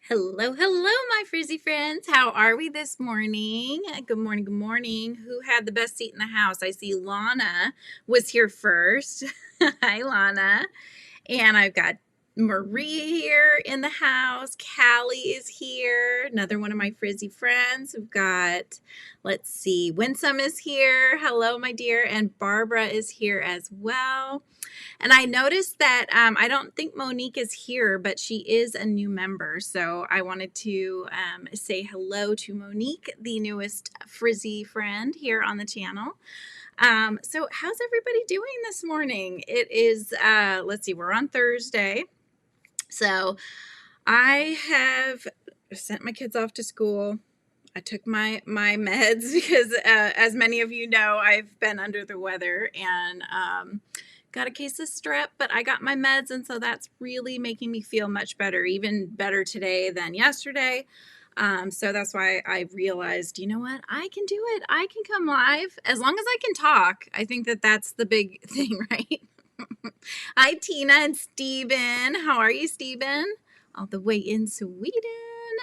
Hello, hello, my frizzy friends. How are we this morning? Good morning, good morning. Who had the best seat in the house? I see Lana was here first. Hi, Lana. And I've got Marie here in the house. Callie is here. Another one of my frizzy friends. We've got, let's see, Winsome is here. Hello, my dear. And Barbara is here as well. And I noticed that I don't think Monique is here, but she is a new member. So I wanted to say hello to Monique, the newest frizzy friend here on the channel. So how's everybody doing this morning? It is, let's see, we're on Thursday. So I have sent my kids off to school. I took my meds because as many of you know, I've been under the weather and got a case of strep, but I got my meds, and so that's really making me feel much better, even better today than yesterday. So that's why I realized, you know what, I can do it. I can come live as long as I can talk. I think that that's the big thing, right? Hi, Tina and Steven. How are you, Steven? All the way in Sweden.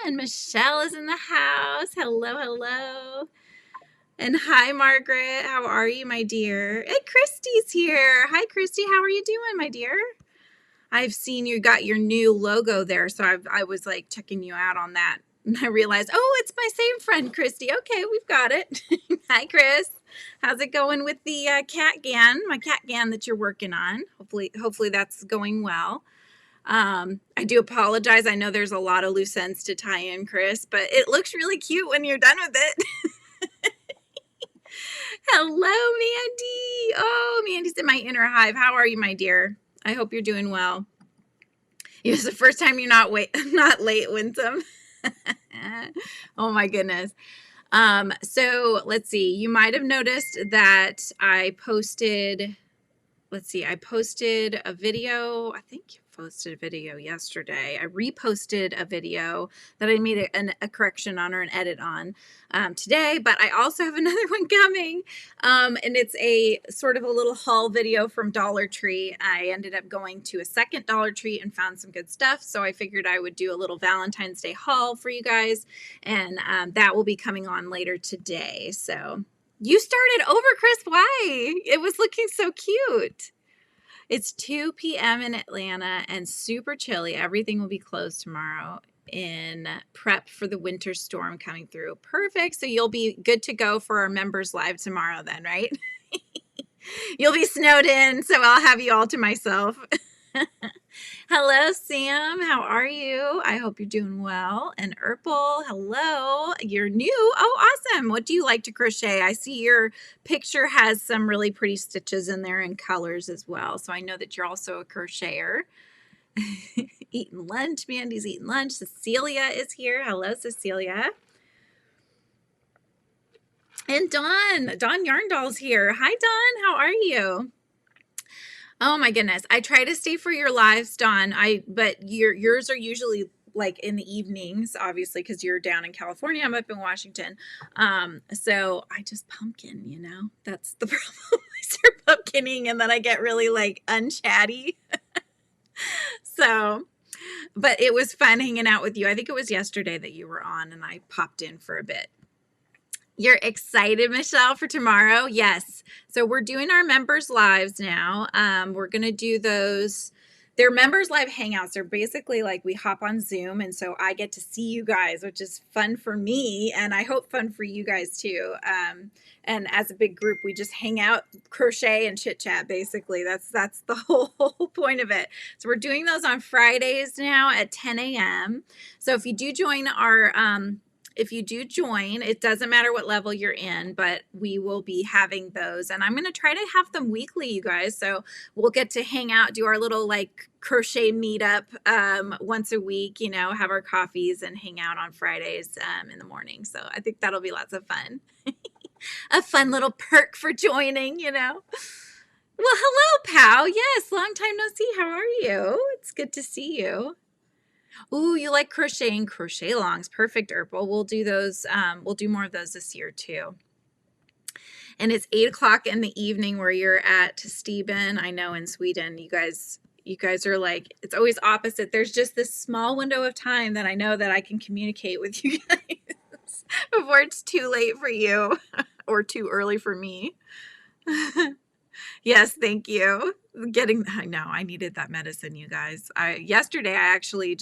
And Michelle is in the house. Hello, hello. And hi, Margaret. How are you, my dear? And Christy's here. Hi, Christy. How are you doing, my dear? I've seen you got your new logo there, so I was like checking you out on that. And I realized, oh, it's my same friend, Christy. Okay, we've got it. Hi, Chris. How's it going with the cat GAN, my cat GAN that you're working on? Hopefully that's going well. I do apologize. I know there's a lot of loose ends to tie in, Chris, but it looks really cute when you're done with it. Hello, Mandy. Oh, Mandy's in my inner hive. How are you, my dear? I hope you're doing well. It's the first time you're not late, Winsome. Oh my goodness. So let's see. You might have noticed that I posted. Let's see. I posted a video. I think you posted a video yesterday. I reposted a video that I made a correction on or an edit on today, but I also have another one coming. And it's a sort of a little haul video from Dollar Tree. I ended up going to a second Dollar Tree and found some good stuff. So I figured I would do a little Valentine's Day haul for you guys. And that will be coming on later today. So you started over, Chris. Why? It was looking so cute. It's 2 p.m. in Atlanta and super chilly. Everything will be closed tomorrow in prep for the winter storm coming through. Perfect. So you'll be good to go for our members live tomorrow then, right? You'll be snowed in, so I'll have you all to myself. Hello, Sam. How are you? I hope you're doing well. And Urpel, hello. You're new. Oh, awesome. What do you like to crochet? I see your picture has some really pretty stitches in there and colors as well. So I know that you're also a crocheter. Eating lunch. Mandy's eating lunch. Cecilia is here. Hello, Cecilia. And Dawn Yarndoll's here. Hi, Dawn. How are you? Oh my goodness. I try to stay for your lives, Dawn. But yours are usually like in the evenings, obviously, because you're down in California. I'm up in Washington. So I just pumpkin, you know. That's the problem. I start pumpkining and then I get really like unchatty. So, but it was fun hanging out with you. I think it was yesterday that you were on and I popped in for a bit. You're excited, Michelle, for tomorrow? Yes. So we're doing our members lives now. We're going to do those. They're members live hangouts. They're basically like we hop on Zoom. And so I get to see you guys, which is fun for me. And I hope fun for you guys too. And as a big group, we just hang out, crochet and chit chat. Basically, that's the whole point of it. So we're doing those on Fridays now at 10 a.m. So if you do join it doesn't matter what level you're in, but we will be having those. And I'm going to try to have them weekly, you guys. So we'll get to hang out, do our little like crochet meetup once a week, you know, have our coffees and hang out on Fridays in the morning. So I think that'll be lots of fun. A fun little perk for joining, you know. Well, hello, pal. Yes, long time no see. How are you? It's good to see you. Ooh, you like crocheting? Crochet alongs. Perfect, Urpel. We'll do those. We'll do more of those this year too. And it's 8 o'clock in the evening where you're at, Stephen. I know in Sweden, you guys, you guys are like, it's always opposite. There's just this small window of time that I know that I can communicate with you guys before it's too late for you or too early for me. Yes, thank you. I know I needed that medicine, you guys. Yesterday I actually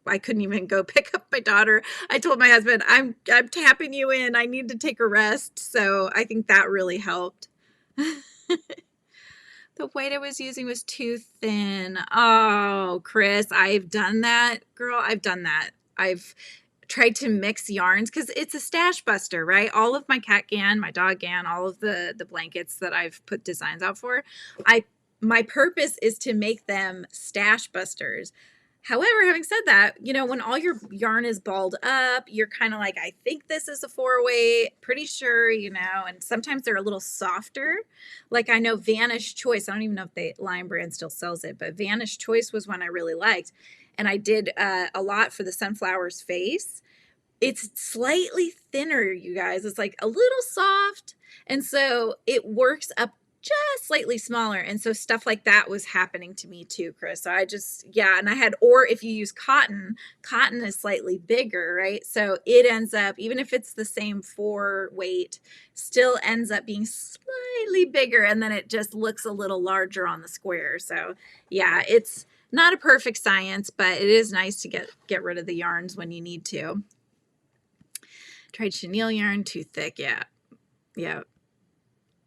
I couldn't even go pick up my daughter. I told my husband, I'm tapping you in. I need to take a rest. So I think that really helped. The white I was using was too thin. Oh, Chris, I've done that. Girl, I've done that. I've tried to mix yarns because it's a stash buster, right? All of my cat gan, my dog gan, all of the blankets that I've put designs out for, my purpose is to make them stash busters. However, having said that, you know, when all your yarn is balled up, you're kind of like, I think this is a 4-weight, pretty sure, you know, and sometimes they're a little softer. Like I know Vanish Choice, I don't even know if the Lion brand still sells it, but Vanish Choice was one I really liked. And I did a lot for the sunflower's face. It's slightly thinner, you guys. It's like a little soft. And so it works up just slightly smaller. And so stuff like that was happening to me too, Chris. So I just, yeah. And I had, or if you use cotton is slightly bigger, right? So it ends up, even if it's the same 4-weight, still ends up being slightly bigger. And then it just looks a little larger on the square. So yeah, it's not a perfect science, but it is nice to get rid of the yarns when you need to. Tried chenille yarn, too thick. Yeah. Yeah.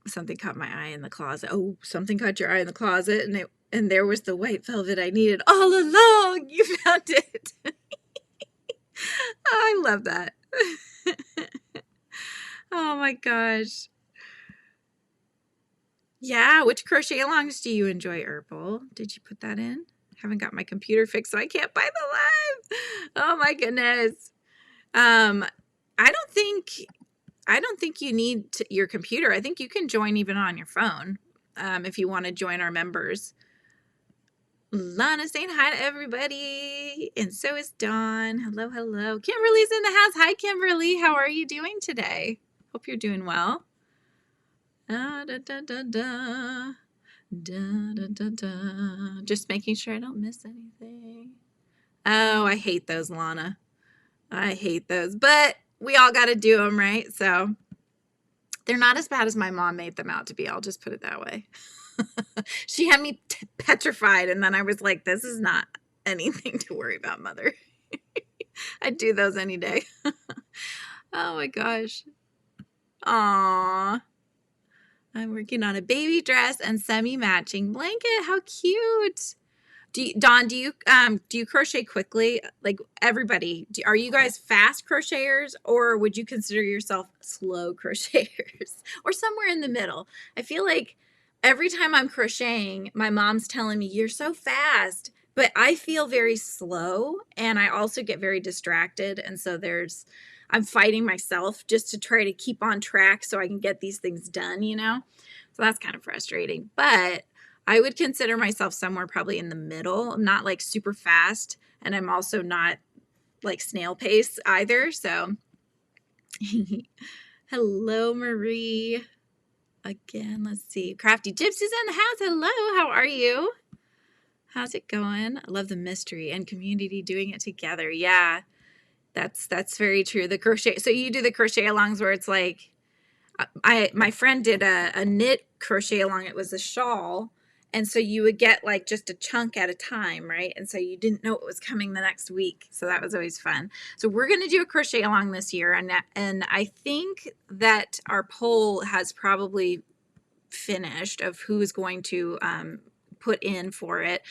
Something caught my eye in the closet. Oh, something caught your eye in the closet, and there was the white velvet I needed all along. You found it. Oh, I love that. Oh my gosh. Yeah, which crochet alongs do you enjoy, Herbal? Did you put that in? Haven't got my computer fixed, so I can't buy the live. Oh my goodness. I don't think you need your computer. I think you can join even on your phone if you want to join our members. Lana saying hi to everybody. And so is Dawn. Hello, hello. Kimberly's in the house. Hi, Kimberly. How are you doing today? Hope you're doing well. Da, da, da, da, da. Da, da, da, da. Just making sure I don't miss anything. Oh, I hate those, Lana. I hate those. But we all got to do them, right? So they're not as bad as my mom made them out to be. I'll just put it that way. She had me petrified, and then I was like, this is not anything to worry about, Mother. I'd do those any day. Oh my gosh. Aww. I'm working on a baby dress and semi-matching blanket. How cute. Dawn, do you crochet quickly? Like everybody, are you guys fast crocheters, or would you consider yourself slow crocheters, or somewhere in the middle? I feel like every time I'm crocheting, my mom's telling me, you're so fast, but I feel very slow, and I also get very distracted. And so I'm fighting myself just to try to keep on track so I can get these things done, you know? So that's kind of frustrating, but I would consider myself somewhere probably in the middle. I'm not like super fast, and I'm also not like snail pace either. So hello, Marie. Again, let's see. Crafty Gypsy's in the house. Hello, how are you? How's it going? I love the mystery and community doing it together. Yeah, that's very true. The crochet. So you do the crochet alongs where it's like, my friend did a knit crochet along. It was a shawl. And so you would get like just a chunk at a time, right? And so you didn't know what was coming the next week. So that was always fun. So we're going to do a crochet along this year. And I think that our poll has probably finished of who is going to put in for it.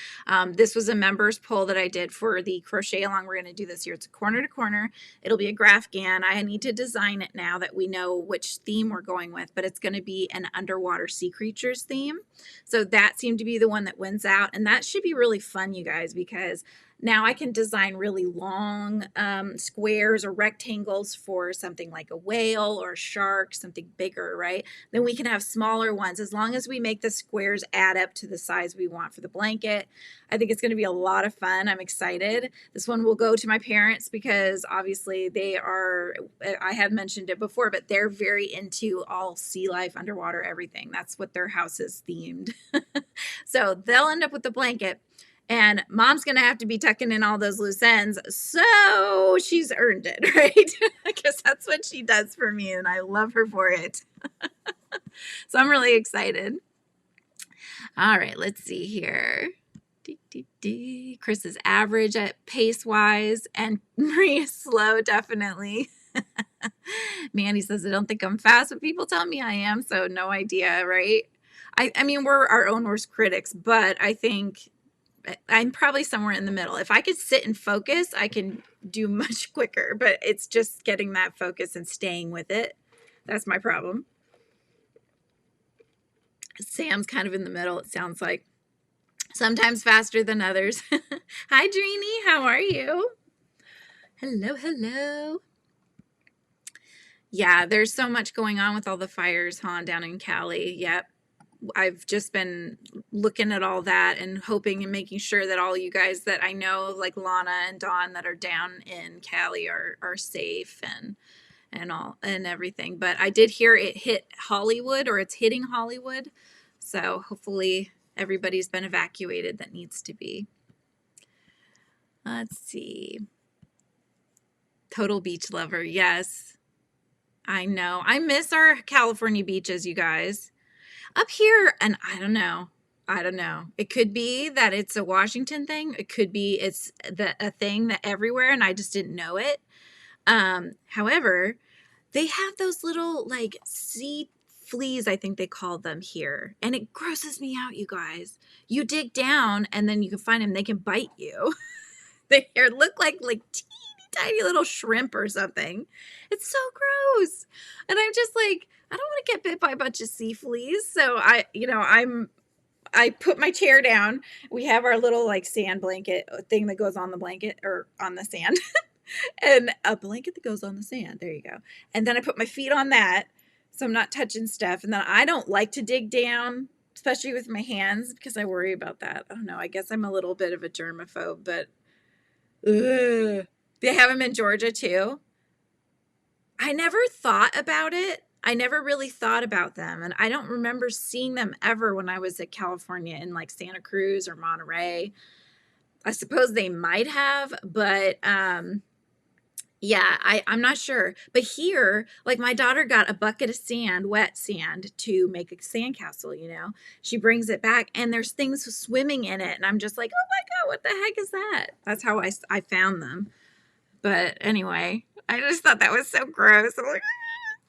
This was a members poll that I did for the crochet along we're going to do this year. It's a corner to corner. It'll be a graph gan. I need to design it now that we know which theme we're going with, but it's going to be an underwater sea creatures theme. So that seemed to be the one that wins out, and that should be really fun, you guys, because Now I can design really long squares or rectangles for something like a whale or a shark, something bigger, right? Then we can have smaller ones as long as we make the squares add up to the size we want for the blanket. I think it's going to be a lot of fun. I'm excited. This one will go to my parents because obviously they are, I have mentioned it before, but they're very into all sea life, underwater, everything. That's what their house is themed. So they'll end up with the blanket. And mom's going to have to be tucking in all those loose ends. So she's earned it, right? Because that's what she does for me. And I love her for it. So I'm really excited. All right, let's see here. Chris is average at pace-wise. And Marie is slow, definitely. Mandy says, I don't think I'm fast, but people tell me I am. So no idea, right? I mean, we're our own worst critics. But I think I'm probably somewhere in the middle. If I could sit and focus, I can do much quicker, but it's just getting that focus and staying with it. That's my problem. Sam's kind of in the middle, it sounds like. Sometimes faster than others. Hi, Dreeny. How are you? Hello, hello. Yeah, there's so much going on with all the fires, down in Cali. Yep. I've just been looking at all that and hoping and making sure that all you guys that I know, like Lana and Dawn, that are down in Cali are safe and all and everything. But I did hear it hit Hollywood, or it's hitting Hollywood. So hopefully everybody's been evacuated that needs to be. Let's see. Total beach lover. Yes, I know. I miss our California beaches, you guys. Up here, and I don't know. It could be that it's a Washington thing. It could be it's a thing that everywhere, and I just didn't know it. However, they have those little like sea fleas, I think they call them here, and it grosses me out, you guys. You dig down, and then you can find them. They can bite you. They look like teeny tiny little shrimp or something. It's so gross, and I'm just like, I don't want to get bit by a bunch of sea fleas. So I put my chair down. We have our little like sand blanket thing that goes on the blanket or on the sand. And a blanket that goes on the sand. There you go. And then I put my feet on that so I'm not touching stuff. And then I don't like to dig down, especially with my hands, because I worry about that. I don't know. I guess I'm a little bit of a germaphobe, but ugh. They have them in Georgia too. I never thought about it. I never really thought about them. And I don't remember seeing them ever when I was at California in like Santa Cruz or Monterey. I suppose they might have, but yeah, I'm not sure. But here, like my daughter got a bucket of sand, wet sand, to make a sandcastle, you know. She brings it back and there's things swimming in it. And I'm just like, oh my God, what the heck is that? That's how I found them. But anyway, I just thought that was so gross. I'm like,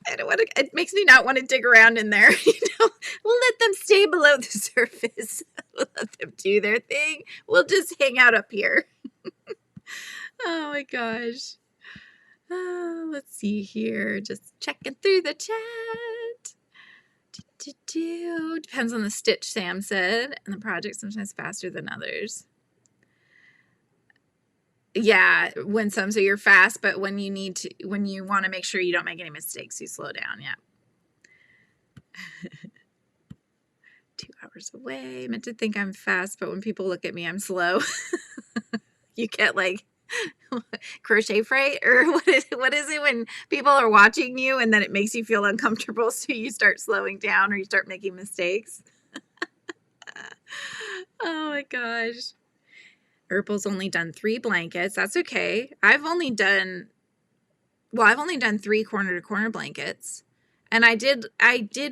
I don't want to, it makes me not want to dig around in there. You know, we'll let them stay below the surface. We'll let them do their thing. We'll just hang out up here. Oh my gosh. Let's see here. Just checking through the chat. Depends on the stitch, Sam said. And the project sometimes faster than others. Yeah, when some say you're fast, but when you want to make sure you don't make any mistakes, you slow down. Yeah. 2 hours away. I meant to think I'm fast, but when people look at me, I'm slow. You get like crochet fright, or what is it when people are watching you and then it makes you feel uncomfortable, so you start slowing down or you start making mistakes. Oh my gosh. Urpel's only done 3 blankets. That's okay. I've only done 3 corner to corner blankets. And I did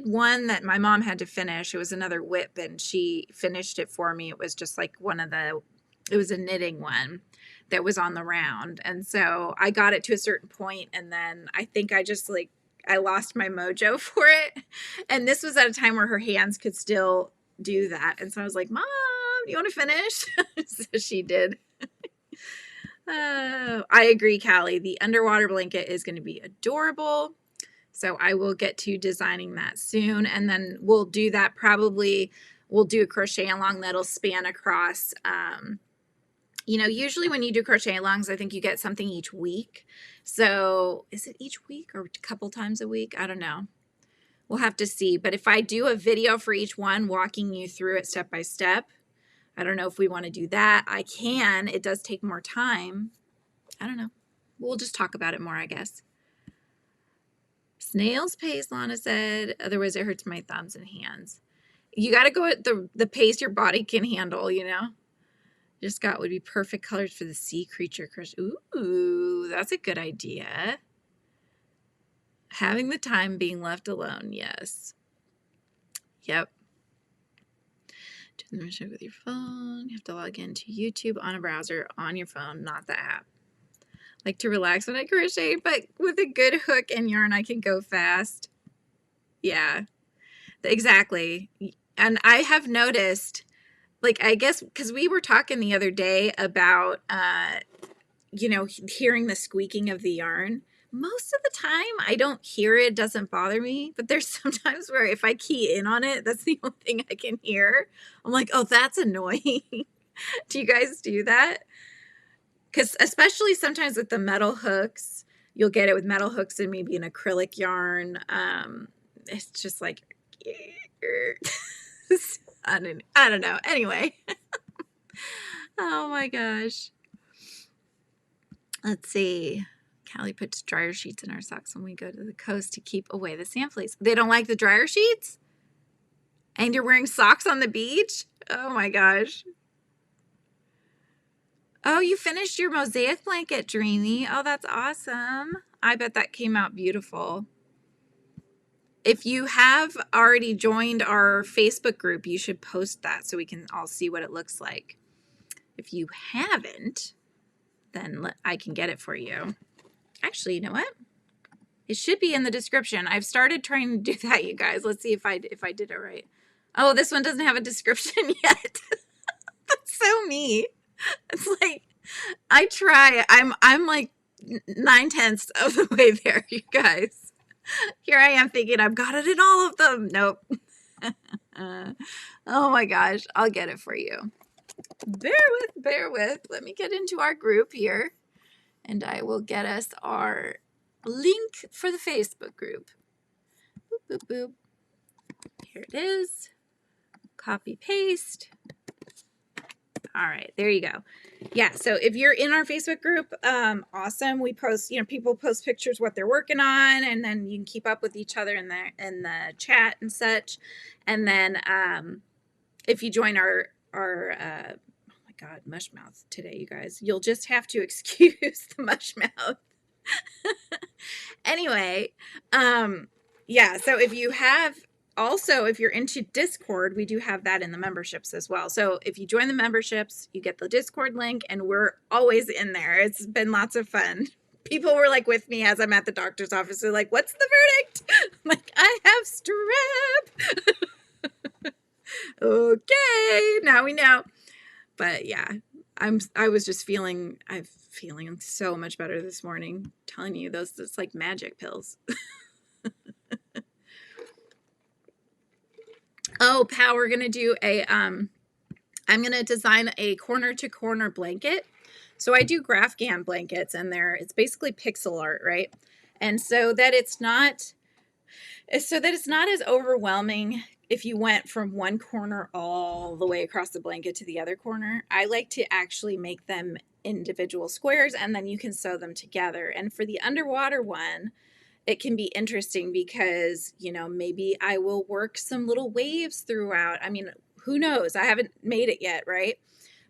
one that my mom had to finish. It was another whip and she finished it for me. It was just like it was a knitting one that was on the round. And so I got it to a certain point and then I think I just I lost my mojo for it. And this was at a time where her hands could still do that. And so I was like, Mom, you want to finish? So she did. I agree, Callie. The underwater blanket is going to be adorable. So I will get to designing that soon. And then we'll do that we'll do a crochet along that'll span across You know, usually when you do crochet alongs, I think you get something each week. So is it each week or a couple times a week? I don't know. We'll have to see. But if I do a video for each one, walking you through it step by step, I don't know if we want to do that. I can. It does take more time. I don't know. We'll just talk about it more, I guess. Snail's pace, Lana said. Otherwise, it hurts my thumbs and hands. You got to go at the pace your body can handle, you know? Just got would be perfect colors for the sea creature crush. Ooh, that's a good idea. Having the time being left alone. Yes. Yep. Do the mission with your phone. You have to log into YouTube on a browser on your phone, not the app. Like to relax when I crochet, but with a good hook and yarn, I can go fast. Yeah, exactly. And I have noticed, like, I guess, because we were talking the other day about, you know, hearing the squeaking of the yarn. Most of the time, I don't hear it. It doesn't bother me. But there's sometimes where if I key in on it, that's the only thing I can hear. I'm like, oh, that's annoying. Do you guys do that? Because especially sometimes with the metal hooks, you'll get it with metal hooks and maybe an acrylic yarn. It's just like, I don't know. Anyway. Oh my gosh. Let's see. Callie puts dryer sheets in our socks when we go to the coast to keep away the sand fleas. They don't like the dryer sheets? And you're wearing socks on the beach? Oh my gosh. Oh, you finished your mosaic blanket, Dreamy. Oh, that's awesome. I bet that came out beautiful. If you have already joined our Facebook group, you should post that so we can all see what it looks like. If you haven't, then I can get it for you. Actually, you know what? It should be in the description. I've started trying to do that, you guys. Let's see if I did it right. Oh, this one doesn't have a description yet. That's so me. It's like, I try. I'm like 9/10 of the way there, you guys. Here I am thinking I've got it in all of them. Nope. Oh my gosh. I'll get it for you. Bear with. Let me get into our group here and I will get us our link for the Facebook group. Boop, boop, boop. Here it is. Copy, paste. All right, there you go. Yeah, so if you're in our Facebook group, awesome. We post, you know, people post pictures what they're working on, and then you can keep up with each other in the chat and such. And then if you join our oh my God, mush mouth today, you guys, you'll just have to excuse the mush mouth. Anyway, yeah, so if you have also, if you're into Discord, we do have that in the memberships as well. So if you join the memberships, you get the Discord link, and we're always in there. It's been lots of fun. People were like with me as I'm at the doctor's office. They're like, what's the verdict? I'm like, I have strep. Okay, now we know. But yeah, I'm feeling so much better this morning. I'm telling you, it's like magic pills. Oh, Pal, we're going to do I'm going to design a corner to corner blanket. So I do Grafgan blankets, and it's basically pixel art, right? And so that it's not as overwhelming if you went from one corner all the way across the blanket to the other corner. I like to actually make them individual squares, and then you can sew them together. And for the underwater one, it can be interesting because, you know, maybe I will work some little waves throughout. I mean, who knows? I haven't made it yet, right?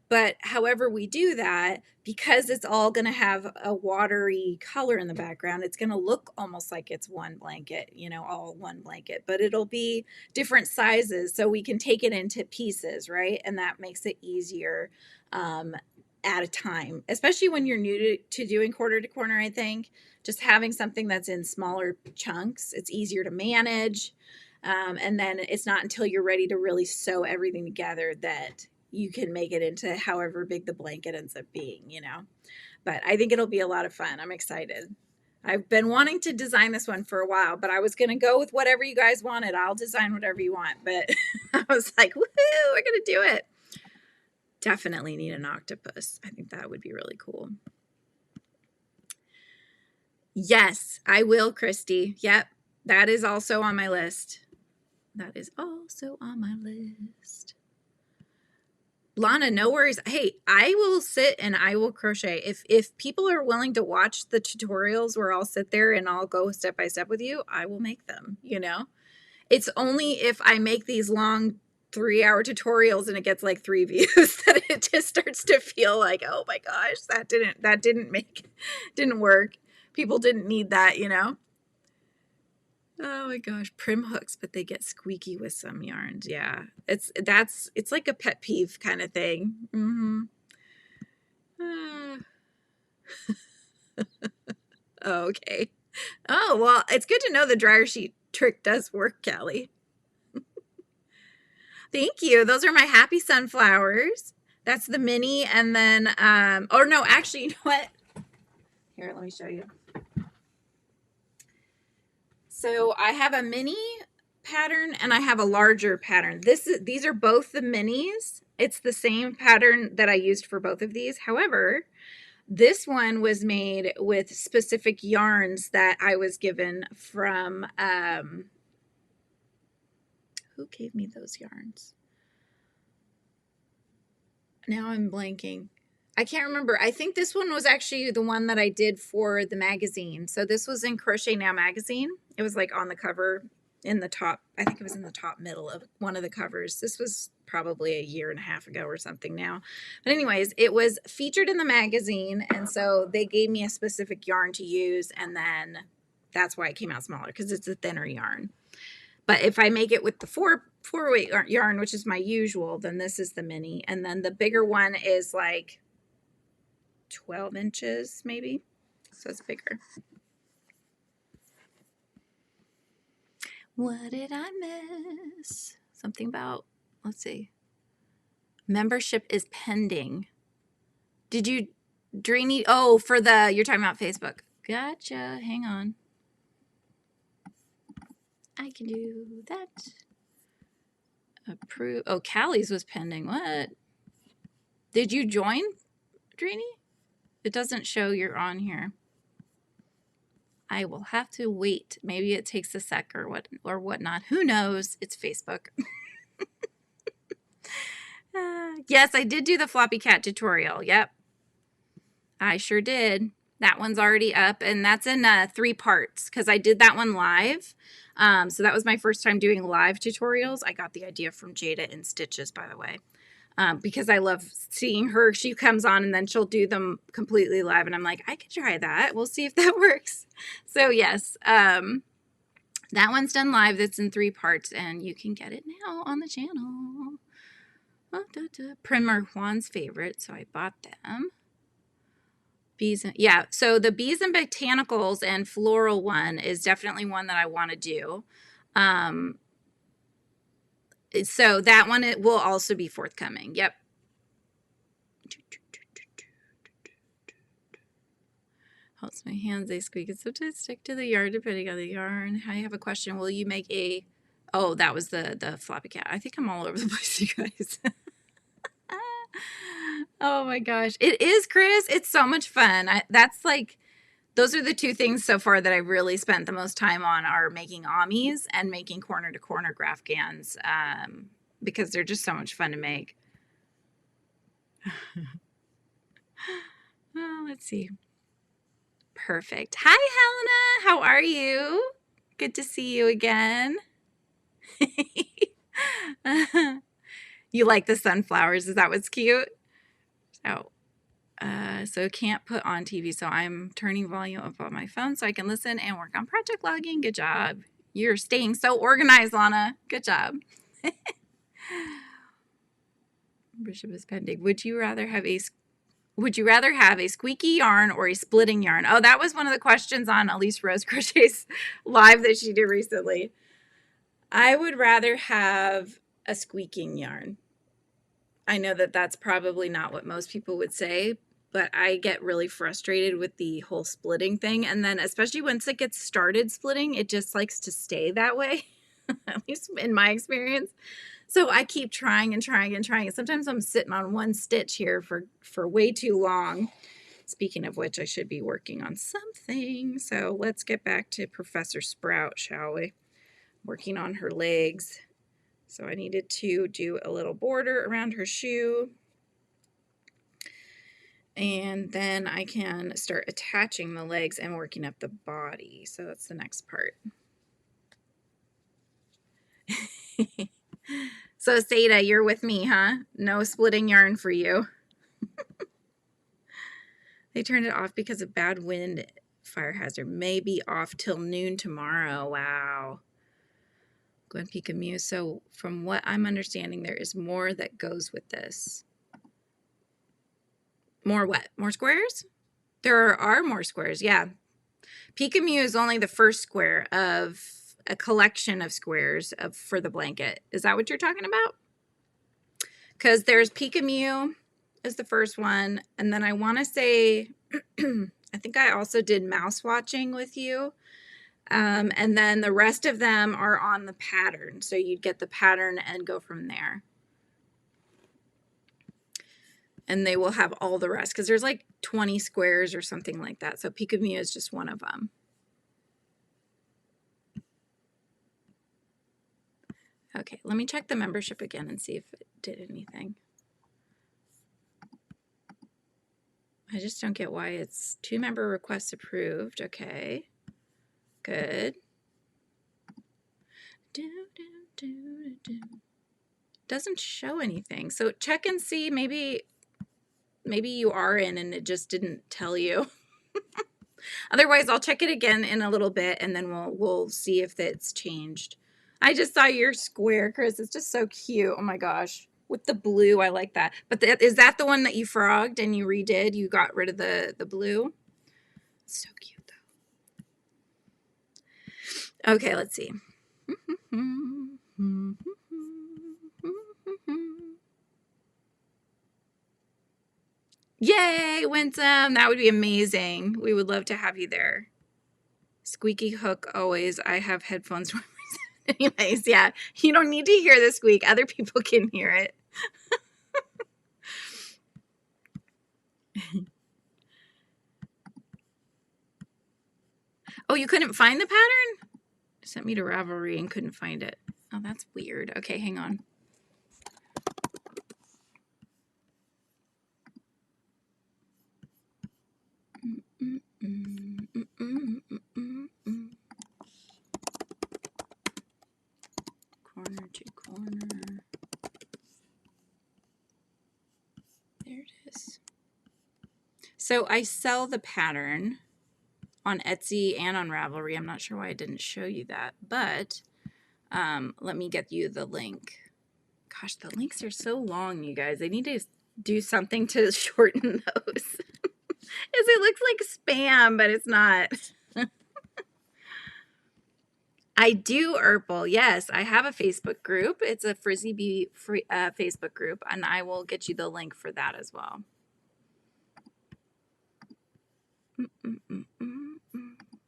But however we do that, because it's all going to have a watery color in the background, it's going to look almost like it's one blanket, you know, all one blanket, but it'll be different sizes so we can take it into pieces, right? And that makes it easier at a time, especially when you're new to doing corner to corner. I think just having something that's in smaller chunks, it's easier to manage. And then it's not until you're ready to really sew everything together that you can make it into however big the blanket ends up being, you know. But I think it'll be a lot of fun. I'm excited. I've been wanting to design this one for a while, but I was going to go with whatever you guys wanted. I'll design whatever you want. But I was like, woohoo, we're going to do it. Definitely need an octopus. I think that would be really cool. Yes, I will, Christy. Yep, that is also on my list. That is also on my list. Lana, no worries. Hey, I will sit and I will crochet. If people are willing to watch the tutorials where I'll sit there and I'll go step by step with you, I will make them, you know? It's only if I make these long 3-hour tutorials and it gets like 3 views that it just starts to feel like, oh my gosh, that didn't work. People didn't need that, you know? Oh my gosh, prim hooks, but they get squeaky with some yarns. Yeah, it's like a pet peeve kind of thing. Okay. Oh, well, it's good to know the dryer sheet trick does work, Callie. Thank you. Those are my happy sunflowers. That's the mini, and then oh no, actually, you know what? Here, let me show you. So I have a mini pattern and I have a larger pattern. These are both the minis. It's the same pattern that I used for both of these. However, this one was made with specific yarns that I was given from who gave me those yarns? Now I'm blanking. I can't remember. I think this one was actually the one that I did for the magazine. So this was in Crochet Now magazine. It was like on the cover in the top. I think it was in the top middle of one of the covers. This was probably 1.5 years ago or something now. But anyways, it was featured in the magazine. And so they gave me a specific yarn to use. And then that's why it came out smaller, because it's a thinner yarn. But if I make it with the four-weight yarn, which is my usual, then this is the mini. And then the bigger one is like 12 inches maybe. So it's bigger. What did I miss? Something about, let's see. Membership is pending. Did you, Dreamy? Oh, for the, you're talking about Facebook. Gotcha. Hang on. I can do that. Approve. Oh, Callie's was pending. What? Did you join, Dreamy? It doesn't show you're on here. I will have to wait. Maybe it takes a sec or whatnot. Who knows? It's Facebook. Yes, I did do the floppy cat tutorial. Yep, I sure did. That one's already up, and that's in 3 parts because I did that one live. So that was my first time doing live tutorials. I got the idea from Jada in Stitches, by the way. Because I love seeing her. She comes on and then she'll do them completely live. And I'm like, I could try that. We'll see if that works. So yes, that one's done live. That's in 3 parts and you can get it now on the channel. Primer Juan's favorite. So I bought them. Bees. Yeah. So the Bees and Botanicals and Floral one is definitely one that I want to do. So that one, it will also be forthcoming. Yep. Helps my hands, they squeak. It's sometimes stick to the yarn depending on the yarn. I have a question. Will you make a, oh, that was the floppy cat. I think I'm all over the place, you guys. Oh my gosh. It is, Chris. It's so much fun. That's like, those are the 2 things so far that I really spent the most time on are making amis and making corner to corner graph gans, because they're just so much fun to make. Oh, let's see. Perfect. Hi, Helena. How are you? Good to see you again. You like the sunflowers? Is that what's cute? Oh. So can't put on TV, so I'm turning volume up on my phone so I can listen and work on project logging. Good job. You're staying so organized, Lana. Good job. Bishop is pending. Would you rather have a squeaky yarn or a splitting yarn? Oh, that was one of the questions on Elise Rose Crochet's live that she did recently. I would rather have a squeaking yarn. I know that that's probably not what most people would say, but I get really frustrated with the whole splitting thing. And then especially once it gets started splitting, it just likes to stay that way, at least in my experience. So I keep trying and trying and trying. Sometimes I'm sitting on one stitch here for way too long. Speaking of which, I should be working on something. So let's get back to Professor Sprout, shall we? Working on her legs. So I needed to do a little border around her shoe. And then I can start attaching the legs and working up the body. So that's the next part. So Seda, you're with me, huh? No splitting yarn for you. They turned it off because of bad wind. Fire hazard may be off till noon tomorrow. Wow. Gwen Pikamu. So from what I'm understanding, there is more that goes with this. More what? More squares? There are more squares, yeah. Pikamu is only the first square of a collection of squares for the blanket. Is that what you're talking about? Because there's Pikamu is the first one. And then I want to say, I think I also did mouse watching with you. And then the rest of them are on the pattern. So you'd get the pattern and go from there. And they will have all the rest because there's like 20 squares or something like that. So Pikamu is just one of them. Okay, let me check the membership again and see if it did anything. I just don't get why it's 2 member requests approved. Okay, good. Doesn't show anything. So check and see. Maybe you are in and it just didn't tell you. Otherwise, I'll check it again in a little bit and then we'll see if it's changed. I just saw your square, Chris. It's just so cute. Oh my gosh. With the blue, I like that. But is that the one that you frogged and you redid? You got rid of the blue? It's so cute, though. Okay, let's see. Yay, Winsome. That would be amazing. We would love to have you there. Squeaky hook always. I have headphones. Anyways, yeah, you don't need to hear the squeak. Other people can hear it. Oh, you couldn't find the pattern? Sent me to Ravelry and couldn't find it. Oh, that's weird. Okay, hang on. Corner to corner. There it is. So I sell the pattern on Etsy and on Ravelry. I'm not sure why I didn't show you that, but let me get you the link. Gosh, the links are so long, you guys. I need to do something to shorten those. As it looks like spam, but it's not. I do, Urpel. Yes, I have a Facebook group. It's a Frizzy Bee Facebook group, and I will get you the link for that as well.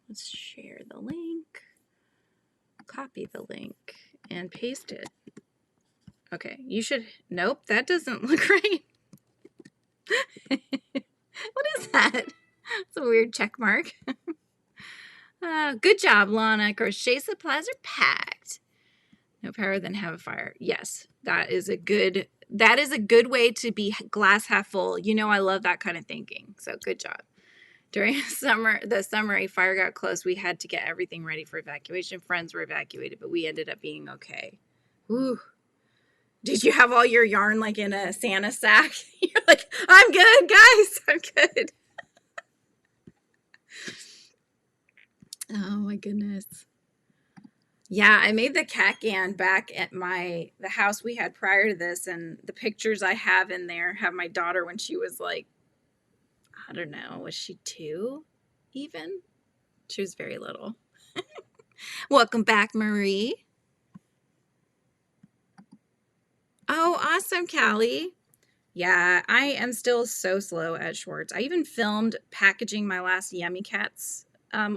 Let's share the link, copy the link, and paste it. Okay, you should, nope, that doesn't look right. What is that? It's a weird check mark. Good job, Lana. Crochet supplies are packed. No power, then have a fire. Yes, that is a good way to be glass half full. You know, I love that kind of thinking. So good job. During the summer, a fire got close. We had to get everything ready for evacuation. Friends were evacuated, but we ended up being okay. Ooh. Did you have all your yarn like in a Santa sack? You're like, I'm good, guys. I'm good. Oh my goodness. Yeah, I made the Catgan back at the house we had prior to this, and the pictures I have in there have my daughter when she was like, I don't know, was she 2 even? She was very little. Welcome back, Marie. Oh, awesome, Callie. Yeah, I am still so slow at Schwartz. I even filmed packaging my last Yummy Cats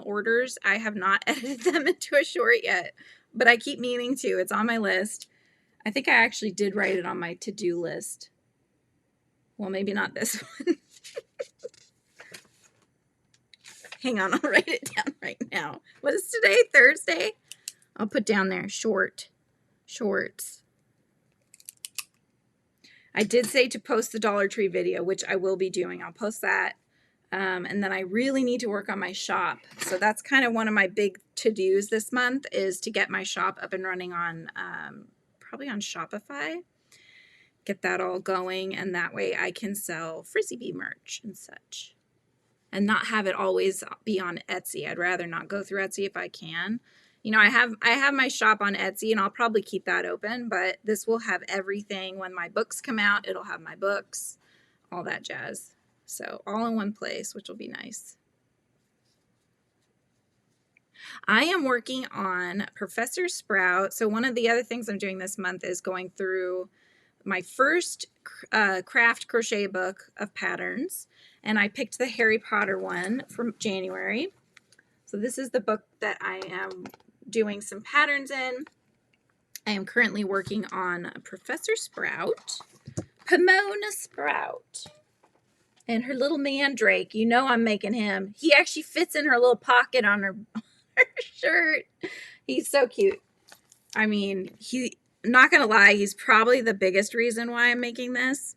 orders. I have not edited them into a short yet, but I keep meaning to. It's on my list. I think I actually did write it on my to-do list. Well, maybe not this one. Hang on, I'll write it down right now. What is today? Thursday? I'll put down there shorts. I did say to post the Dollar Tree video, which I will be doing. I'll post that. And then I really need to work on my shop. So that's kind of one of my big to-dos this month, is to get my shop up and running on probably on Shopify. Get that all going, and that way I can sell Frizzy Bee merch and such. And not have it always be on Etsy. I'd rather not go through Etsy if I can. You know, I have my shop on Etsy, and I'll probably keep that open, but this will have everything. When my books come out, it'll have my books, all that jazz. So all in one place, which will be nice. I am working on Professor Sprout. So one of the other things I'm doing this month is going through my first craft crochet book of patterns. And I picked the Harry Potter one from January. So this is the book that I am doing some patterns in. I am currently working on Professor Sprout, Pomona Sprout, and her little mandrake. You know I'm making him. He actually fits in her little pocket on her shirt. He's so cute. I mean, not gonna lie, he's probably the biggest reason why I'm making this.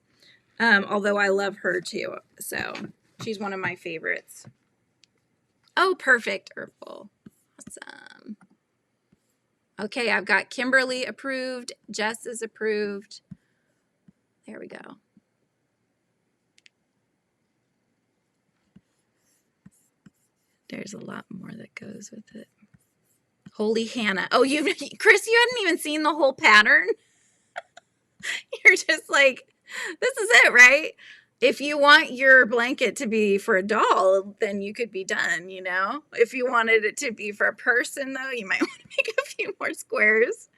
Although I love her too. So she's one of my favorites. Oh, perfect, Urkel. Awesome. Okay, I've got Kimberly approved. Jess is approved. There we go. There's a lot more that goes with it. Holy Hannah. Oh, Chris, you hadn't even seen the whole pattern? You're just like, this is it, right? If you want your blanket to be for a doll, then you could be done, you know? If you wanted it to be for a person, though, you might want to make a few more squares.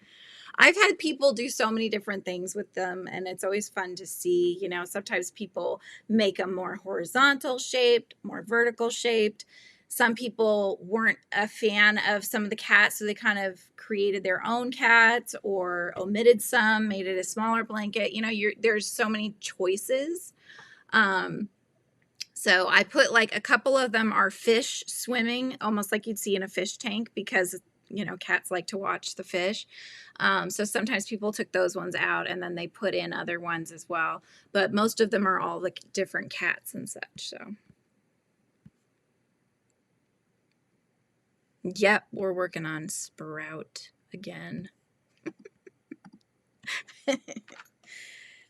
I've had people do so many different things with them, and it's always fun to see. You know, sometimes people make them more horizontal shaped, more vertical shaped. Some people weren't a fan of some of the cats, so they kind of created their own cats or omitted some, made it a smaller blanket. You know, there's so many choices. So I put like a couple of them are fish swimming, almost like you'd see in a fish tank, because, you know, cats like to watch the fish. So sometimes people took those ones out and then they put in other ones as well. But most of them are all like different cats and such. So, yep, we're working on Sprout again.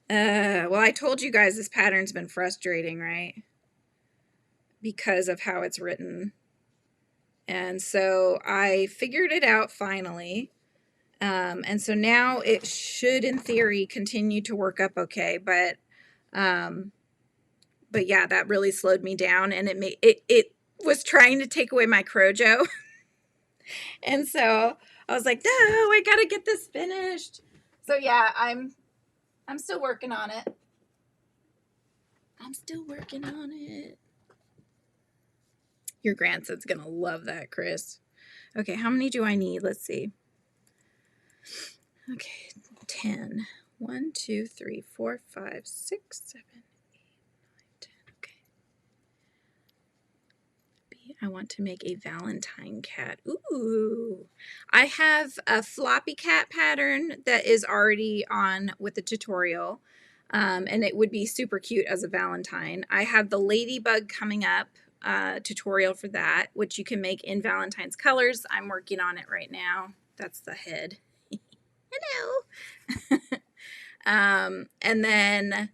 Well, I told you guys this pattern's been frustrating, right? Because of how it's written. And so I figured it out finally. And so now it should, in theory, continue to work up okay. But yeah, that really slowed me down, and it was trying to take away my Crojo. And so I was like, no, I gotta get this finished. So yeah, I'm still working on it. I'm still working on it. Your grandson's gonna love that, Chris. Okay, how many do I need? Let's see. Okay, 10. 1, 2, 3, 4, 5, 6, 7, 8, 9, 10. Okay. B, I want to make a Valentine cat. Ooh. I have a floppy cat pattern that is already on with the tutorial. And it would be super cute as a Valentine. I have the ladybug coming up, tutorial for that, which you can make in Valentine's colors. I'm working on it right now. That's the head. Hello. And then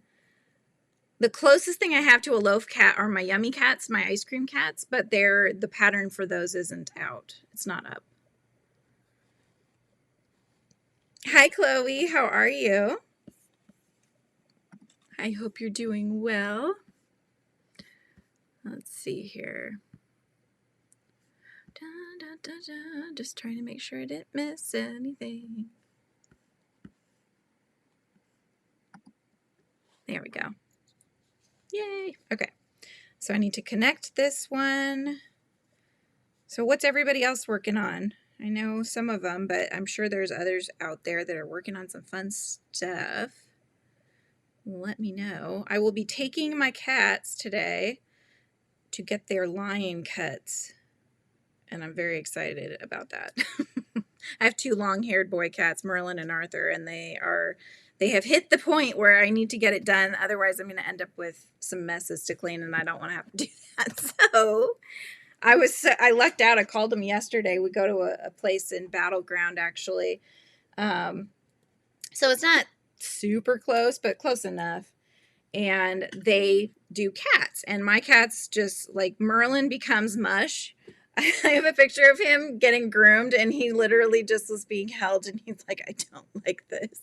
the closest thing I have to a loaf cat are my yummy cats, my ice cream cats, but the pattern for those isn't out. It's not up. Hi, Chloe. How are you? I hope you're doing well. Let's see here. Just trying to make sure I didn't miss anything. There we go. Yay. Okay. So I need to connect this one. So what's everybody else working on? I know some of them, but I'm sure there's others out there that are working on some fun stuff. Let me know. I will be taking my cats today to get their line cuts, and I'm very excited about that. I have two long-haired boy cats, Merlin and Arthur, and they have hit the point where I need to get it done. Otherwise, I'm going to end up with some messes to clean, and I don't want to have to do that. So I lucked out. I called them yesterday. We go to a place in Battleground, actually. So it's not super close, but close enough. And they do cats. And my cats just, like, Merlin becomes mush. I have a picture of him getting groomed, and he literally just was being held, and he's like, I don't like this.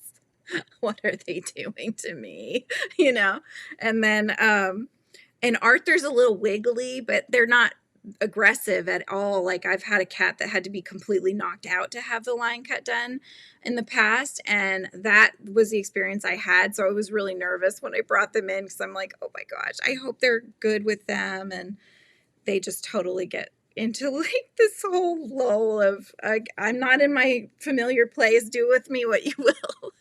What are they doing to me? You know? And then, and Arthur's a little wiggly, but they're not aggressive at all. Like, I've had a cat that had to be completely knocked out to have the line cut done in the past, and that was the experience I had. So I was really nervous when I brought them in, because I'm like, oh my gosh, I hope they're good with them. And they just totally get into like this whole lull of, I'm not in my familiar place, do with me what you will.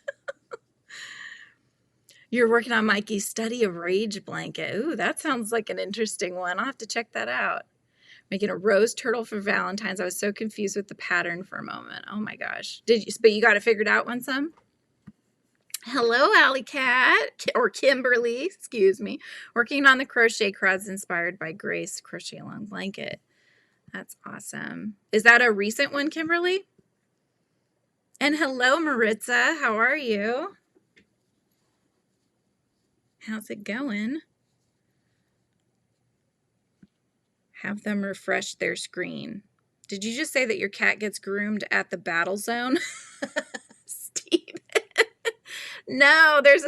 You're working on Mikey's Study of Rage blanket. Ooh, that sounds like an interesting one. I'll have to check that out. Making a rose turtle for Valentine's. I was so confused with the pattern for a moment. Oh my gosh. But you got it figured out, Winsome? Hello, Alley Cat, or Kimberly, excuse me. Working on the crochet cross inspired by Grace Crochet Along Blanket. That's awesome. Is that a recent one, Kimberly? And hello, Maritza. How are you? How's it going? Have them refresh their screen. Did you just say that your cat gets groomed at the battle zone? Steve. No, there's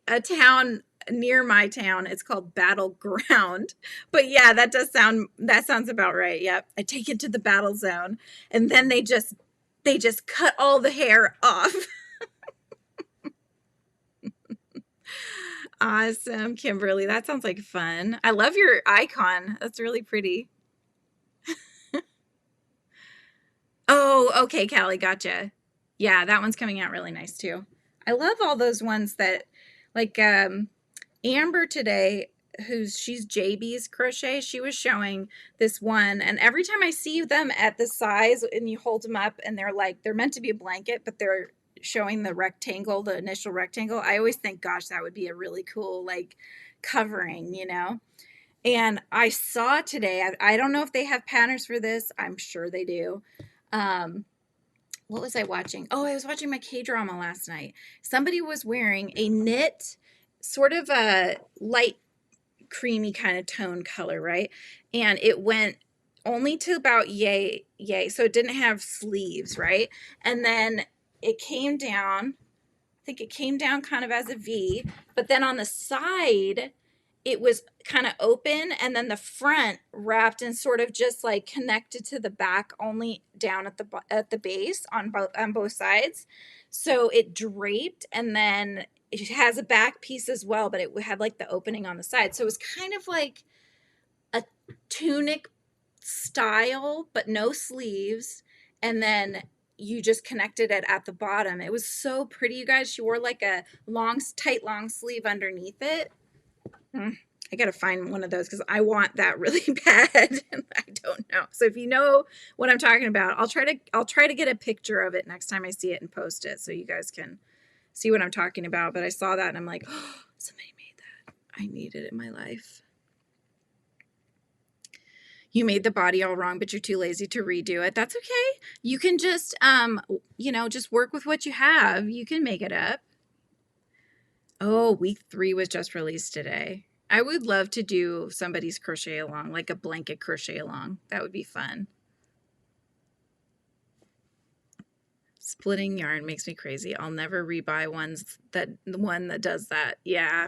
a town near my town. It's called Battleground. But yeah, that sounds about right. Yep. I take it to the battle zone, and then they just cut all the hair off. Awesome, Kimberly. That sounds like fun. I love your icon. That's really pretty. Oh, okay, Callie, gotcha. Yeah, that one's coming out really nice too. I love all those ones that, like, Amber today, she's JB's Crochet, she was showing this one, and every time I see them at the size and you hold them up and they're meant to be a blanket, but they're showing the rectangle, the initial rectangle, I always think, gosh, that would be a really cool, like, covering, you know? And I saw today, I don't know if they have patterns for this. I'm sure they do. What was I watching? Oh, I was watching my K-drama last night. Somebody was wearing a knit, sort of a light creamy kind of tone color, right? And it went only to about yay. So it didn't have sleeves, right? And then it came down, I think it came down kind of as a V, but then on the side, it was kind of open, and then the front wrapped and sort of just like connected to the back, only down at the base on both sides. So it draped, and then it has a back piece as well, but it had like the opening on the side. So it was kind of like a tunic style, but no sleeves, and then you just connected it at the bottom. It was so pretty, you guys. She wore like a tight long sleeve underneath it. I gotta find one of those because I want that really bad, and I don't know. So if you know what I'm talking about, I'll try to get a picture of it next time I see it and post it so you guys can see what I'm talking about. But I saw that and I'm like, oh, somebody made that. I need it in my life. You made the body all wrong, but you're too lazy to redo it. That's okay. You can just just work with what you have. You can make it up. Oh, week 3 was just released today. I would love to do somebody's crochet along, like a blanket crochet along. That would be fun. Splitting yarn makes me crazy. I'll never rebuy the one that does that. Yeah.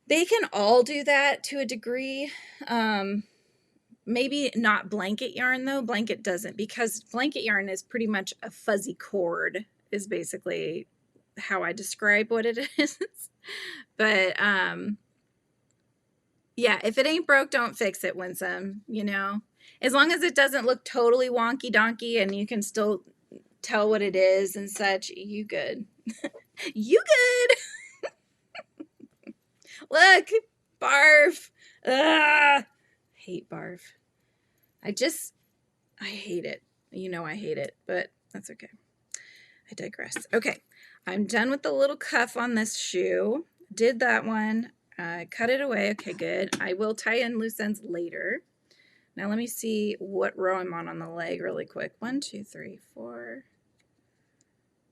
They can all do that to a degree. Maybe not blanket yarn though. Blanket doesn't, because blanket yarn is pretty much a fuzzy cord, is basically how I describe what it is. But yeah, if it ain't broke, don't fix it, Winsome, you know. As long as it doesn't look totally wonky donkey and you can still tell what it is and such, you good. You good. Look, barf. Ugh. Hate barf. I hate it. You know I hate it, but that's okay. I digress. Okay, I'm done with the little cuff on this shoe. Did that one. Cut it away. Okay, good. I will tie in loose ends later. Now let me see what row I'm on the leg really quick. 1, 2, 3, 4,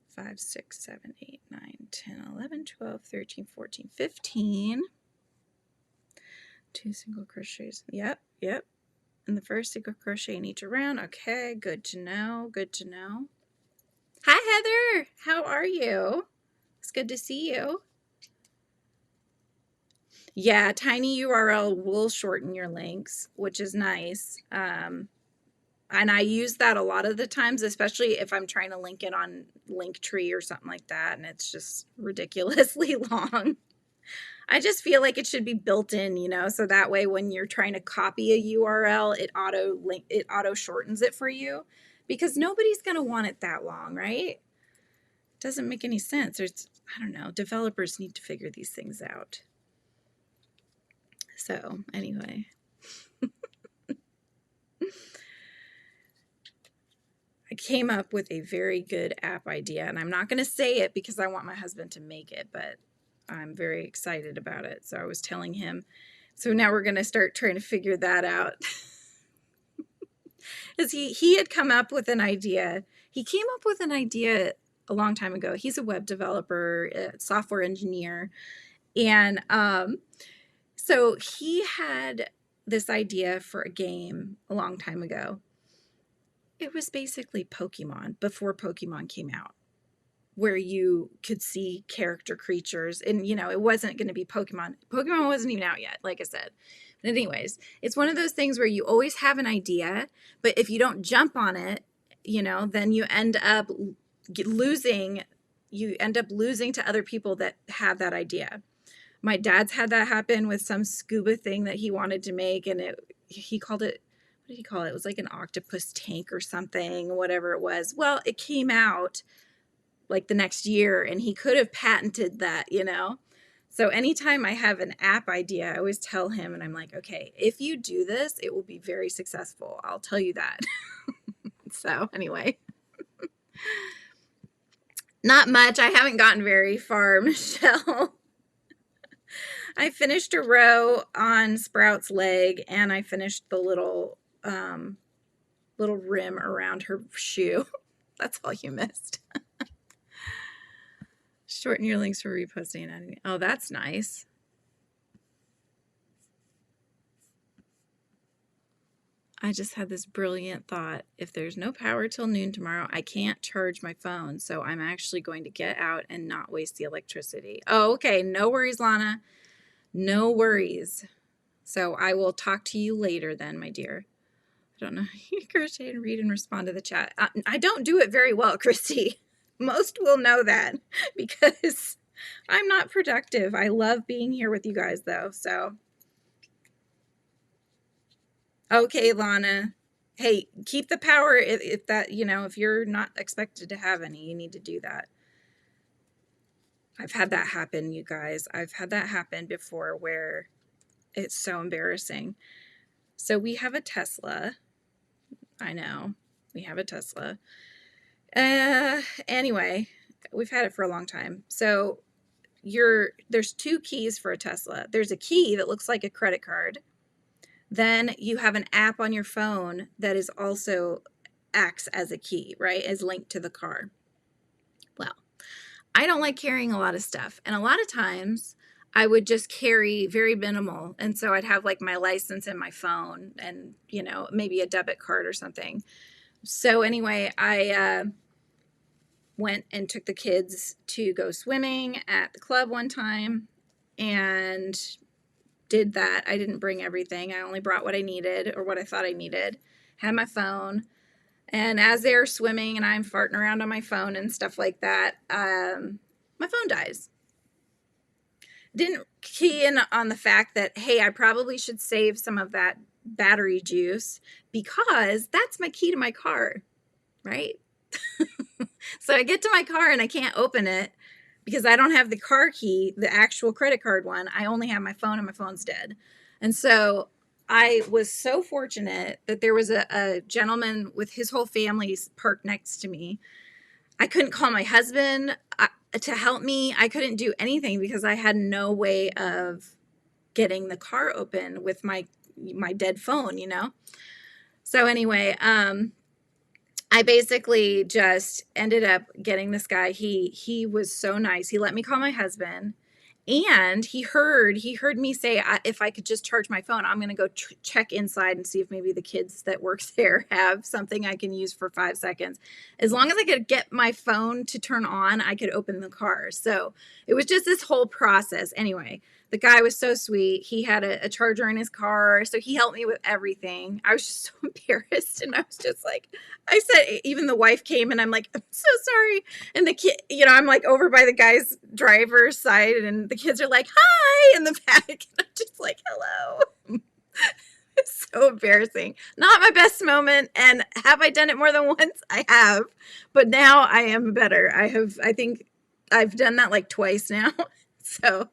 5, 6, 7, 8, 9, 10, 11, 12, 13, 14, 15. 2 single crochets. Yep. And the first single crochet in each round. Okay, good to know. Good to know. Hi, Heather. How are you? It's good to see you. Yeah, tiny URL will shorten your links, which is nice. And I use that a lot of the times, especially if I'm trying to link it on Linktree or something like that, and it's just ridiculously long. I just feel like it should be built in, you know, so that way when you're trying to copy a URL, it auto shortens it for you, because nobody's going to want it that long, right? It doesn't make any sense. I don't know, developers need to figure these things out. So anyway. I came up with a very good app idea, and I'm not going to say it because I want my husband to make it, but I'm very excited about it. So I was telling him. So now we're going to start trying to figure that out. Because he had come up with an idea. He came up with an idea a long time ago. He's a web developer, a software engineer. And so he had this idea for a game a long time ago. It was basically Pokemon before Pokemon came out, where you could see character creatures. And, you know, it wasn't going to be Pokemon. Pokemon wasn't even out yet, like I said. But anyways, it's one of those things where you always have an idea, but if you don't jump on it, you know, then you end up losing. You end up losing to other people that have that idea. My dad's had that happen with some scuba thing that he wanted to make, and he called it, what did he call it? It was like an octopus tank or something, whatever it was. Well, it came out like the next year, and he could have patented that, you know? So anytime I have an app idea, I always tell him, and I'm like, okay, if you do this, it will be very successful. I'll tell you that. So anyway, not much. I haven't gotten very far, Michelle. I finished a row on Sprout's leg, and I finished the little rim around her shoe. That's all you missed. Shorten your links for reposting. Oh, that's nice. I just had this brilliant thought. If there's no power till noon tomorrow, I can't charge my phone. So I'm actually going to get out and not waste the electricity. Oh, okay. No worries, Lana. No worries. So I will talk to you later then, my dear. I don't know. You crochet and read and respond to the chat. I don't do it very well, Christy. Most will know that because I'm not productive. I love being here with you guys, though. So, okay, Lana. Hey, keep the power if that, you know, if you're not expected to have any, you need to do that. I've had that happen, you guys. I've had that happen before where it's so embarrassing. So we have a Tesla. I know. We have a Tesla. Anyway, we've had it for a long time. So there's 2 keys for a Tesla. There's a key that looks like a credit card. Then you have an app on your phone that is also acts as a key, right? Is linked to the car. Well, I don't like carrying a lot of stuff. And a lot of times I would just carry very minimal. And so I'd have like my license in my phone and, you know, maybe a debit card or something. So anyway, I went and took the kids to go swimming at the club one time and did that. I didn't bring everything. I only brought what I needed or what I thought I needed. Had my phone. And as they're swimming and I'm farting around on my phone and stuff like that, my phone dies. Didn't key in on the fact that, hey, I probably should save some of that battery juice because that's my key to my car, right? So I get to my car and I can't open it because I don't have the car key, the actual credit card one. I only have my phone and my phone's dead. And so I was so fortunate that there was a gentleman with his whole family parked next to me. I couldn't call my husband to help me. I couldn't do anything because I had no way of getting the car open with my dead phone, you know? So anyway, I basically just ended up getting this guy. He was so nice. He let me call my husband, and he heard me say if I could just charge my phone, I'm going to go check inside and see if maybe the kids that work there have something I can use for 5 seconds. As long as I could get my phone to turn on, I could open the car. So it was just this whole process. Anyway, the guy was so sweet. He had a charger in his car, so he helped me with everything. I was just so embarrassed, and I was just like, I said, even the wife came, and I'm like, I'm so sorry. And the kid, you know, I'm like over by the guy's driver's side, and the kids are like, hi, in the back. And I'm just like, hello. It's so embarrassing. Not my best moment. And have I done it more than once? I have. But now I am better. I think I've done that like twice now. So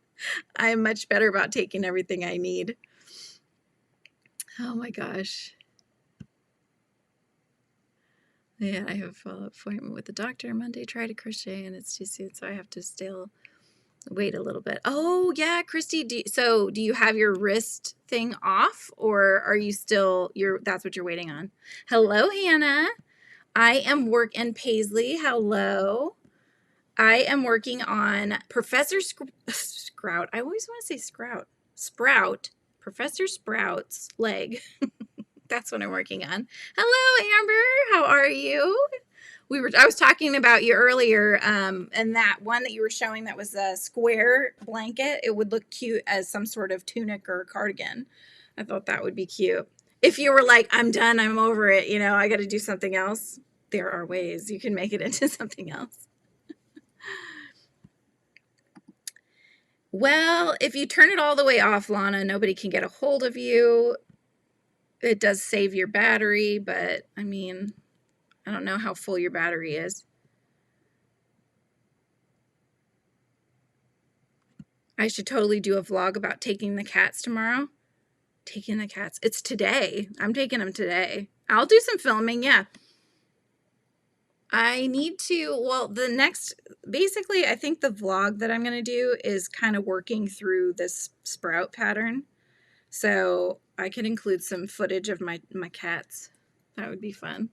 I'm much better about taking everything I need. Oh my gosh. Yeah, I have a follow-up appointment with the doctor Monday. Try to crochet, and it's too soon, so I have to still wait a little bit. Oh yeah, Christy. Do you have your wrist thing off, or are you still that's what you're waiting on? Hello, Hannah. I am working Paisley. Hello. I am working on Professor Sprout. I always want to say Sprout. Professor Sprout's leg. That's what I'm working on. Hello, Amber. How are you? I was talking about you earlier, and that one that you were showing that was a square blanket. It would look cute as some sort of tunic or cardigan. I thought that would be cute. If you were like, I'm done, I'm over it, you know, I got to do something else. There are ways you can make it into something else. Well, if you turn it all the way off, Lana, nobody can get a hold of you. It does save your battery, but I mean, I don't know how full your battery is. I should totally do a vlog about taking the cats tomorrow. Taking the cats. It's today. I'm taking them today. I'll do some filming, yeah. I need to, well, basically, I think the vlog that I'm going to do is kind of working through this sprout pattern. So I could include some footage of my cats. That would be fun.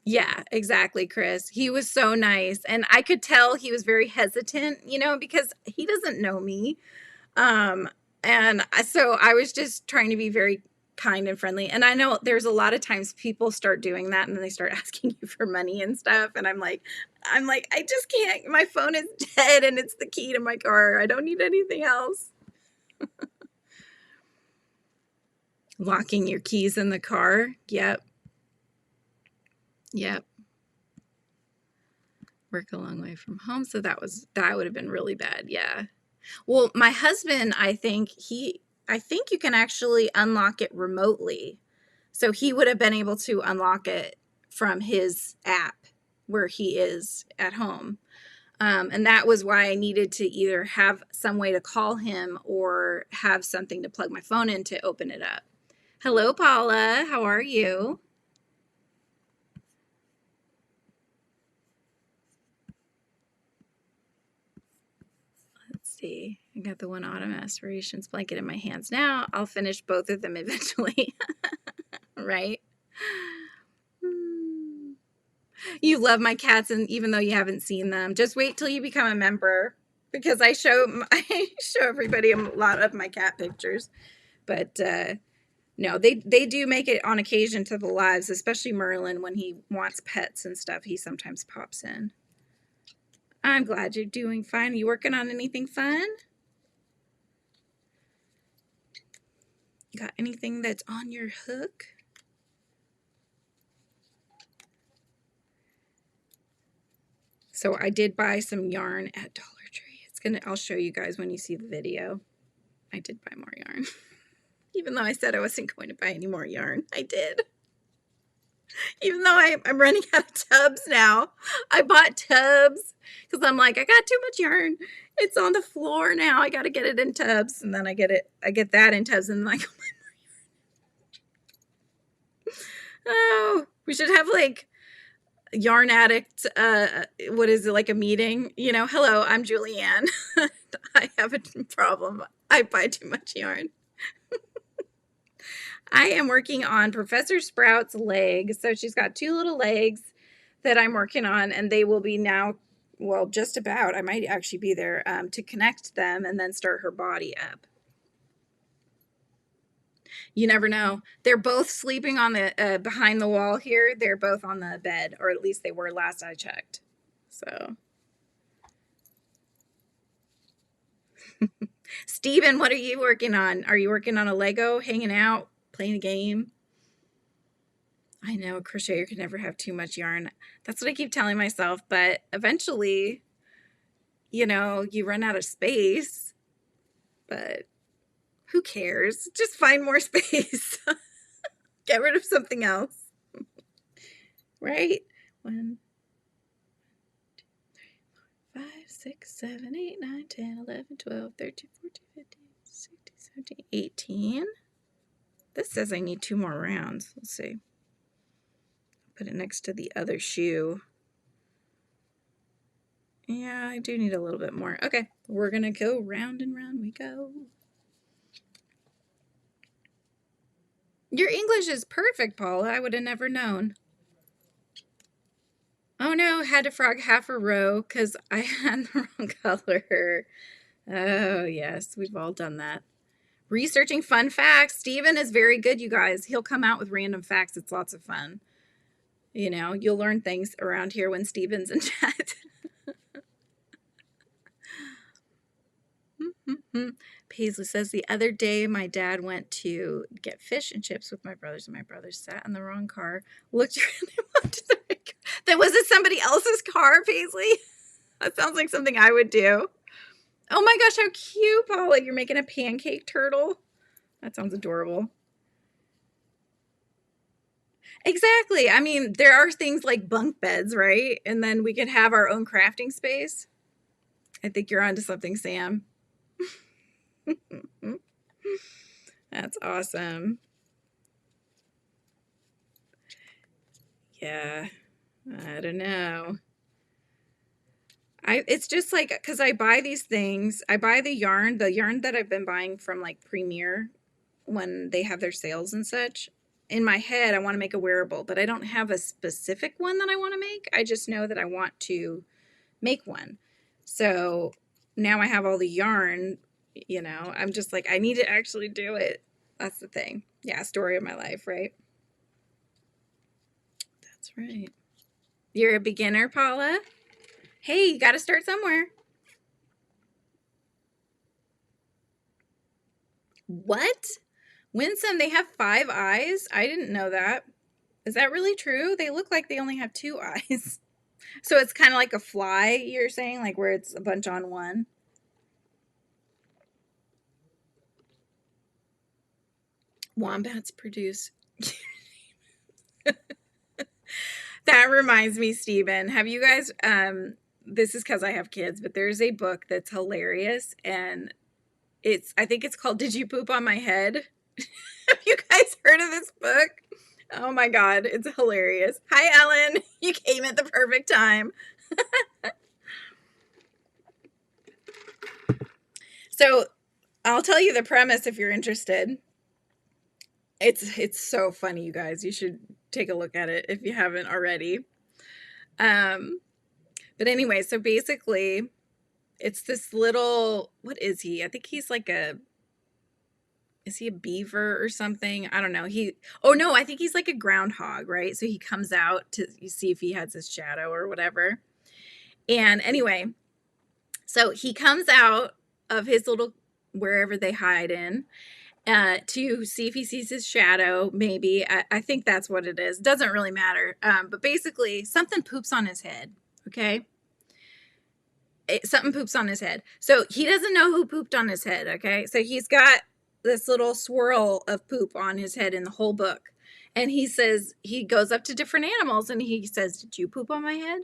Yeah, exactly, Chris. He was so nice. And I could tell he was very hesitant, you know, because he doesn't know me. And so I was just trying to be very kind and friendly. And I know there's a lot of times people start doing that and then they start asking you for money and stuff. And I'm like, I just can't. My phone is dead and it's the key to my car. I don't need anything else. Locking your keys in the car. Yep. Yep. Work a long way from home. So that would have been really bad. Yeah. Well, my husband, I think you can actually unlock it remotely. So he would have been able to unlock it from his app where he is at home. And that was why I needed to either have some way to call him or have something to plug my phone in to open it up. Hello, Paula. How are you? Let's see. I got the one Autumn Aspirations blanket in my hands now. I'll finish both of them eventually. Right? You love my cats, and even though you haven't seen them, just wait till you become a member, because I show everybody a lot of my cat pictures. But no, they do make it on occasion to the lives, especially Merlin when he wants pets and stuff. He sometimes pops in. I'm glad you're doing fine. Are you working on anything fun? Got anything that's on your hook? So I did buy some yarn at Dollar Tree. I'll show you guys when you see the video. I did buy more yarn. Even though I said I wasn't going to buy any more yarn, I did. Even though I'm running out of tubs now. I bought tubs because I'm like, I got too much yarn. It's on the floor now. I got to get it in tubs. And then I get that in tubs, and I'm like, oh, we should have like yarn addict, what is it, like a meeting? You know, hello, I'm Julianne. I have a problem. I buy too much yarn. I am working on Professor Sprout's legs. So she's got 2 little legs that I'm working on, and they will be now, well, just about, I might actually be there to connect them and then start her body up. You never know. They're both sleeping on the behind the wall here. They're both on the bed, or at least they were last I checked. So, Steven, what are you working on? Are you working on a Lego, hanging out, playing a game? I know a crocheter can never have too much yarn. That's what I keep telling myself, but eventually, you know, you run out of space. But who cares? Just find more space. Get rid of something else. Right? 1, 2, 3, 4, 5, 6, 7, 8, 9, 10, 11, 12, 13, 14, 15, 16, 17, 18. This says I need 2 more rounds. Let's see. Put it next to the other shoe. Yeah, I do need a little bit more. Okay, we're going to go round and round we go. Your English is perfect, Paula. I would have never known. Oh no, had to frog half a row because I had the wrong color. Oh yes, we've all done that. Researching fun facts. Steven is very good, you guys. He'll come out with random facts. It's lots of fun. You know, you'll learn things around here when Steven's in chat. Paisley says, the other day my dad went to get fish and chips with my brothers, and my brothers sat in the wrong car, looked around and walked to the right car. That was it somebody else's car, Paisley? That sounds like something I would do. Oh my gosh, how cute, Paula. You're making a pancake turtle? That sounds adorable. Exactly. I mean, there are things like bunk beds, right? And then we could have our own crafting space. I think you're onto something, Sam. That's awesome. Yeah, I don't know. It's just like, because I buy these things, I buy the yarn that I've been buying from like Premier when they have their sales and such. In my head, I want to make a wearable, but I don't have a specific one that I want to make. I just know that I want to make one. So now I have all the yarn, you know, I'm just like, I need to actually do it. That's the thing. Yeah, story of my life, right? That's right. You're a beginner, Paula? Hey, you got to start somewhere. What? Winsome, they have 5 eyes? I didn't know that. Is that really true? They look like they only have 2 eyes. So it's kind of like a fly, you're saying, like where it's a bunch on one? Wombats produce. That reminds me, Steven. Have you guys, this is because I have kids, but there's a book that's hilarious, and I think it's called Did You Poop on My Head? Have you guys heard of this book? Oh my God, it's hilarious. Hi, Ellen. You came at the perfect time. So I'll tell you the premise if you're interested. It's so funny, you guys. You should take a look at it if you haven't already. But anyway, so basically it's this little, what is he? I think he's like is he a beaver or something? I don't know. Oh no, I think he's like a groundhog, right? So he comes out to see if he has his shadow or whatever. And anyway, so he comes out of his little, wherever they hide in, to see if he sees his shadow, maybe. I think that's what it is. Doesn't really matter. But basically, something poops on his head, okay? something poops on his head. So he doesn't know who pooped on his head, okay? So he's got this little swirl of poop on his head in the whole book. And he says, he goes up to different animals and he says, did you poop on my head?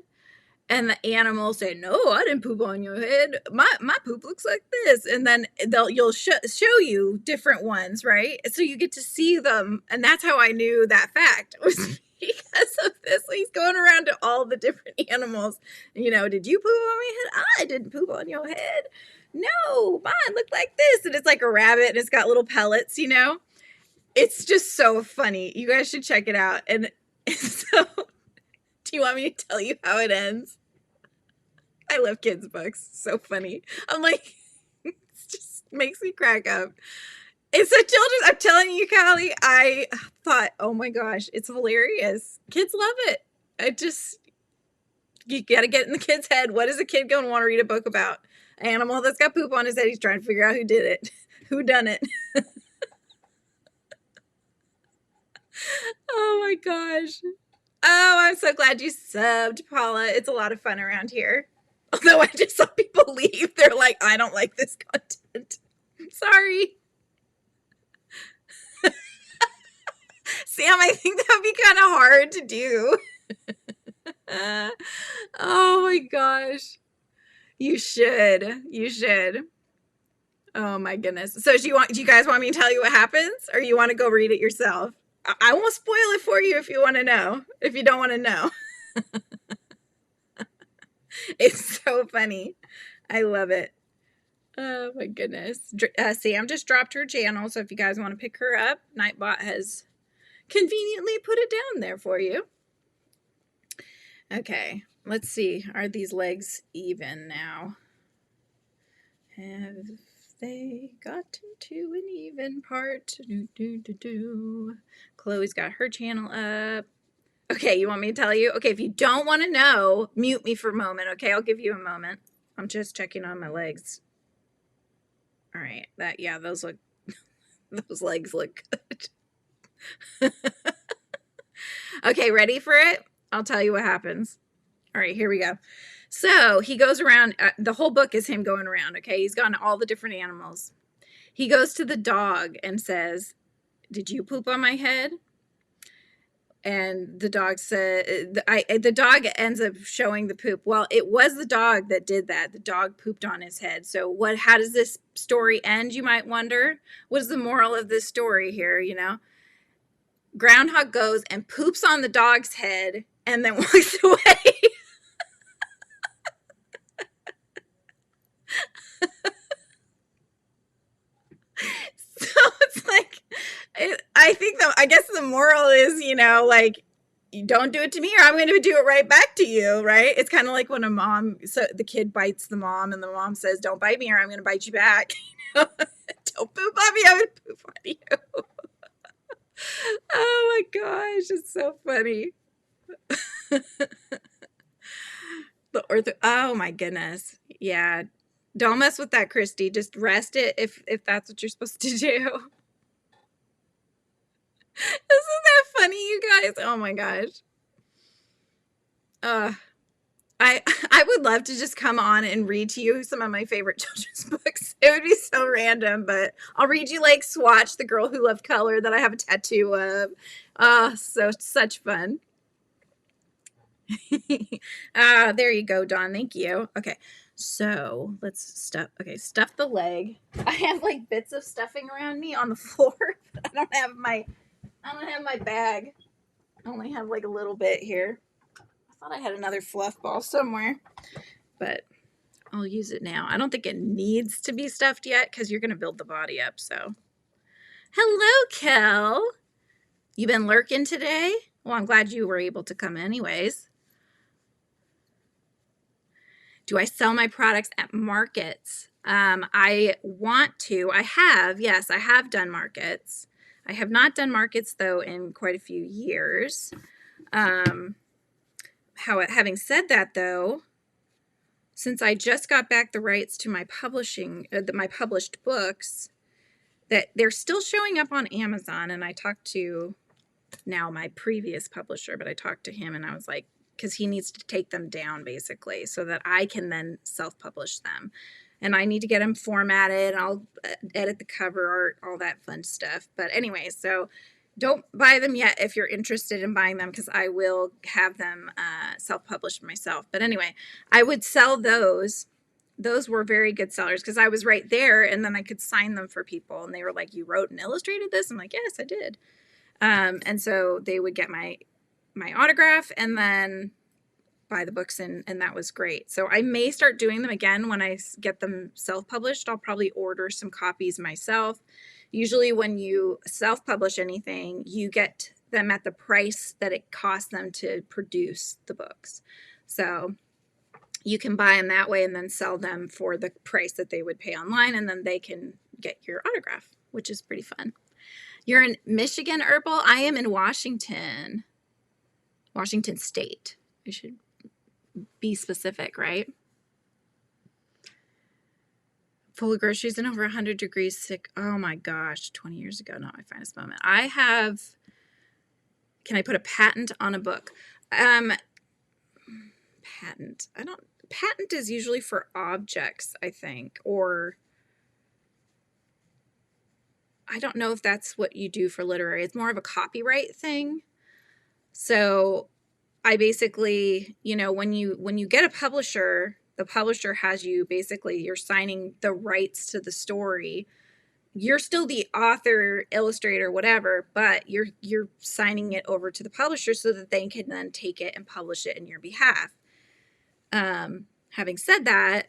And the animals say, no, I didn't poop on your head. My poop looks like this. And then you'll show you different ones, right? So you get to see them. And that's how I knew that fact was because of this. He's going around to all the different animals. You know, did you poop on my head? I didn't poop on your head. No, mine looked like this. And it's like a rabbit and it's got little pellets, you know. It's just so funny. You guys should check it out. And so, do you want me to tell you how it ends? I love kids' books. So funny. I'm like, it just makes me crack up. It's a children's, I'm telling you, Callie, I thought, oh my gosh, it's hilarious. Kids love it. You got to get in the kid's head. What is a kid going to want to read a book about? An animal that's got poop on his head. He's trying to figure out who did it. Who done it. Oh my gosh. Oh, I'm so glad you subbed, Paula. It's a lot of fun around here. Although I just saw people leave. They're like, I don't like this content. Sorry. Sam, I think that would be kind of hard to do. Oh my gosh. You should. You should. Oh my goodness. So do you guys want me to tell you what happens? Or you want to go read it yourself? I won't spoil it for you if you want to know. If you don't want to know. It's so funny. I love it. Oh my goodness. Sam just dropped her channel, so if you guys want to pick her up, Nightbot has conveniently put it down there for you. Okay, let's see. Are these legs even now? Have they gotten to an even part? Chloe's got her channel up. Okay, you want me to tell you? Okay, if you don't want to know, mute me for a moment, okay? I'll give you a moment. I'm just checking on my legs. All right, those legs look good. Okay, ready for it? I'll tell you what happens. All right, here we go. So he goes around, the whole book is him going around, okay? He's gone to all the different animals. He goes to the dog and says, did you poop on my head? And the dog said, the dog ends up showing the poop. Well, it was the dog that did that. The dog pooped on his head. So how does this story end, you might wonder? What is the moral of this story here, you know? Groundhog goes and poops on the dog's head and then walks away. So it's like, I guess the moral is, you know, like, you don't do it to me or I'm going to do it right back to you, right? It's kind of like when the kid bites the mom and the mom says, don't bite me or I'm going to bite you back. You know? Don't poop on me, I'm going to poop on you. Oh my gosh, it's so funny. Oh my goodness. Yeah. Don't mess with that, Christy. Just rest it if that's what you're supposed to do. Isn't that funny, you guys? Oh my gosh. I would love to just come on and read to you some of my favorite children's books. It would be so random, but I'll read you like Swatch, the Girl Who Loved Color, that I have a tattoo of. Such fun. There you go, Dawn. Thank you. Okay. So let's stuff the leg. I have like bits of stuffing around me on the floor. I don't have my bag. I only have like a little bit here. I thought I had another fluff ball somewhere, but I'll use it now. I don't think it needs to be stuffed yet because you're going to build the body up. So hello, Kel. You been lurking today? Well, I'm glad you were able to come anyways. Do I sell my products at markets? I want to. I have done markets. I have not done markets, though, in quite a few years. Having said that, though, since I just got back the rights to my my published books, that they're still showing up on Amazon, and I talked to now my previous publisher, but I talked to him, and I was like, because he needs to take them down basically so that I can then self-publish them. And I need to get them formatted. I'll edit the cover art, all that fun stuff. But anyway, so don't buy them yet if you're interested in buying them, because I will have them self-published myself. But anyway, I would sell those. Those were very good sellers because I was right there, and then I could sign them for people. And they were like, "You wrote and illustrated this?" I'm like, "Yes, I did." And so they would get my autograph and then buy the books, and that was great. So I may start doing them again when I get them self-published. I'll probably order some copies myself. Usually when you self-publish anything, you get them at the price that it costs them to produce the books. So you can buy them that way and then sell them for the price that they would pay online, and then they can get your autograph, which is pretty fun. You're in Michigan, Herbal? I am in Washington State. I should be specific, right? Full of groceries and over 100 degrees sick. Oh my gosh, 20 years ago, not my finest moment. I have, can I put a patent on a book? Patent. Patent is usually for objects, I think, or I don't know if that's what you do for literary. It's more of a copyright thing. So I basically, you know, when you get a publisher, the publisher has you basically, you're signing the rights to the story. You're still the author, illustrator, whatever, but you're signing it over to the publisher so that they can then take it and publish it in your behalf. Having said that,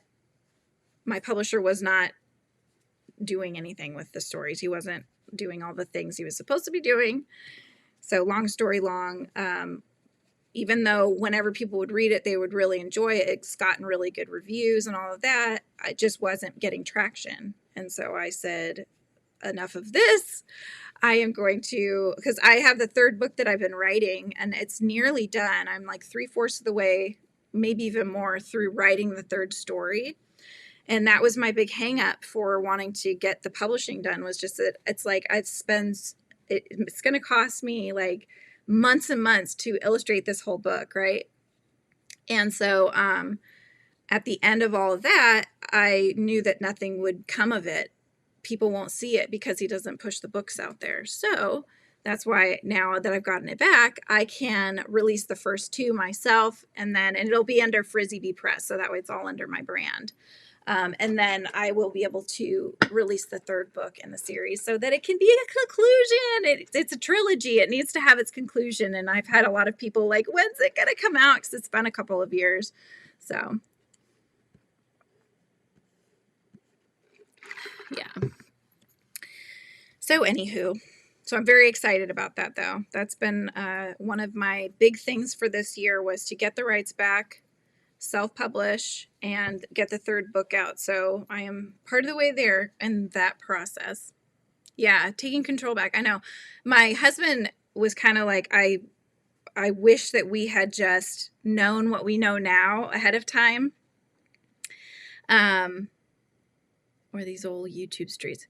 my publisher was not doing anything with the stories. He wasn't doing all the things he was supposed to be doing. So long story long, even though whenever people would read it, they would really enjoy it. It's gotten really good reviews and all of that. I just wasn't getting traction. And so I said, enough of this. I am going to, because I have the third book that I've been writing and it's nearly done. I'm like 3/4 of the way, maybe even more, through writing the third story. And that was my big hang up for wanting to get the publishing done, was just that it's like it's going to cost me like months and months to illustrate this whole book, right? And so at the end of all of that, I knew that nothing would come of it. People won't see it because he doesn't push the books out there. So that's why now that I've gotten it back, I can release the first two myself, and it'll be under Frizzy Bee Press. So that way it's all under my brand. And then I will be able to release the third book in the series so that it can be a conclusion. It's a trilogy. It needs to have its conclusion. And I've had a lot of people like, when's it going to come out? Because it's been a couple of years. So, yeah. So anywho, so I'm very excited about that though. That's been one of my big things for this year, was to get the rights back, self-publish, and get the third book out. So I am part of the way there in that process. Yeah, taking control back. I know my husband was kind of like, I wish that we had just known what we know now ahead of time. Or these old YouTube streets.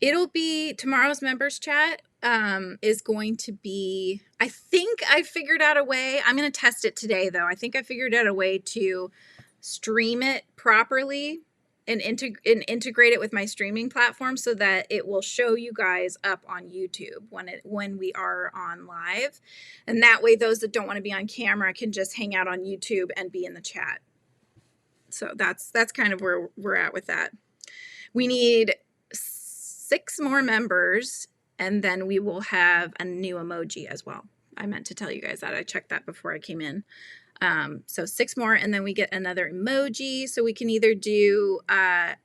It'll be tomorrow's members chat is going to be, I think I figured out a way. I'm going to test it today though. I think I figured out a way to stream it properly and integrate it with my streaming platform so that it will show you guys up on YouTube when we are on live. And that way those that don't want to be on camera can just hang out on YouTube and be in the chat. So that's kind of where we're at with that. We need 6 more members, and then we will have a new emoji as well. I meant to tell you guys that. I checked that before I came in. So 6 more, and then we get another emoji. So we can either do, I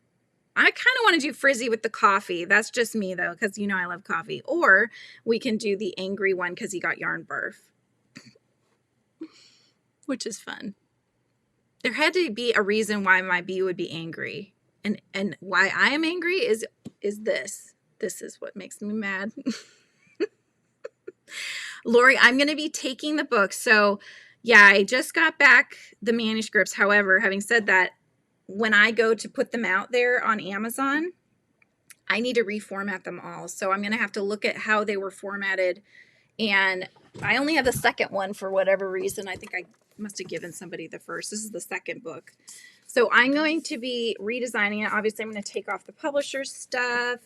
kind of want to do Frizzy with the coffee. That's just me though, because you know I love coffee. Or we can do the angry one because he got yarn barf, which is fun. There had to be a reason why my bee would be angry. And why I am angry is this. This is what makes me mad. Lori, I'm going to be taking the book. So yeah, I just got back the manuscripts. However, having said that, when I go to put them out there on Amazon, I need to reformat them all. So I'm going to have to look at how they were formatted. And I only have the second one for whatever reason. I think I must have given somebody the first. This is the second book. So I'm going to be redesigning it. Obviously, I'm going to take off the publisher's stuff.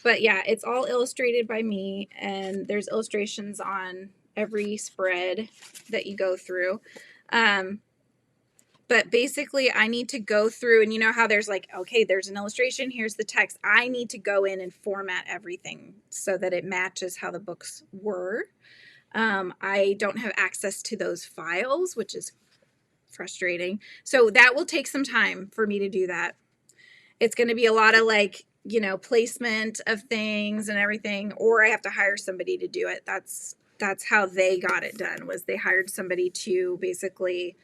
But yeah, it's all illustrated by me, and there's illustrations on every spread that you go through. But basically, I need to go through, and you know how there's like, okay, there's an illustration, here's the text. I need to go in and format everything so that it matches how the books were. I don't have access to those files, which is frustrating. So that will take some time for me to do that. It's going to be a lot of like, you know, placement of things and everything, or I have to hire somebody to do it. That's how they got it done, was they hired somebody to basically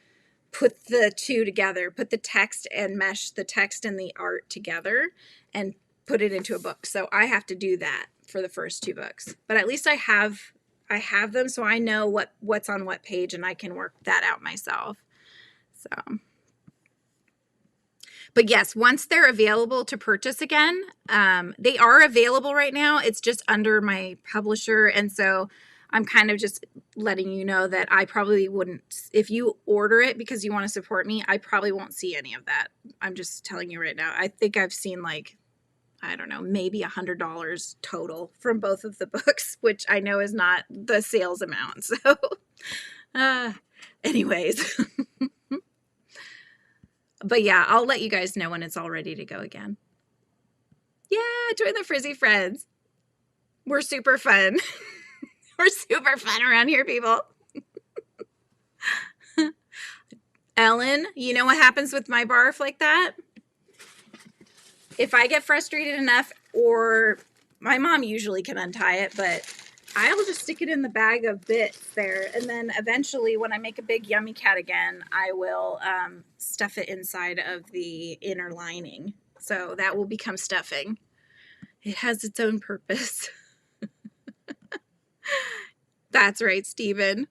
put the two together, put the text and mesh the text and the art together and put it into a book. So I have to do that for the first 2 books, but at least I have them, so I know what's on what page, and I can work that out myself. So, but yes, once they're available to purchase again, they are available right now. It's just under my publisher, and so I'm kind of just letting you know that I probably wouldn't, if you order it because you want to support me, I probably won't see any of that. I'm just telling you right now. I think I've seen like, I don't know, maybe $100 total from both of the books, which I know is not the sales amount. So anyways, but yeah, I'll let you guys know when it's all ready to go again. Yeah, join the Frizzy Friends. We're super fun. We're super fun around here, people. Ellen, you know what happens with my barf like that? If I get frustrated enough, or my mom usually can untie it, but I'll just stick it in the bag of bits there. And then eventually when I make a big yummy cat again, I will stuff it inside of the inner lining. So that will become stuffing. It has its own purpose. That's right, Stephen.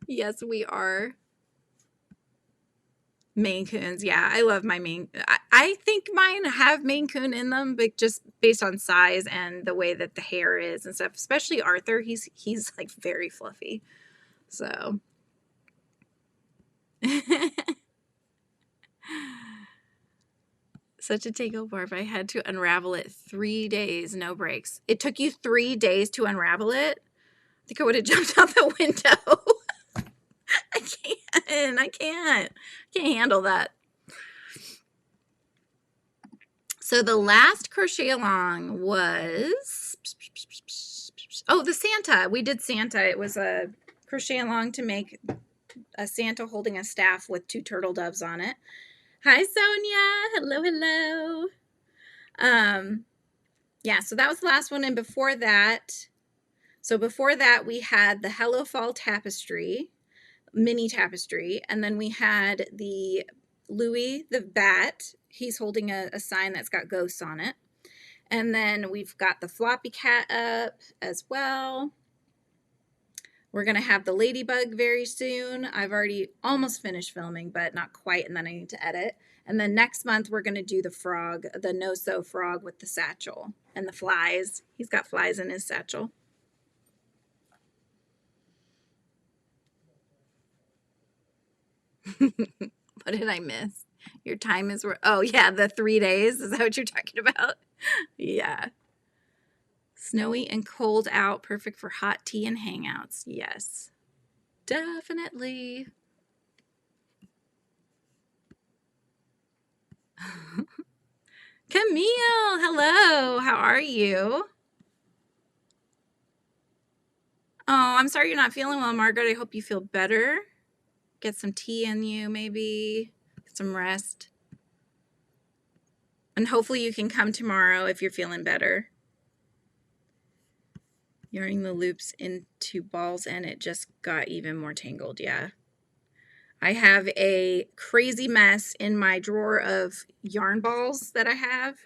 Yes, we are. Maine Coons. Yeah, I love my Maine. I think mine have Maine Coon in them, but just based on size and the way that the hair is and stuff. Especially Arthur. He's like very fluffy. So. Such a tangle barf. I had to unravel it 3 days, no breaks. It took you 3 days to unravel it? I think I would have jumped out the window. I can't handle that. So the last crochet along was, oh, the Santa. We did Santa. It was a crochet along to make a Santa holding a staff with 2 turtle doves on it. Hi, Sonia. Hello, hello. Yeah, so that was the last one. And before that, we had the Hello Fall tapestry, mini tapestry. And then we had the Louis the bat. He's holding a sign that's got ghosts on it. And then we've got the floppy cat up as well. We're going to have the ladybug very soon. I've already almost finished filming, but not quite, and then I need to edit. And then next month, we're going to do the frog, the no-sew frog with the satchel and the flies. He's got flies in his satchel. What did I miss? Your time is, oh yeah, the 3 days. Is that what you're talking about? Yeah. Snowy and cold out, perfect for hot tea and hangouts. Yes, definitely. Camille, hello. How are you? Oh, I'm sorry you're not feeling well, Margaret. I hope you feel better. Get some tea in you, maybe. Get some rest. And hopefully you can come tomorrow if you're feeling better. Yarning the loops into balls and it just got even more tangled. Yeah. I have a crazy mess in my drawer of yarn balls that I have,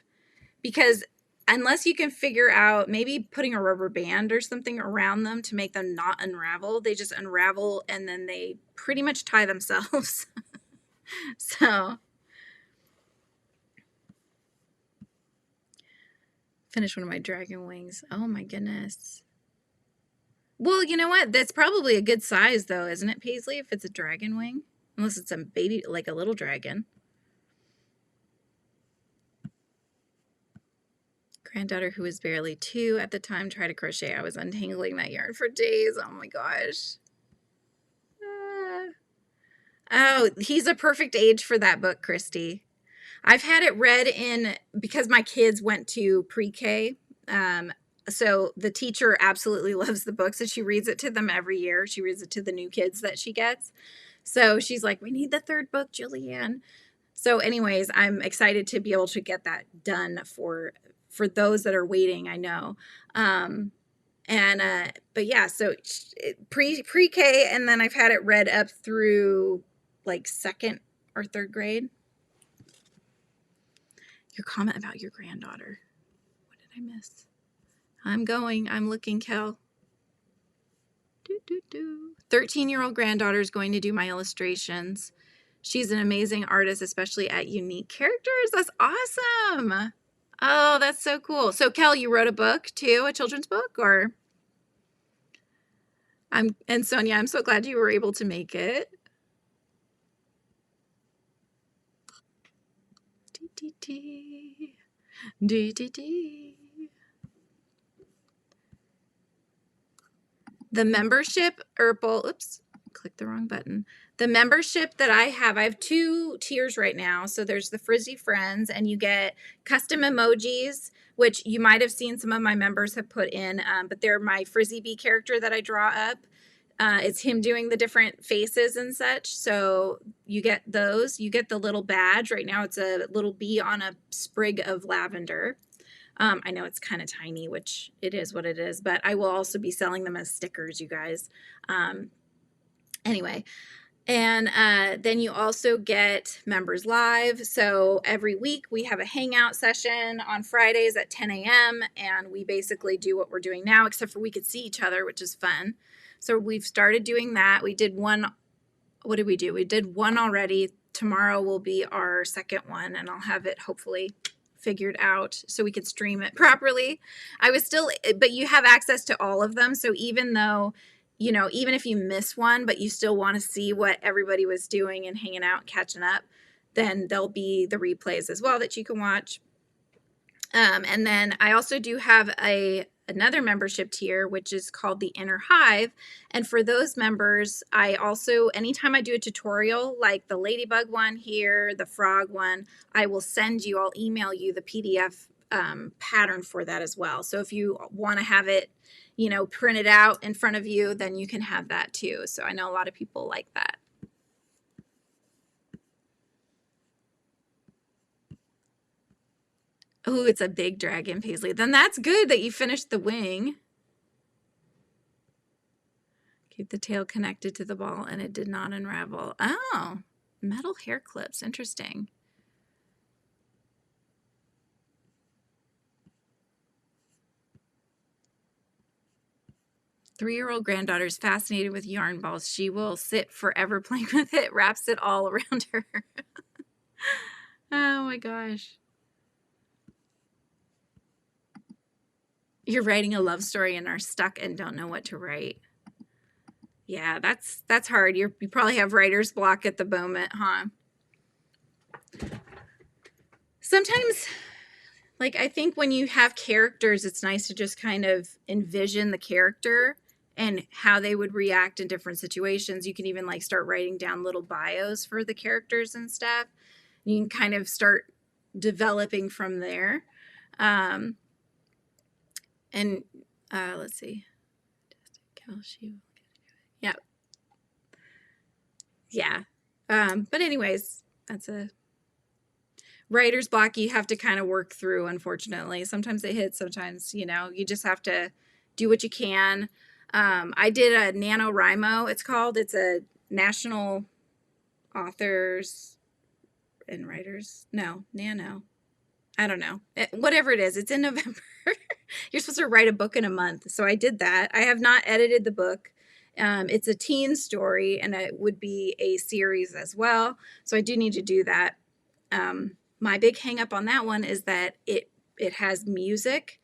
because unless you can figure out maybe putting a rubber band or something around them to make them not unravel, they just unravel and then they pretty much tie themselves. So finish one of my dragon wings. Oh my goodness. Well, you know what? That's probably a good size, though, isn't it, Paisley? If it's a dragon wing, unless it's a baby, like a little dragon. Granddaughter, who was barely 2 at the time, tried to crochet. I was untangling that yarn for days. Oh my gosh. Oh, he's a perfect age for that book, Christy. I've had it read in, because my kids went to pre-K. So the teacher absolutely loves the book. So she reads it to them every year. She reads it to the new kids that she gets. So she's like, we need the 3rd book, Julianne. So anyways, I'm excited to be able to get that done for those that are waiting, I know. But yeah, so pre-K, and then I've had it read up through like 2nd or 3rd grade. Your comment about your granddaughter. What did I miss? I'm looking, Kel. 13-year-old granddaughter is going to do my illustrations. She's an amazing artist, especially at unique characters. That's awesome. Oh, that's so cool. So, Kel, you wrote a book too, a children's book, or? And Sonia, I'm so glad you were able to make it. The membership, oops, click the wrong button. The membership that I have 2 tiers right now. So there's the Frizzy Friends, and you get custom emojis, which you might have seen some of my members have put in, but they're my Frizzy Bee character that I draw up. It's him doing the different faces and such. So you get those. You get the little badge. Right now it's a little bee on a sprig of lavender. I know it's kind of tiny, which it is what it is, but I will also be selling them as stickers, you guys. Anyway, and then you also get Members Live. So every week we have a hangout session on Fridays at 10 a.m. and we basically do what we're doing now, except for we could see each other, which is fun. So we've started doing that. We did one. What did we do? We did one already. Tomorrow will be our 2nd one, and I'll have it hopefully figured out so we could stream it properly. But you have access to all of them. So even though, you know, even if you miss one, but you still want to see what everybody was doing and hanging out, catching up, then there'll be the replays as well that you can watch. And then I also do have another membership tier, which is called the Inner Hive. And for those members, I also, anytime I do a tutorial, like the ladybug one here, the frog one, I'll email you the PDF pattern for that as well. So if you want to have it, you know, printed out in front of you, then you can have that too. So I know a lot of people like that. Oh, it's a big dragon, Paisley. Then that's good that you finished the wing. Keep the tail connected to the ball and it did not unravel. Oh, metal hair clips. Interesting. Three-year-old granddaughter is fascinated with yarn balls. She will sit forever playing with it, wraps it all around her. Oh my gosh. You're writing a love story and are stuck and don't know what to write. Yeah, that's hard. You probably have writer's block at the moment, huh? Sometimes, like, I think when you have characters, it's nice to just kind of envision the character and how they would react in different situations. You can even like start writing down little bios for the characters and stuff. You can kind of start developing from there. Let's see. Yeah. Yeah. But anyways, that's a writer's block you have to kind of work through, unfortunately. Sometimes it hits, sometimes, you know, you just have to do what you can. I did a NaNoWriMo, it's called. It's a National Authors and Writers. No, Nano. I don't know. Whatever it is, it's in November. You're supposed to write a book in a month. So I did that. I have not edited the book. It's a teen story and it would be a series as well. So I do need to do that. My big hang up on that one is that it has music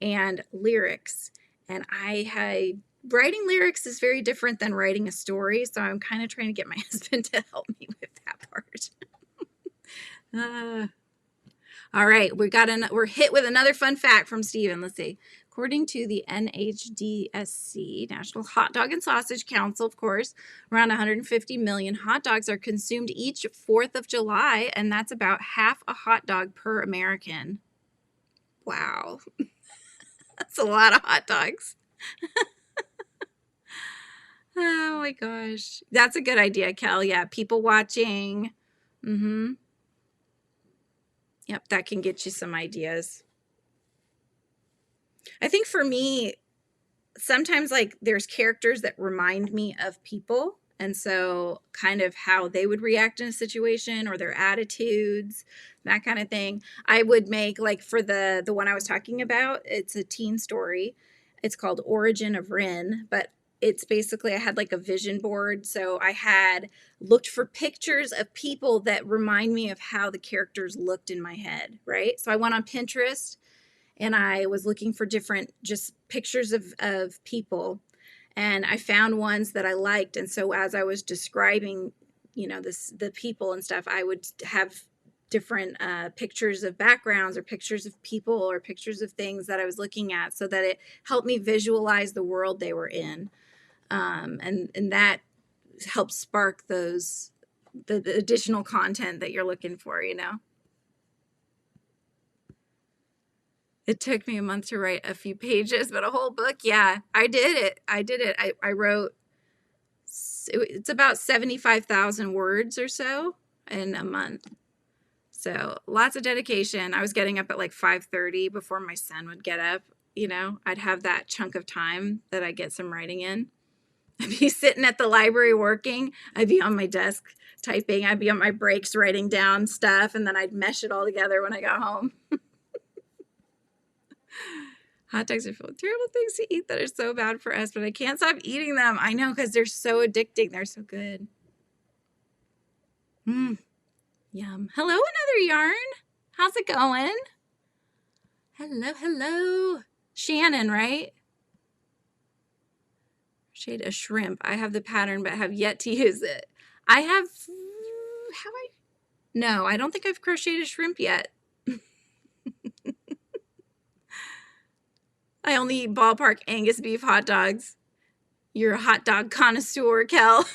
and lyrics. And I writing lyrics is very different than writing a story, so I'm kind of trying to get my husband to help me with that part. All right, we're hit with another fun fact from Steven. Let's see. According to the NHDSC, National Hot Dog and Sausage Council, of course, around 150 million hot dogs are consumed each 4th of July, and that's about half a hot dog per American. Wow. That's a lot of hot dogs. Oh my gosh. That's a good idea, Kel. Yeah, people watching. Yep, that can get you some ideas. I think for me, sometimes like there's characters that remind me of people, and so kind of how they would react in a situation or their attitudes, that kind of thing. I would make, like, for the one I was talking about, it's a teen story. It's called Origin of Rin, but it's basically, I had like a vision board, so I had looked for pictures of people that remind me of how the characters looked in my head, right? So I went on Pinterest and I was looking for different just pictures of people, and I found ones that I liked. And so as I was describing, you know, the people and stuff, I would have different pictures of backgrounds or pictures of people or pictures of things that I was looking at, so that it helped me visualize the world they were in. And that helps spark the additional content that you're looking for, you know. It took me a month to write a few pages, but a whole book, yeah, I did it. I wrote, it's about 75,000 words or so in a month. So lots of dedication. I was getting up at like 5:30 before my son would get up. You know, I'd have that chunk of time that I get some writing in. I'd be sitting at the library working. I'd be on my desk typing. I'd be on my breaks writing down stuff, and then I'd mesh it all together when I got home. Hot dogs are full of terrible things to eat that are so bad for us, but I can't stop eating them. I know, because they're so addicting. They're so good. Yum. Hello, another yarn. How's it going? Hello. Shannon, right? Shade a shrimp. I have the pattern, but have yet to use it. No, I don't think I've crocheted a shrimp yet. I only eat ballpark Angus beef hot dogs. You're a hot dog connoisseur, Kel.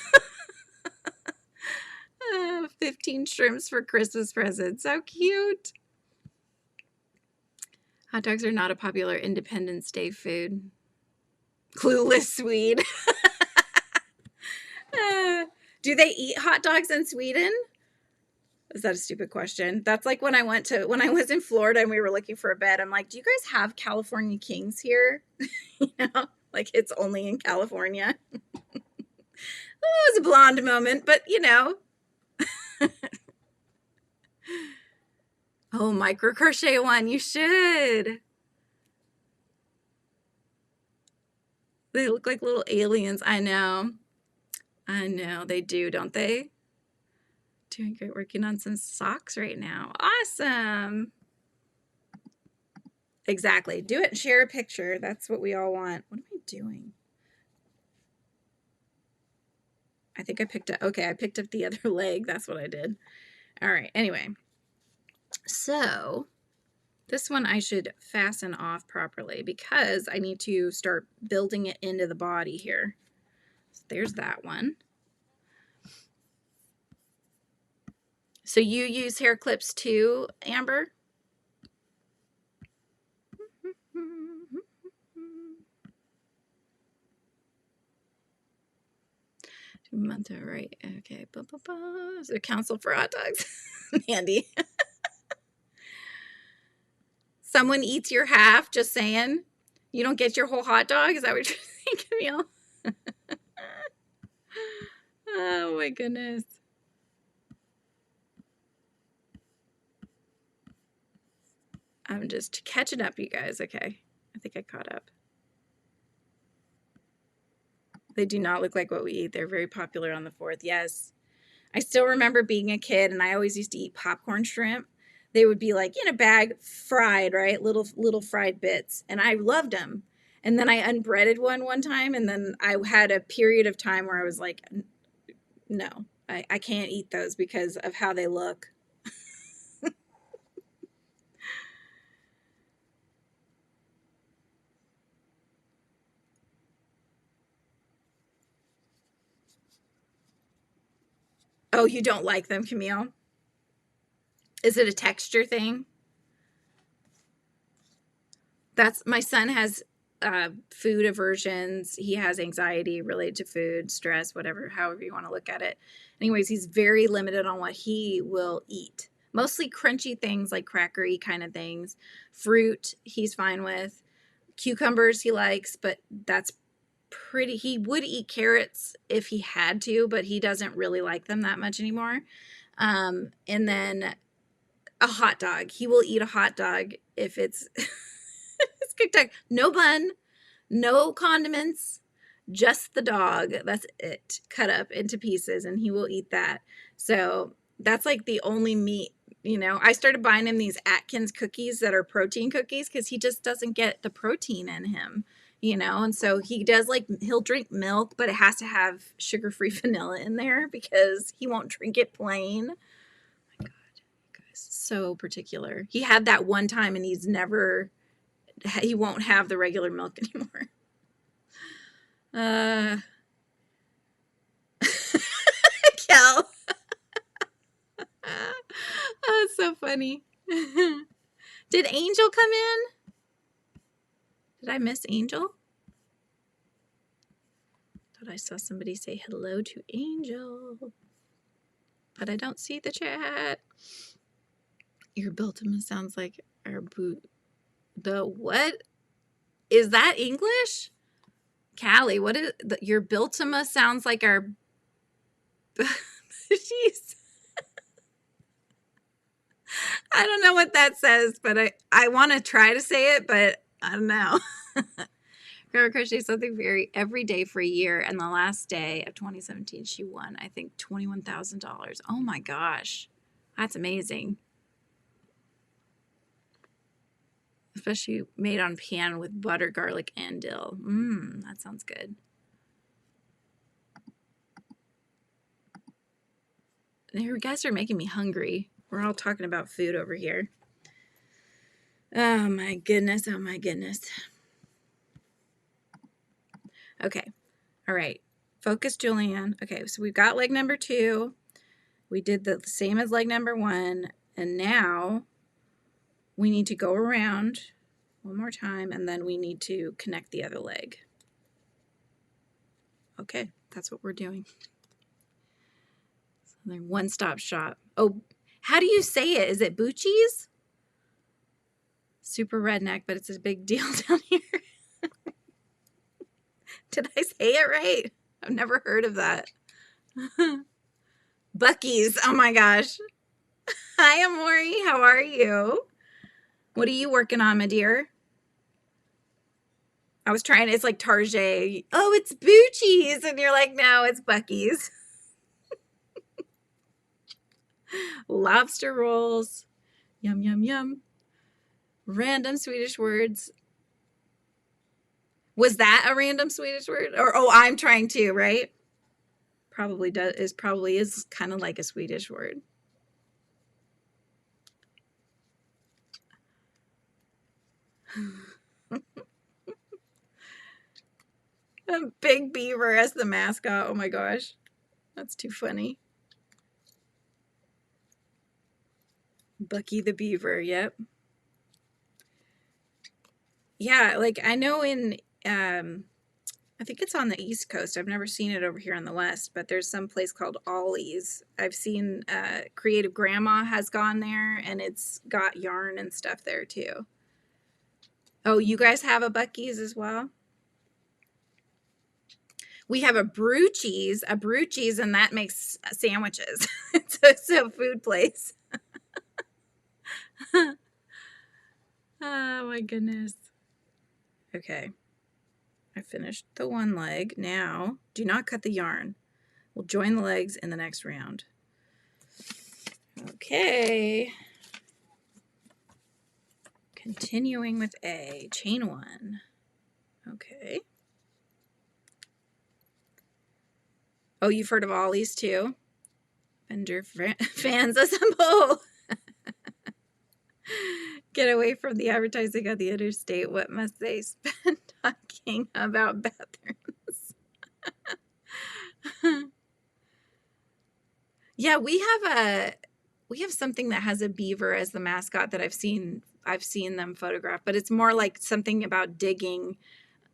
15 shrimps for Christmas presents. So cute. Hot dogs are not a popular Independence Day food. Clueless Swede. Do they eat hot dogs in Sweden? Is that a stupid question? That's like when I was in Florida and we were looking for a bed. I'm like, do you guys have California Kings here? You know, like it's only in California. Oh, it was a blonde moment, but you know. Oh, micro crochet one. You should. They look like little aliens. I know. They do, don't they? Doing great, working on some socks right now. Awesome. Exactly. Do it and share a picture. That's what we all want. What am I doing? I think I picked up the other leg. That's what I did. All right. Anyway. So this one I should fasten off properly because I need to start building it into the body here. So there's that one. So you use hair clips too, Amber? Month, right? Okay. Is there council for hot dogs? Mandy. Someone eats your half, just saying. You don't get your whole hot dog? Is that what you're saying, Camille? Oh my goodness. I'm just catching up, you guys. Okay. I think I caught up. They do not look like what we eat. They're very popular on the 4th. Yes. I still remember being a kid and I always used to eat popcorn shrimp. They would be like in a bag, fried, right? Little fried bits. And I loved them. And then I unbreaded one time, and then I had a period of time where I was like, no, I can't eat those because of how they look. Oh, you don't like them, Camille? Is it a texture thing? That's my son has food aversions. He has anxiety related to food, stress, whatever, however you want to look at it. Anyways, he's very limited on what he will eat. Mostly crunchy things like crackery kind of things. Fruit, he's fine with. Cucumbers he likes, but that's pretty. He would eat carrots if he had to, but he doesn't really like them that much anymore. And then a hot dog. He will eat a hot dog if it's it's cooked dog. No bun, no condiments, just the dog. That's it. Cut up into pieces, and he will eat that. So that's like the only meat. You know, I started buying him these Atkins cookies that are protein cookies because he just doesn't get the protein in him, you know, and so he does like, he'll drink milk, but it has to have sugar-free vanilla in there because he won't drink it plain. Oh my God, you guys, so particular. He had that one time and he won't have the regular milk anymore. Cal. Oh, it's so funny. Did Angel come in? Did I miss Angel? Thought I saw somebody say hello to Angel, but I don't see the chat. Your Biltema sounds like our boot. The what? Is that English? Callie, what is your Biltema sounds like our. Jeez. I don't know what that says, but I want to try to say it, but I don't know. Girl crochet something very every day for a year, and the last day of 2017 she won, I think, $21,000. Oh my gosh, that's amazing. Especially made on pan with butter, garlic, and dill. That sounds good. You guys are making me hungry. We're all talking about food over here. Oh my goodness. Oh my goodness. Okay. All right. Focus, Julianne. Okay. So we've got leg number 2. We did the same as leg number 1. And now we need to go around one more time, and then we need to connect the other leg. Okay. That's what we're doing. So they're one-stop shop. Oh, how do you say it? Is it Bucci's? Super redneck, but it's a big deal down here. Did I say it right? I've never heard of that. Buc-ee's. Oh my gosh. Hi, Amori. How are you? What are you working on, my dear? I was trying. It's like Target. Oh, it's Bucci's. And you're like, no, it's Buc-ee's. Lobster rolls. Yum, yum, yum. Random Swedish words. Was that a random Swedish word? Or, oh, I'm trying to, right? Probably is kind of like a Swedish word. A big beaver as the mascot. Oh my gosh. That's too funny. Bucky the Beaver. Yep. Yeah, like I know in I think it's on the East Coast. I've never seen it over here on the West, but there's some place called Ollie's. I've seen Creative Grandma has gone there, and it's got yarn and stuff there too. Oh, you guys have a Buc-ee's as well? We have a Brucci's, and that makes sandwiches. It's a food place. Oh my goodness. Okay. I finished the one leg. Now, do not cut the yarn. We'll join the legs in the next round. Okay. Continuing with A, chain 1. Okay. Oh, you've heard of Ollie's too? Vendor fans assemble. Get away from the advertising on the interstate. What must they spend talking about bathrooms? Yeah, we have something that has a beaver as the mascot that I've seen them photograph, but it's more like something about digging.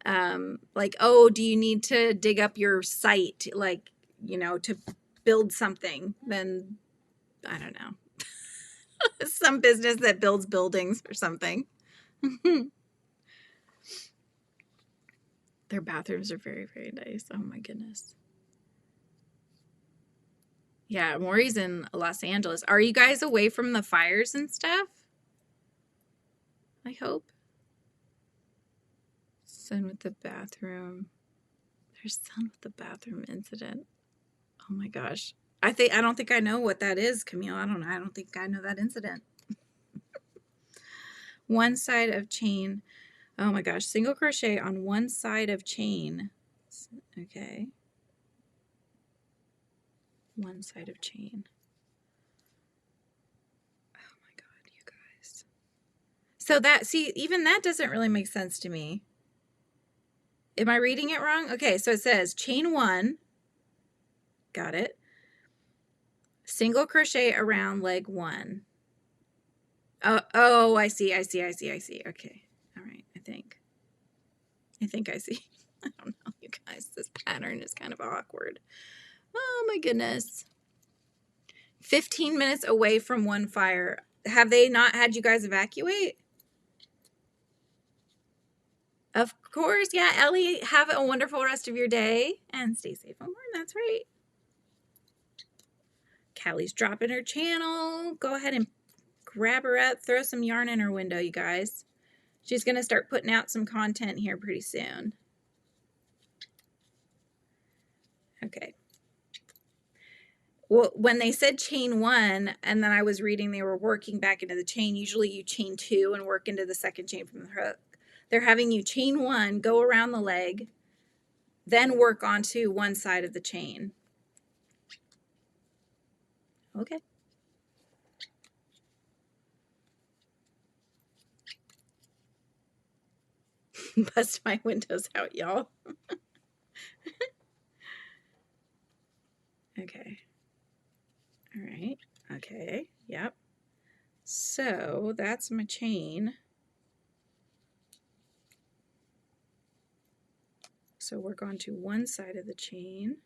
Like, oh, do you need to dig up your site, like, you know, to build something? Then I don't know. Some business that builds buildings or something. Their bathrooms are very, very nice. Oh my goodness. Yeah, Maury's in Los Angeles. Are you guys away from the fires and stuff? I hope. Son with the bathroom. There's son with the bathroom incident. Oh my gosh. I don't think I know what that is, Camille. I don't know. I don't think I know that incident. One side of chain. Oh my gosh. Single crochet on one side of chain. Okay. One side of chain. Oh my God, you guys. So that, see, even that doesn't really make sense to me. Am I reading it wrong? Okay, so it says chain one. Got it. Single crochet around leg one. Oh, I see. Okay. All right, I think I see. I don't know, you guys. This pattern is kind of awkward. Oh my goodness. 15 minutes away from one fire. Have they not had you guys evacuate? Of course. Yeah, Ellie, have a wonderful rest of your day and stay safe and warm. That's right. Callie's dropping her channel. Go ahead and grab her up. Throw some yarn in her window, you guys. She's going to start putting out some content here pretty soon. Okay. Well, when they said chain one, and then I was reading they were working back into the chain, usually you chain two and work into the second chain from the hook. They're having you chain one, go around the leg, then work onto one side of the chain. Okay. Bust my windows out, y'all. Okay. All right. Okay. Yep. So that's my chain. So work onto one side of the chain.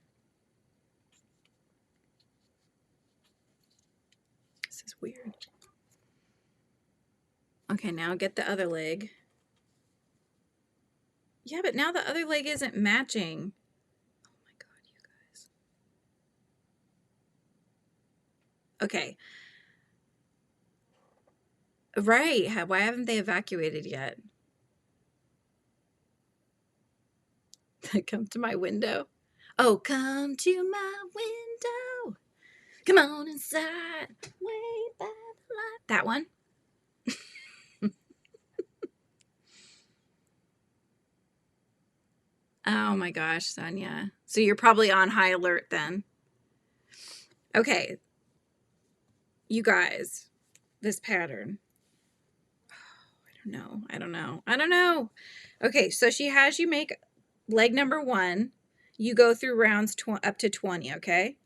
This is weird. Okay, now get the other leg. Yeah, but now the other leg isn't matching. Oh my God, you guys. Okay. Right. Why haven't they evacuated yet? Come to my window. Oh, come to my window. Come on inside. Wave by the light. That one? Oh my gosh, Sonia. So you're probably on high alert then. Okay. You guys, this pattern. Oh, I don't know. Okay, so she has you make leg number one. You go through rounds up to 20, okay?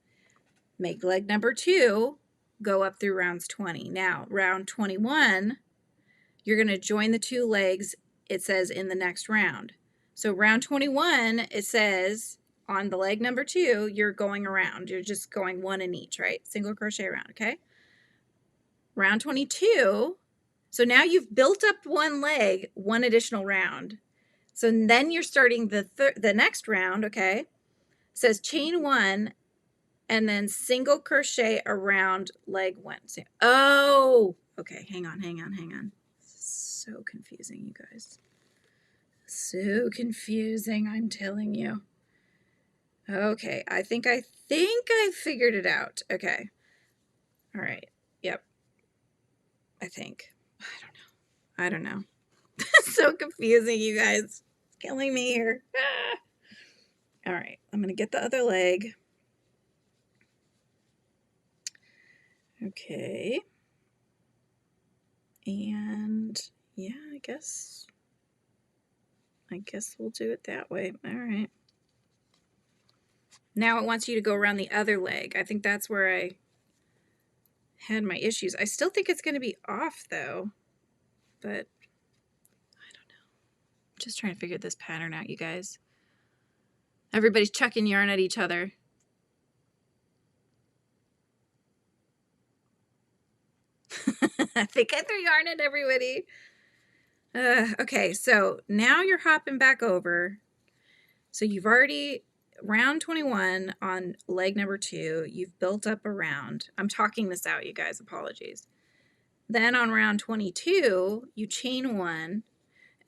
Make leg number two, go up through rounds 20. Now, round 21, you're going to join the two legs, it says, in the next round. So round 21, it says on the leg number two, you're going around. You're just going one in each, right? Single crochet around, okay? Round 22, so now you've built up one leg, one additional round. So then you're starting the next round, okay? It says chain one and then single crochet around leg one. Oh, okay, hang on. So confusing, you guys. So confusing, I'm telling you. Okay, I think I figured it out. Okay. All right. Yep. I think. I don't know. So confusing, you guys. Killing me here. Ah. All right, I'm going to get the other leg. Okay. And yeah, I guess we'll do it that way. All right. Now it wants you to go around the other leg. I think that's where I had my issues. I still think it's going to be off though, but I don't know. I'm just trying to figure this pattern out, you guys. Everybody's chucking yarn at each other. I think I threw yarn at everybody. Okay, so now you're hopping back over. So you've already, round 21 on leg number 2, you've built up a round. I'm talking this out, you guys, apologies. Then on round 22, you chain 1,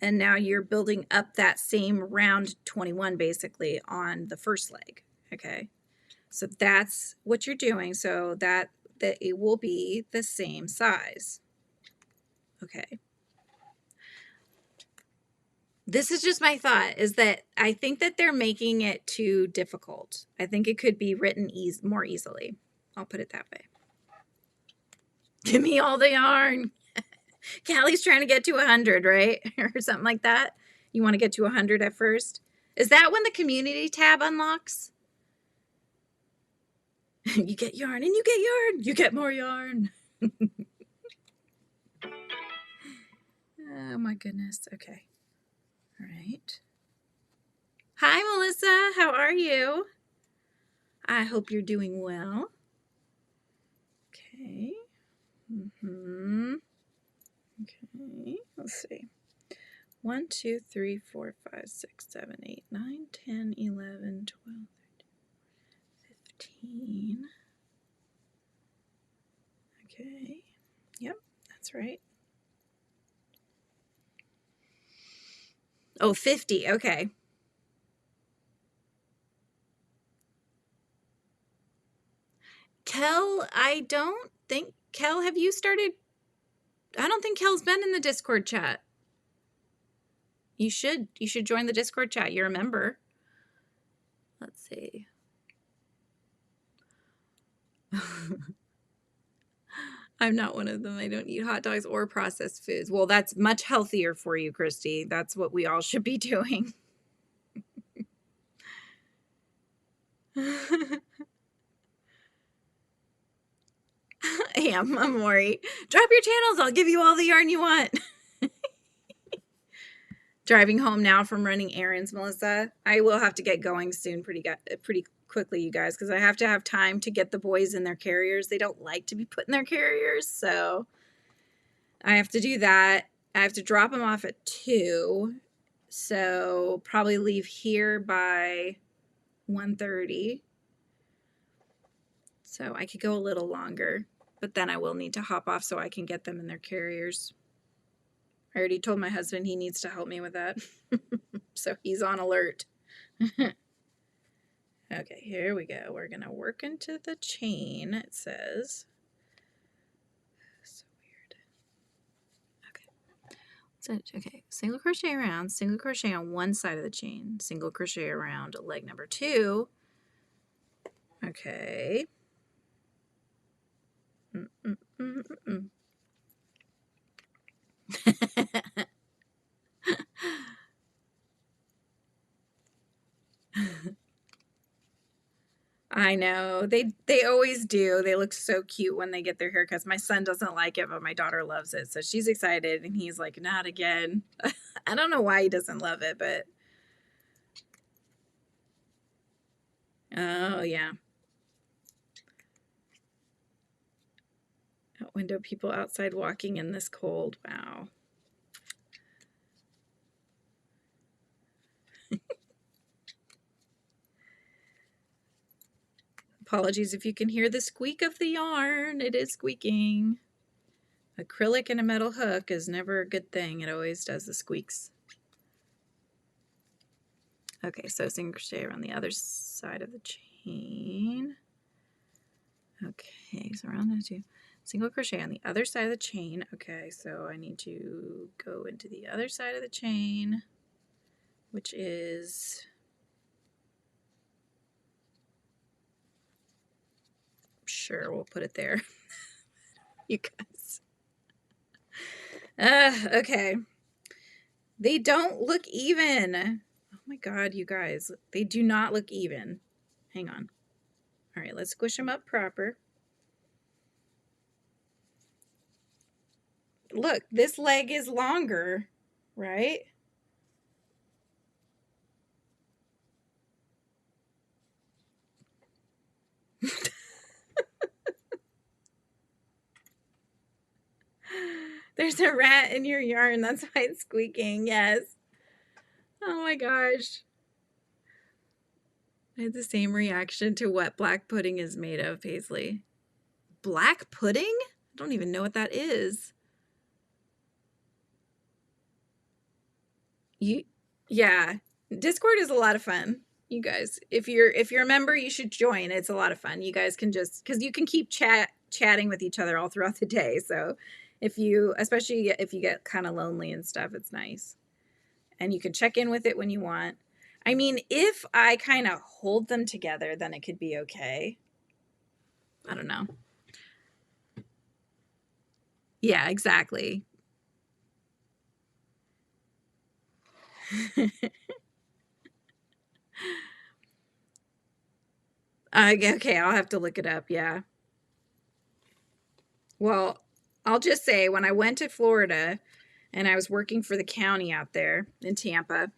and now you're building up that same round 21 basically on the first leg, okay? So that's what you're doing, so that it will be the same size, okay? This is just my thought, is that I think that they're making it too difficult. I think it could be written more easily. I'll put it that way. Give me all the yarn. Callie's trying to get to 100, right? Or something like that. You want to get to 100 at first? Is that when the community tab unlocks? You get yarn and you get yarn. You get more yarn. Oh my goodness. Okay. All right. Hi, Melissa. How are you? I hope you're doing well. Okay. Okay. Let's see. 1, 2, 3, 4, 5, 6, 7, 8, 9, 10, 11, 12, 13, 15. Okay. Yep, that's right. Oh, 50. Okay. Kel, I don't think, Kel, have you started? I don't think Kel's been in the Discord chat. You should join the Discord chat. You're a member. Let's see. I'm not one of them. I don't eat hot dogs or processed foods. Well, that's much healthier for you, Christy. That's what we all should be doing. I'm Amori. Drop your channels. I'll give you all the yarn you want. Driving home now from running errands, Melissa. I will have to get going soon pretty quickly, you guys, because I have to have time to get the boys in their carriers. They don't like to be put in their carriers, so I have to do that. I have to drop them off at 2, so probably leave here by 1:30. So I could go a little longer, but then I will need to hop off so I can get them in their carriers. I already told my husband he needs to help me with that. So he's on alert. Okay, here we go. We're going to work into the chain, it says. So weird. Okay. So, okay, single crochet around, single crochet on one side of the chain, single crochet around leg number 2. Okay. I know. They always do. They look so cute when they get their haircuts. My son doesn't like it, but my daughter loves it. So she's excited, and he's like, not again. I don't know why he doesn't love it, but oh yeah. Out window, people outside walking in this cold. Wow. Apologies if you can hear the squeak of the yarn. It is squeaking. Acrylic and a metal hook is never a good thing. It always does the squeaks. Okay, so single crochet around the other side of the chain. Okay, so around the 2. Single crochet on the other side of the chain. Okay, so I need to go into the other side of the chain. which is, sure, we'll put it there. You guys. Okay. They don't look even. Oh my God, you guys. They do not look even. Hang on. All right, let's squish them up proper. Look, this leg is longer, right? There's a rat in your yarn. That's why it's squeaking. Yes. Oh my gosh. I had the same reaction to what black pudding is made of, Paisley. Black pudding? I don't even know what that is. Yeah. Discord is a lot of fun. You guys, if you're a member, you should join. It's a lot of fun. You guys can just, because you can keep chatting with each other all throughout the day. So if you, especially if you get kind of lonely and stuff, it's nice. And you can check in with it when you want. I mean, if I kind of hold them together, then it could be okay. I don't know. Yeah, exactly. Okay, I'll have to look it up. Yeah. Well, I'll just say when I went to Florida and I was working for the county out there in Tampa,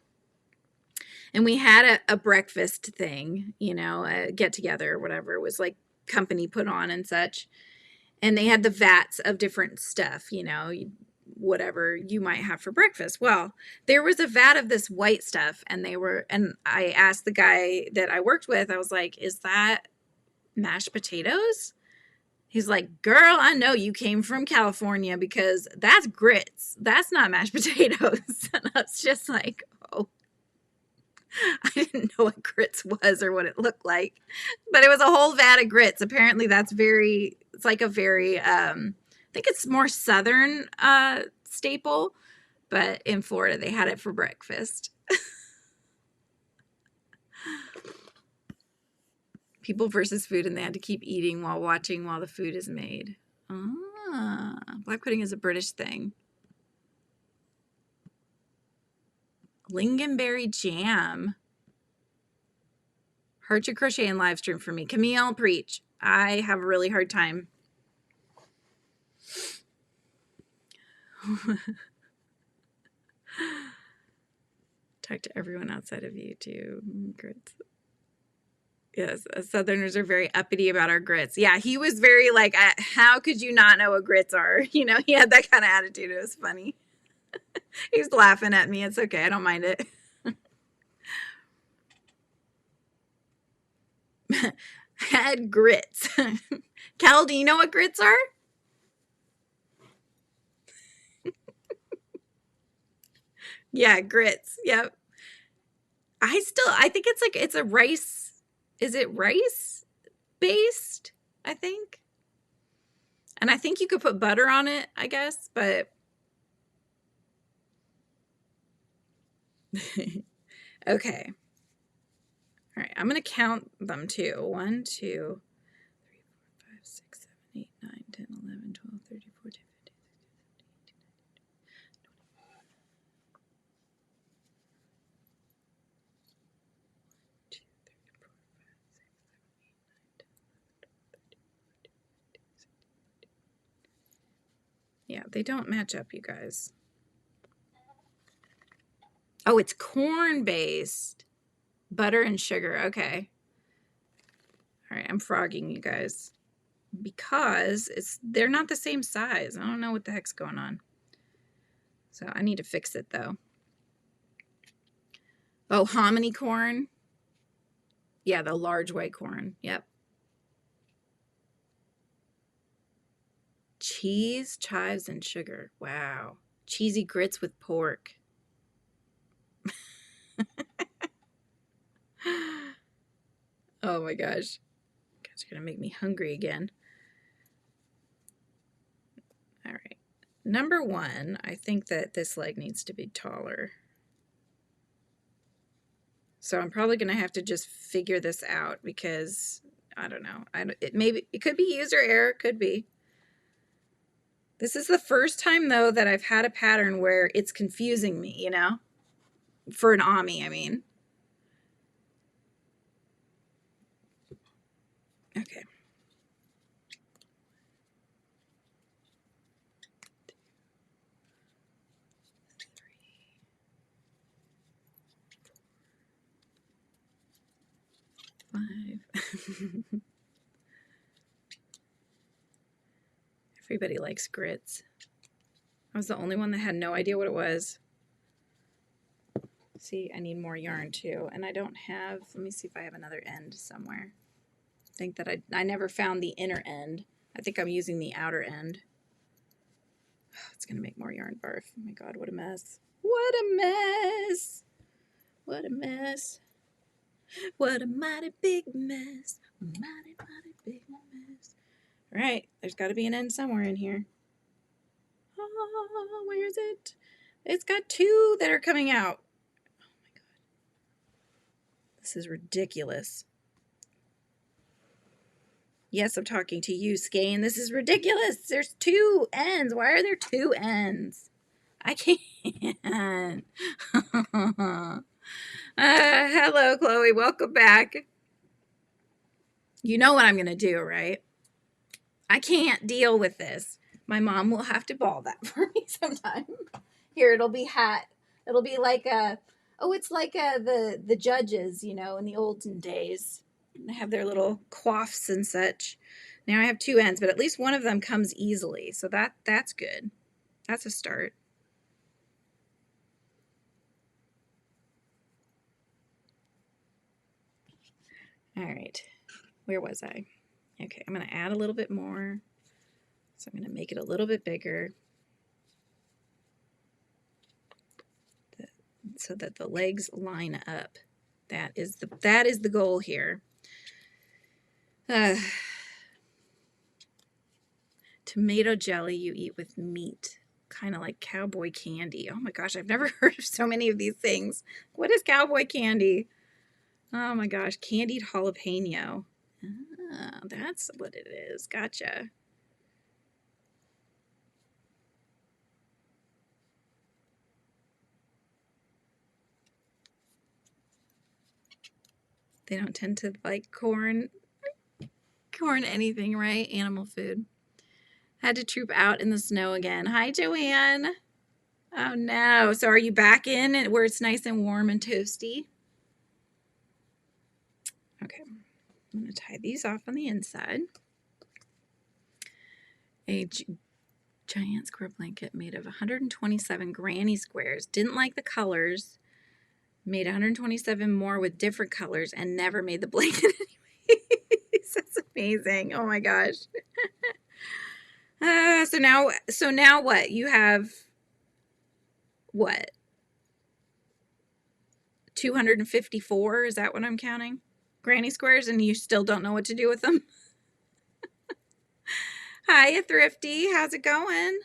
and we had a breakfast thing, you know, a get together or whatever. It was like company put on and such. And they had the vats of different stuff, you know, whatever you might have for breakfast. Well, there was a vat of this white stuff, and I asked the guy that I worked with, I was like, is that mashed potatoes? He's like, girl, I know you came from California because that's grits. That's not mashed potatoes. And I was just like, oh, I didn't know what grits was or what it looked like. But it was a whole vat of grits. Apparently it's like a very, I think it's more southern staple. But in Florida, they had it for breakfast. People versus food, and they had to keep eating while watching while the food is made. Ah, black pudding is a British thing. Lingonberry jam. Hard to crochet and live stream for me. Camille, preach. I have a really hard time. Talk to everyone outside of YouTube. Grits. Yes, Southerners are very uppity about our grits. Yeah, he was very like, how could you not know what grits are? You know, he had that kind of attitude. It was funny. He was laughing at me. It's okay. I don't mind it. Had grits. Cal, do you know what grits are? Yeah, grits. Yep. I think it's a rice. Is it rice based? I think. And I think you could put butter on it, I guess, but okay. All right, I'm going to count them too. 1, 2, 3, 4, 5, 6, 7, 8, 9, 10, 11, 12, 13, 14, 15, 16, 17, 18, 19, 20. Yeah, they don't match up, you guys. Oh, it's corn-based. Butter and sugar. Okay. All right, I'm frogging you guys because they're not the same size. I don't know what the heck's going on. So I need to fix it though. Oh, hominy corn. Yeah, the large white corn. Yep. Cheese, chives, and sugar. Wow. Cheesy grits with pork. Oh my gosh. Guys are going to make me hungry again. All right. Number 1, I think that this leg needs to be taller. So I'm probably going to have to just figure this out because I don't know. It could be user error. Could be. This is the first time though that I've had a pattern where it's confusing me, you know, for an Ami, I mean. Okay. Five. Everybody likes grits. I was the only one that had no idea what it was. See, I need more yarn too. And I don't have, let me see if I have another end somewhere. I think that I never found the inner end. I think I'm using the outer end. Oh, it's going to make more yarn barf. Oh my God, what a mess. What a mess. What a mess. What a mighty big mess. Mighty, mighty big mess. All right, there's got to be an end somewhere in here. Oh, where is it? It's got two that are coming out. Oh my God. This is ridiculous. Yes, I'm talking to you, Skane. This is ridiculous. There's two ends. Why are there two ends? I can't. Hello, Chloe. Welcome back. You know what I'm going to do, right? I can't deal with this. My mom will have to ball that for me sometime. Here, it'll be hat. It'll be like a, oh, it's like the judges, you know, in the olden days. They have their little coifs and such. Now I have two ends, but at least one of them comes easily. So that's good. That's a start. All right. Where was I? Okay, I'm going to add a little bit more. So I'm going to make it a little bit bigger so that the legs line up. That is the goal here. Tomato jelly you eat with meat, kind of like cowboy candy. Oh my gosh, I've never heard of so many of these things. What is cowboy candy? Oh my gosh, candied jalapeno. Ah, that's what it is. Gotcha. They don't tend to like corn anything, right? Animal food. Had to troop out in the snow again. Hi, Joanne. Oh no. So are you back in where it's nice and warm and toasty? Okay. I'm going to tie these off on the inside. A giant square blanket made of 127 granny squares. Didn't like the colors. Made 127 more with different colors and never made the blanket anyways. That's amazing. Oh my gosh. So now what? You have what? 254? Is that what I'm counting? Granny squares, and you still don't know what to do with them? Hiya, Thrifty. How's it going?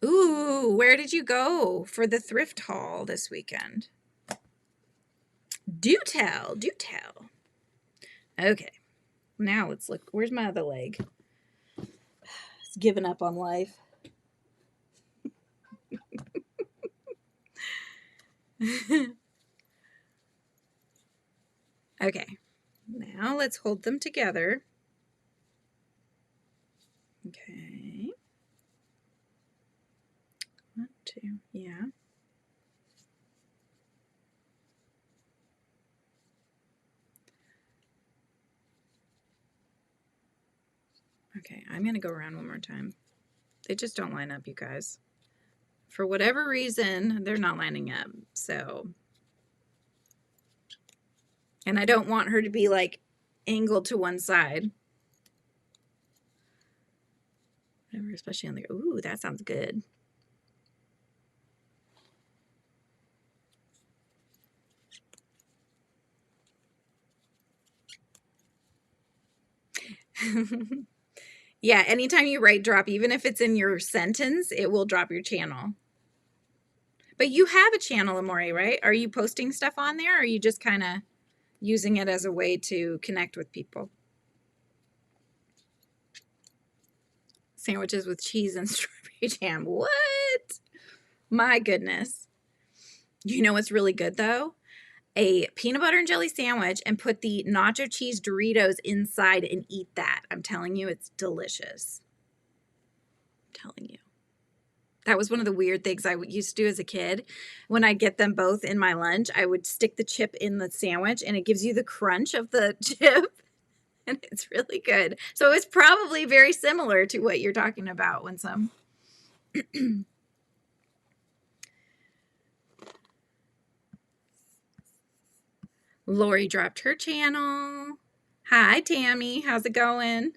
Ooh, where did you go for the thrift haul this weekend? Do tell, do tell. Okay, now let's look. Where's my other leg? It's giving up on life. Okay, now let's hold them together. Okay. 1, 2, yeah. Okay, I'm going to go around one more time. They just don't line up, you guys. For whatever reason, they're not lining up, so. And I don't want her to be like angled to one side. Whatever, especially on the, ooh, that sounds good. Yeah, anytime you write drop, even if it's in your sentence, it will drop your channel. But you have a channel, Amore, right? Are you posting stuff on there, or are you just kind of using it as a way to connect with people? Sandwiches with cheese and strawberry jam. What? My goodness. You know what's really good, though? A peanut butter and jelly sandwich and put the nacho cheese Doritos inside and eat that. I'm telling you, it's delicious. I'm telling you. That was one of the weird things I used to do as a kid. When I get them both in my lunch, I would stick the chip in the sandwich and it gives you the crunch of the chip. And it's really good. So it's probably very similar to what you're talking about when some... Lori dropped her channel. Hi, Tammy. How's it going?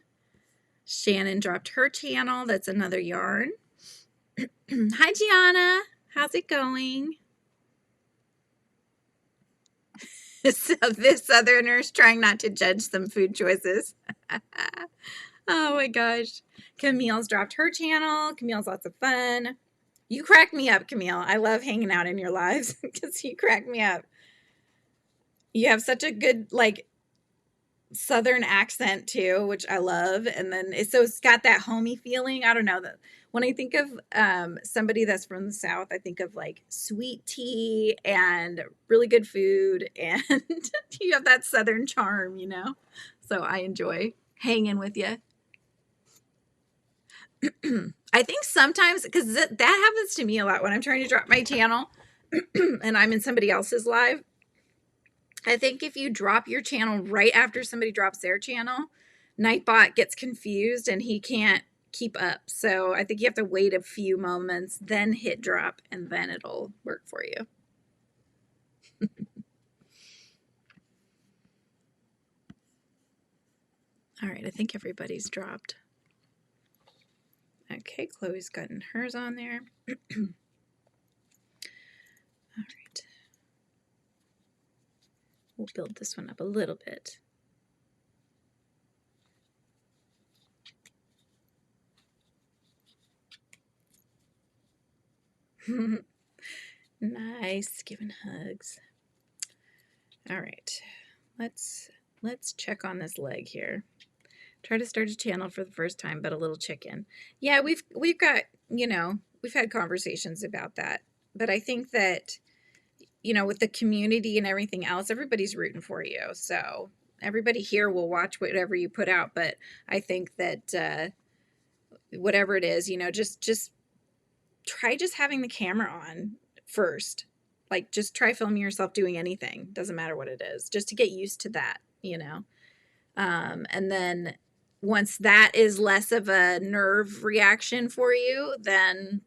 Shannon dropped her channel. That's another yarn. Hi, Gianna. How's it going? So this Southerner's trying not to judge some food choices. Oh my gosh. Camille's dropped her channel. Camille's lots of fun. You crack me up, Camille. I love hanging out in your lives because you crack me up. You have such a good, like, Southern accent too, which I love. And then it's got that homey feeling. I don't know, that when I think of somebody that's from the South, I think of like sweet tea and really good food, and you have that Southern charm, you know? So I enjoy hanging with you. I think sometimes, because that happens to me a lot when I'm trying to drop my channel and I'm in somebody else's live. I think if you drop your channel right after somebody drops their channel, Nightbot gets confused and he can't keep up. So I think you have to wait a few moments, then hit drop, and then it'll work for you. All right, I think everybody's dropped. Okay, Chloe's gotten hers on there. All right. We'll build this one up a little bit. Nice, giving hugs. All right, let's check on this leg here. Try to start a channel for the first time, but a little chicken. Yeah, we've got, you know, we've had conversations about that. But I think that, you know, with the community and everything else, everybody's rooting for you. So everybody here will watch whatever you put out. But I think that whatever it is, you know, just try just having the camera on first. Like, just try filming yourself doing anything. Doesn't matter what it is, just to get used to that, you know. And then once that is less of a nerve reaction for you, then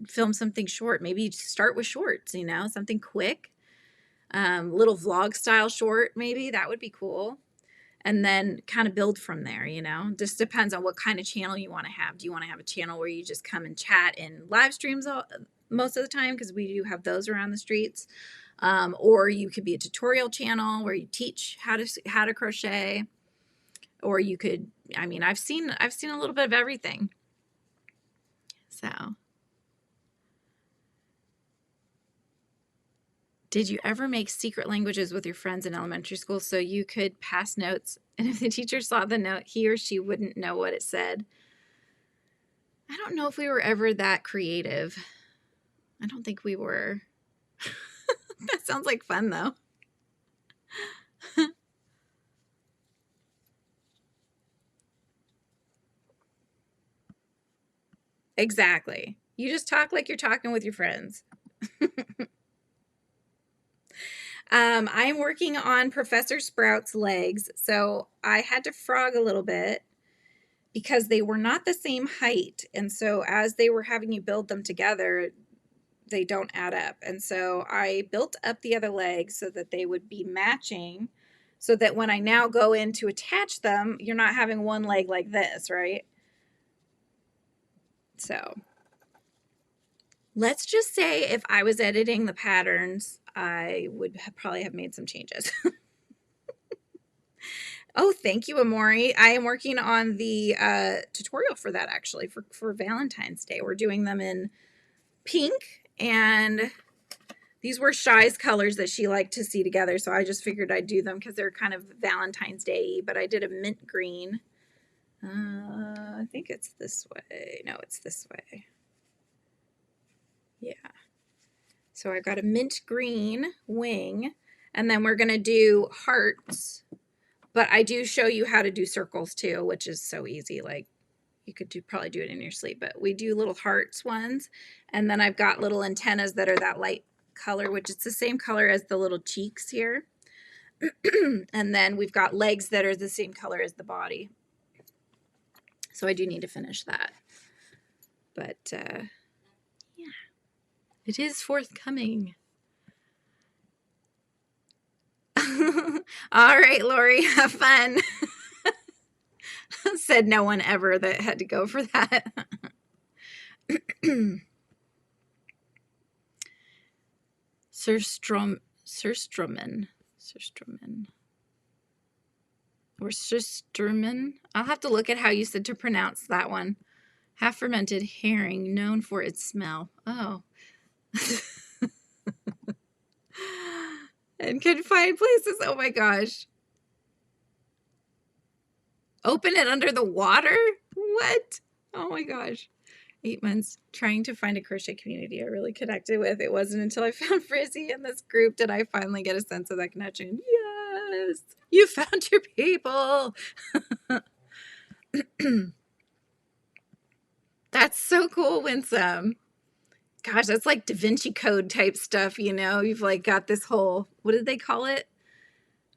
film something short. Maybe start with shorts, you know, something quick, little vlog style short, maybe that would be cool. And then kind of build from there, you know. Just depends on what kind of channel you want to have. Do you want to have a channel where you just come and chat in live streams most of the time, because we do have those around the streets, or you could be a tutorial channel where you teach how to crochet, or you could, I mean, I've seen a little bit of everything. So, did you ever make secret languages with your friends in elementary school so you could pass notes, and if the teacher saw the note, he or she wouldn't know what it said? I don't know if we were ever that creative. I don't think we were. That sounds like fun, though. Exactly. You just talk like you're talking with your friends. I'm working on Professor Sprout's legs, so I had to frog a little bit because they were not the same height, and so as they were having you build them together, they don't add up. And so I built up the other legs so that they would be matching, so that when I now go in to attach them, you're not having one leg like this, right? So let's just say if I was editing the patterns, I would probably have made some changes. Oh, thank you, Amori. I am working on the tutorial for that, actually, for Valentine's Day. We're doing them in pink and These were Shy's colors that she liked to see together, so I just figured I'd do them because they're kind of Valentine's Day-y, but I did a mint green. I think it's this way. No, it's this way. Yeah. So I got a mint green wing, and then we're going to do hearts, but I do show you how to do circles too, which is so easy. Like, you could probably do it in your sleep, but we do little hearts ones, and then I've got little antennas that are that light color, which is the same color as the little cheeks here. And then we've got legs that are the same color as the body. So I do need to finish that. But yeah, it is forthcoming. All right, Lori, have fun. Said no one ever that had to go for that. Surströmming. Or Surströmming. I'll have to look at how you said to pronounce that one. Half fermented herring known for its smell. Oh. And confined places. Oh my gosh. Open it under the water? What? Oh my gosh. 8 months trying to find a crochet community I really connected with. It wasn't until I found Frizzy in this group did I finally get a sense of that connection. Yes, you found your people. That's so cool, Winsome. Gosh, that's like Da Vinci Code type stuff, you know? You've like got this whole, what did they call it?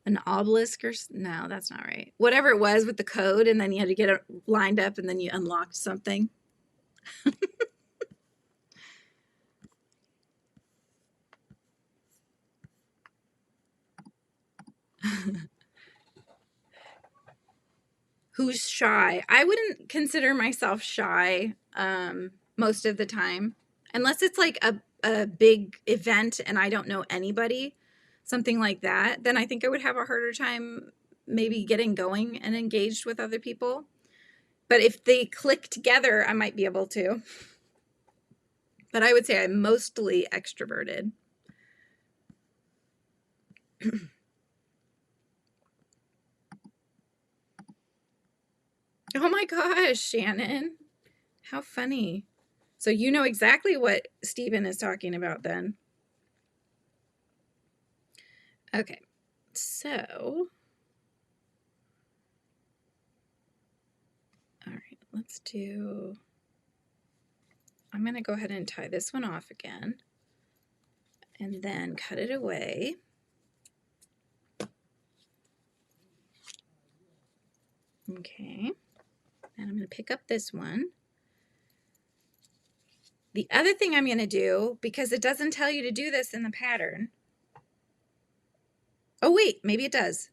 An obelisk or, no, that's not right. Whatever it was with the code, and then you had to get it lined up and then you unlocked something. Who's shy? I wouldn't consider myself shy most of the time, unless it's like a big event and I don't know anybody, something like that. Then I think I would have a harder time maybe getting going and engaged with other people. But if they click together, I might be able to. But I would say I'm mostly extroverted. Oh my gosh, Shannon. How funny. So you know exactly what Stephen is talking about then. Okay, so, all right, let's do, I'm going to go ahead and tie this one off again and then cut it away. Okay, and I'm going to pick up this one. The other thing I'm going to do, because it doesn't tell you to do this in the pattern. Oh, wait, maybe it does.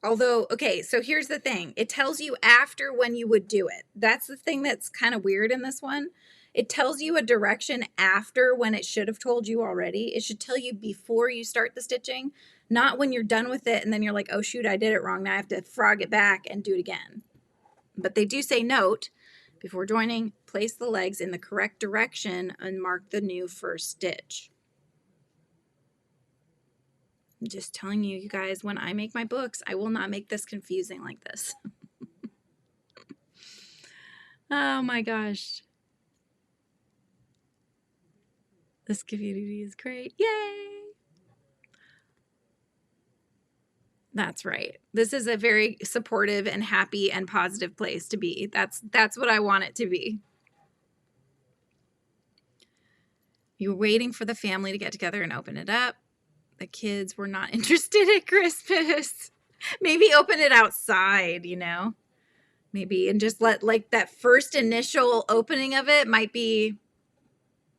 Although, okay, so here's the thing. It tells you after when you would do it. That's the thing that's kind of weird in this one. It tells you a direction after when it should have told you already. It should tell you before you start the stitching, not when you're done with it and then you're like, oh shoot, I did it wrong. Now I have to frog it back and do it again. But they do say, note, before joining, place the legs in the correct direction and mark the new first stitch. I'm just telling you, you guys, when I make my books, I will not make this confusing like this. Oh my gosh. This community is great. Yay! That's right. This is a very supportive and happy and positive place to be. That's what I want it to be. You're waiting for the family to get together and open it up. The kids were not interested at Christmas. Maybe open it outside, you know, maybe, and just let like that first initial opening of it might be,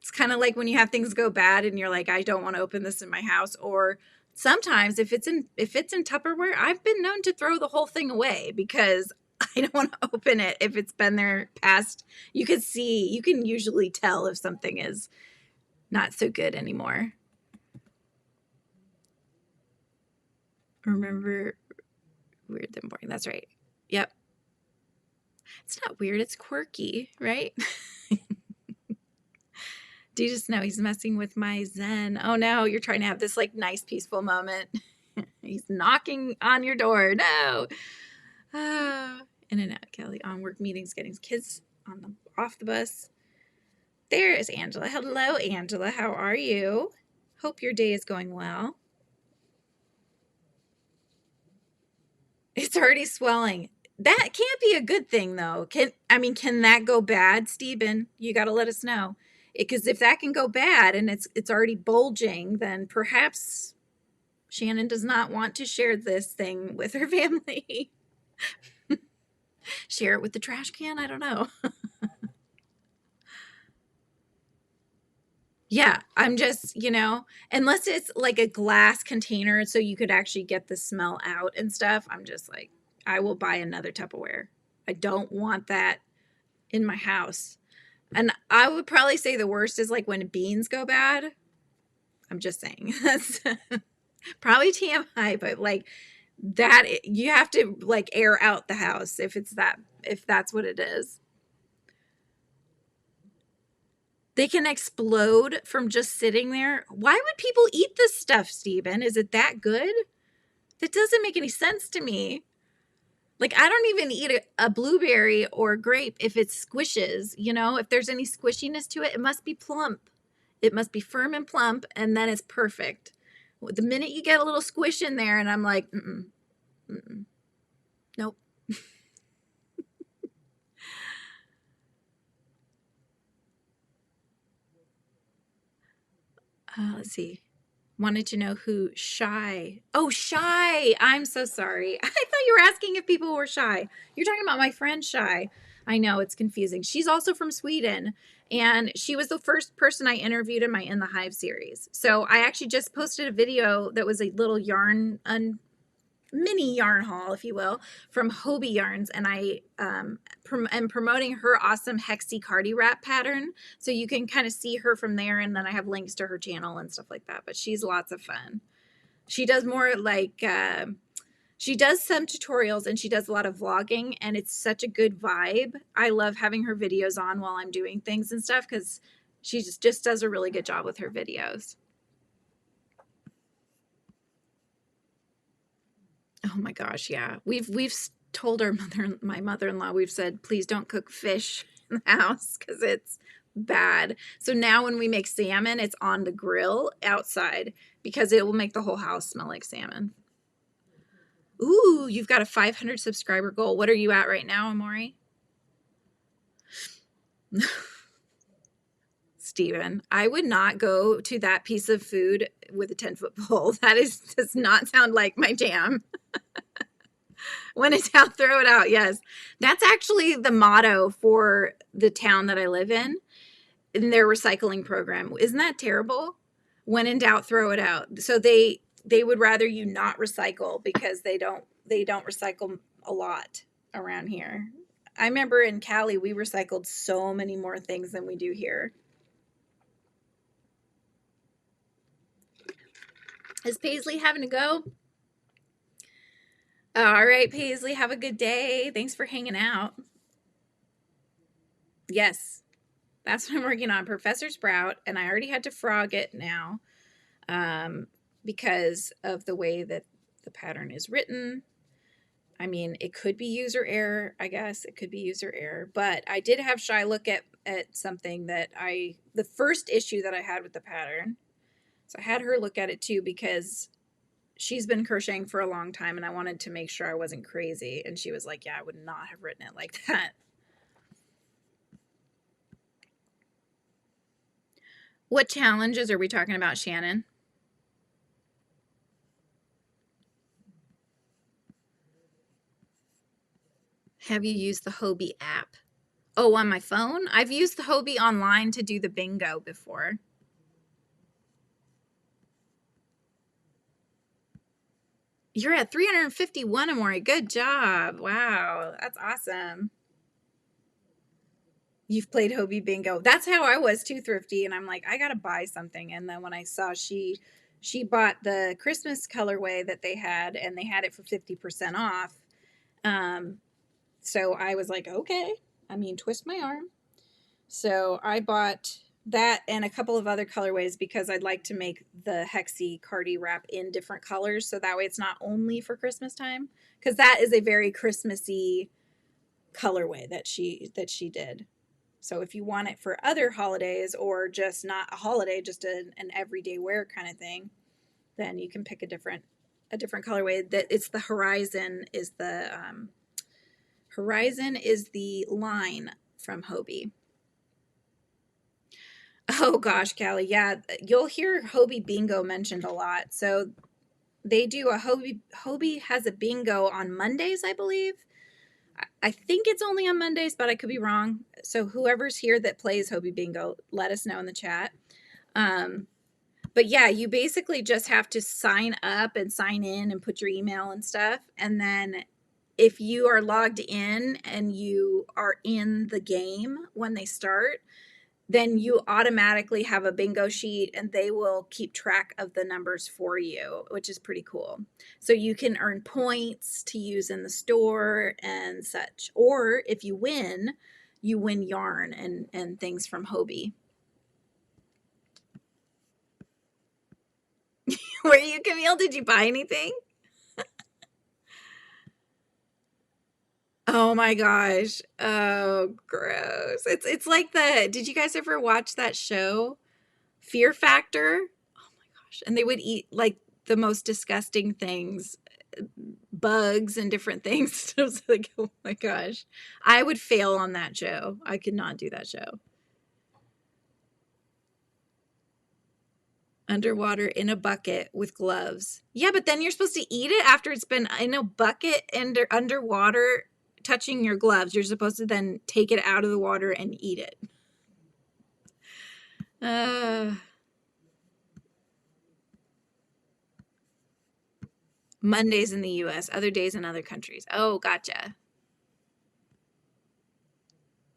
it's kind of like when you have things go bad and you're like, I don't want to open this in my house. Or sometimes if it's in Tupperware, I've been known to throw the whole thing away because I don't want to open it if it's been there past. You can usually tell if something is not so good anymore. Remember, weird than boring. That's right. Yep. It's not weird. It's quirky, right? Do you just know he's messing with my Zen? Oh no, you're trying to have this like nice peaceful moment. He's knocking on your door. No. In and out, Kelly, on work meetings, getting kids on the off the bus. There is Angela. Hello, Angela. How are you? Hope your day is going well. It's already swelling. That can't be a good thing, though. Can that go bad, Stephen? You got to let us know. Because if that can go bad and it's already bulging, then perhaps Shannon does not want to share this thing with her family. Share it with the trash can? I don't know. Yeah, I'm just, unless it's like a glass container so you could actually get the smell out and stuff, I'm just like, I will buy another Tupperware. I don't want that in my house. And I would probably say the worst is like when beans go bad. I'm just saying. That's probably TMI, but like that, you have to like air out the house if that's what it is. They can explode from just sitting there. Why would people eat this stuff, Stephen? Is it that good? That doesn't make any sense to me. Like, I don't even eat a blueberry or a grape if it squishes, if there's any squishiness to it, it must be plump. It must be firm and plump, and then it's perfect. The minute you get a little squish in there, and I'm like, nope. Let's see. Wanted to know who Shy. Oh, Shy. I'm so sorry. I thought you were asking if people were shy. You're talking about my friend Shy. I know, it's confusing. She's also from Sweden, and she was the first person I interviewed in my In the Hive series. So I actually just posted a video that was a little mini yarn haul, if you will, from Hobie Yarns, and I am promoting her awesome Hexie Cardi Wrap pattern, so you can kind of see her from there, and then I have links to her channel and stuff like that, but she's lots of fun. She does more like she does some tutorials, and she does a lot of vlogging, and it's such a good vibe. I love having her videos on while I'm doing things and stuff because she just does a really good job with her videos. Oh my gosh, yeah. We've told my mother-in-law, we've said, please don't cook fish in the house because it's bad. So now when we make salmon, it's on the grill outside because it will make the whole house smell like salmon. Ooh, you've got a 500 subscriber goal. What are you at right now, Amori? Steven, I would not go to that piece of food with a 10-foot pole. That does not sound like my jam. When it's out, throw it out. Yes. That's actually the motto for the town that I live in their recycling program. Isn't that terrible? When in doubt, throw it out. So they would rather you not recycle because they don't recycle a lot around here. I remember in Cali, we recycled so many more things than we do here. Is Paisley having to go? All right, Paisley, have a good day. Thanks for hanging out. Yes, that's what I'm working on, Professor Sprout, and I already had to frog it now because of the way that the pattern is written. I mean, it could be user error, I guess. It could be user error, but I did have Shy look at something that the first issue that I had with the pattern. So I had her look at it too because she's been crocheting for a long time and I wanted to make sure I wasn't crazy. And she was like, yeah, I would not have written it like that. What challenges are we talking about, Shannon? Have you used the Hobie app? Oh, on my phone? I've used the Hobie online to do the bingo before. You're at 351, Amori. Good job. Wow, that's awesome. You've played Hobie bingo. That's how I was too, Thrifty. And I'm like, I gotta buy something. And then when I saw she bought the Christmas colorway that they had, and they had it for 50% off. So I was like, okay. I mean, twist my arm. So I bought That and a couple of other colorways because I'd like to make the Hexie Cardi wrap in different colors so that way it's not only for Christmas time, because that is a very Christmassy colorway that she did. So if you want it for other holidays or just not a holiday, just an everyday wear kind of thing, then you can pick a different colorway. That it's the Horizon is the line from Hobie. Oh gosh, Callie, yeah, you'll hear Hobie Bingo mentioned a lot. So they do a Hobie has a bingo on Mondays, I believe. I think it's only on Mondays, but I could be wrong. So whoever's here that plays Hobie Bingo, let us know in the chat. But yeah, you basically just have to sign up and sign in and put your email and stuff. And then if you are logged in and you are in the game when they start, then you automatically have a bingo sheet and they will keep track of the numbers for you, which is pretty cool. So you can earn points to use in the store and such. Or if you win yarn and things from Hobie. Were you, Camille? Did you buy anything? Oh my gosh. Oh, gross. It's like did you guys ever watch that show? Fear Factor? Oh my gosh. And they would eat like the most disgusting things, bugs and different things. I was like, oh my gosh. I would fail on that show. I could not do that show. Underwater in a bucket with gloves. Yeah, but then you're supposed to eat it after it's been in a bucket and underwater touching your gloves. You're supposed to then take it out of the water and eat it. Mondays in the US, other days in other countries. Oh, gotcha.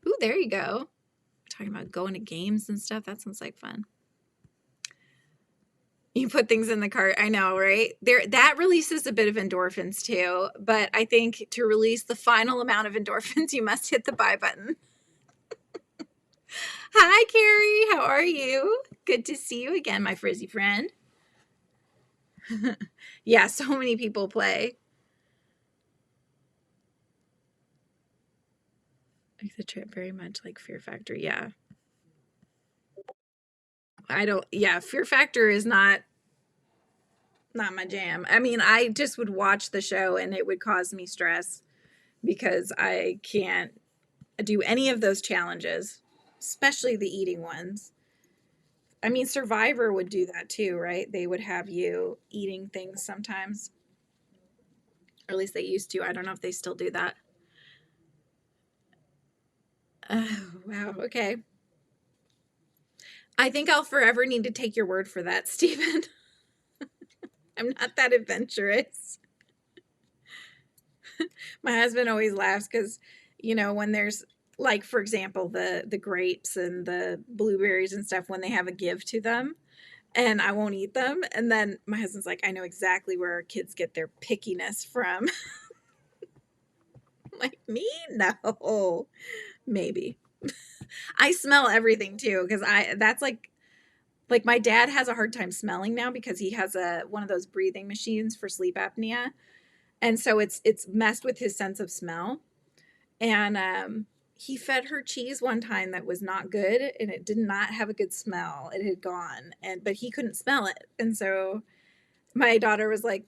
Ooh, there you go. We're talking about going to games and stuff. That sounds like fun. You put things in the cart. I know, right? That releases a bit of endorphins too. But I think to release the final amount of endorphins, you must hit the buy button. Hi, Carrie. How are you? Good to see you again, my frizzy friend. Yeah, so many people play. Like the trip very much like Fear Factor. Yeah. Fear Factor is not my jam. I mean, I just would watch the show and it would cause me stress because I can't do any of those challenges, especially the eating ones. I mean, Survivor would do that too, right? They would have you eating things sometimes. Or at least they used to. I don't know if they still do that. Oh, wow. Okay. I think I'll forever need to take your word for that, Stephen. I'm not that adventurous. My husband always laughs because, when there's like, for example, the grapes and the blueberries and stuff, when they have a give to them and I won't eat them. And then my husband's like, I know exactly where our kids get their pickiness from. I'm like, me? No, maybe. I smell everything too because that's like my dad has a hard time smelling now because he has one of those breathing machines for sleep apnea, and so it's messed with his sense of smell. And he fed her cheese one time that was not good, and it did not have a good smell. It had gone, but he couldn't smell it, and so my daughter was like,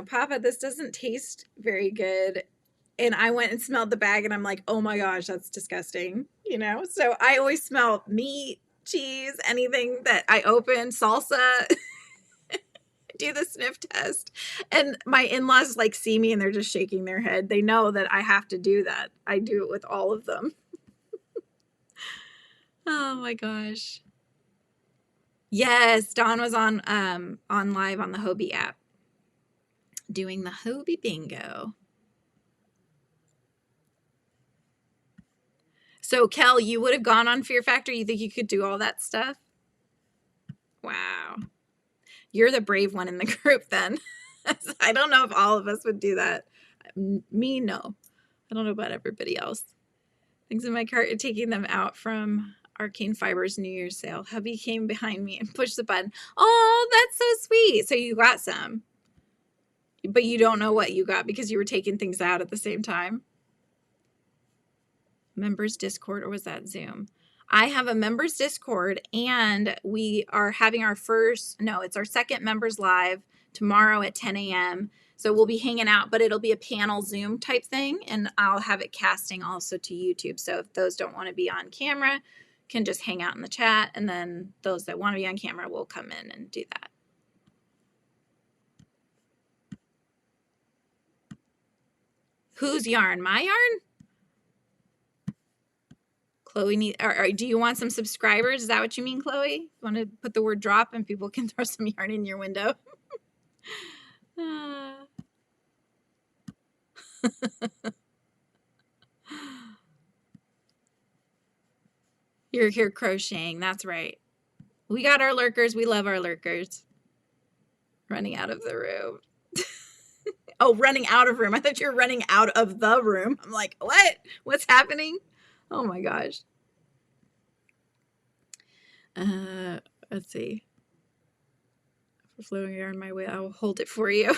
Papa, this doesn't taste very good. And I went and smelled the bag and I'm like, oh my gosh, that's disgusting. So I always smell meat, cheese, anything that I open, salsa, do the sniff test. And my in-laws like see me and they're just shaking their head. They know that I have to do that. I do it with all of them. Oh my gosh. Yes, Dawn was on live on the Hobie app doing the Hobie bingo. So, Kel, you would have gone on Fear Factor? You think you could do all that stuff? Wow. You're the brave one in the group then. I don't know if all of us would do that. Me, no. I don't know about everybody else. Things in my cart are taking them out from Arcane Fibers New Year's sale. Hubby came behind me and pushed the button. Oh, that's so sweet. So you got some, but you don't know what you got because you were taking things out at the same time. Members Discord, or was that Zoom? I have a members Discord, and we are having it's our second members live tomorrow at 10 a.m. So we'll be hanging out, but it'll be a panel Zoom type thing, and I'll have it casting also to YouTube. So if those don't want to be on camera, can just hang out in the chat, and then those that want to be on camera will come in and do that. Whose yarn? My yarn? Chloe, do you want some subscribers? Is that what you mean, Chloe? You want to put the word drop and people can throw some yarn in your window? You're here crocheting. That's right. We got our lurkers. We love our lurkers. Running out of the room. Oh, running out of room. I thought you were running out of the room. I'm like, what? What's happening? Oh my gosh. Let's see. For flowing yarn my way, I will hold it for you.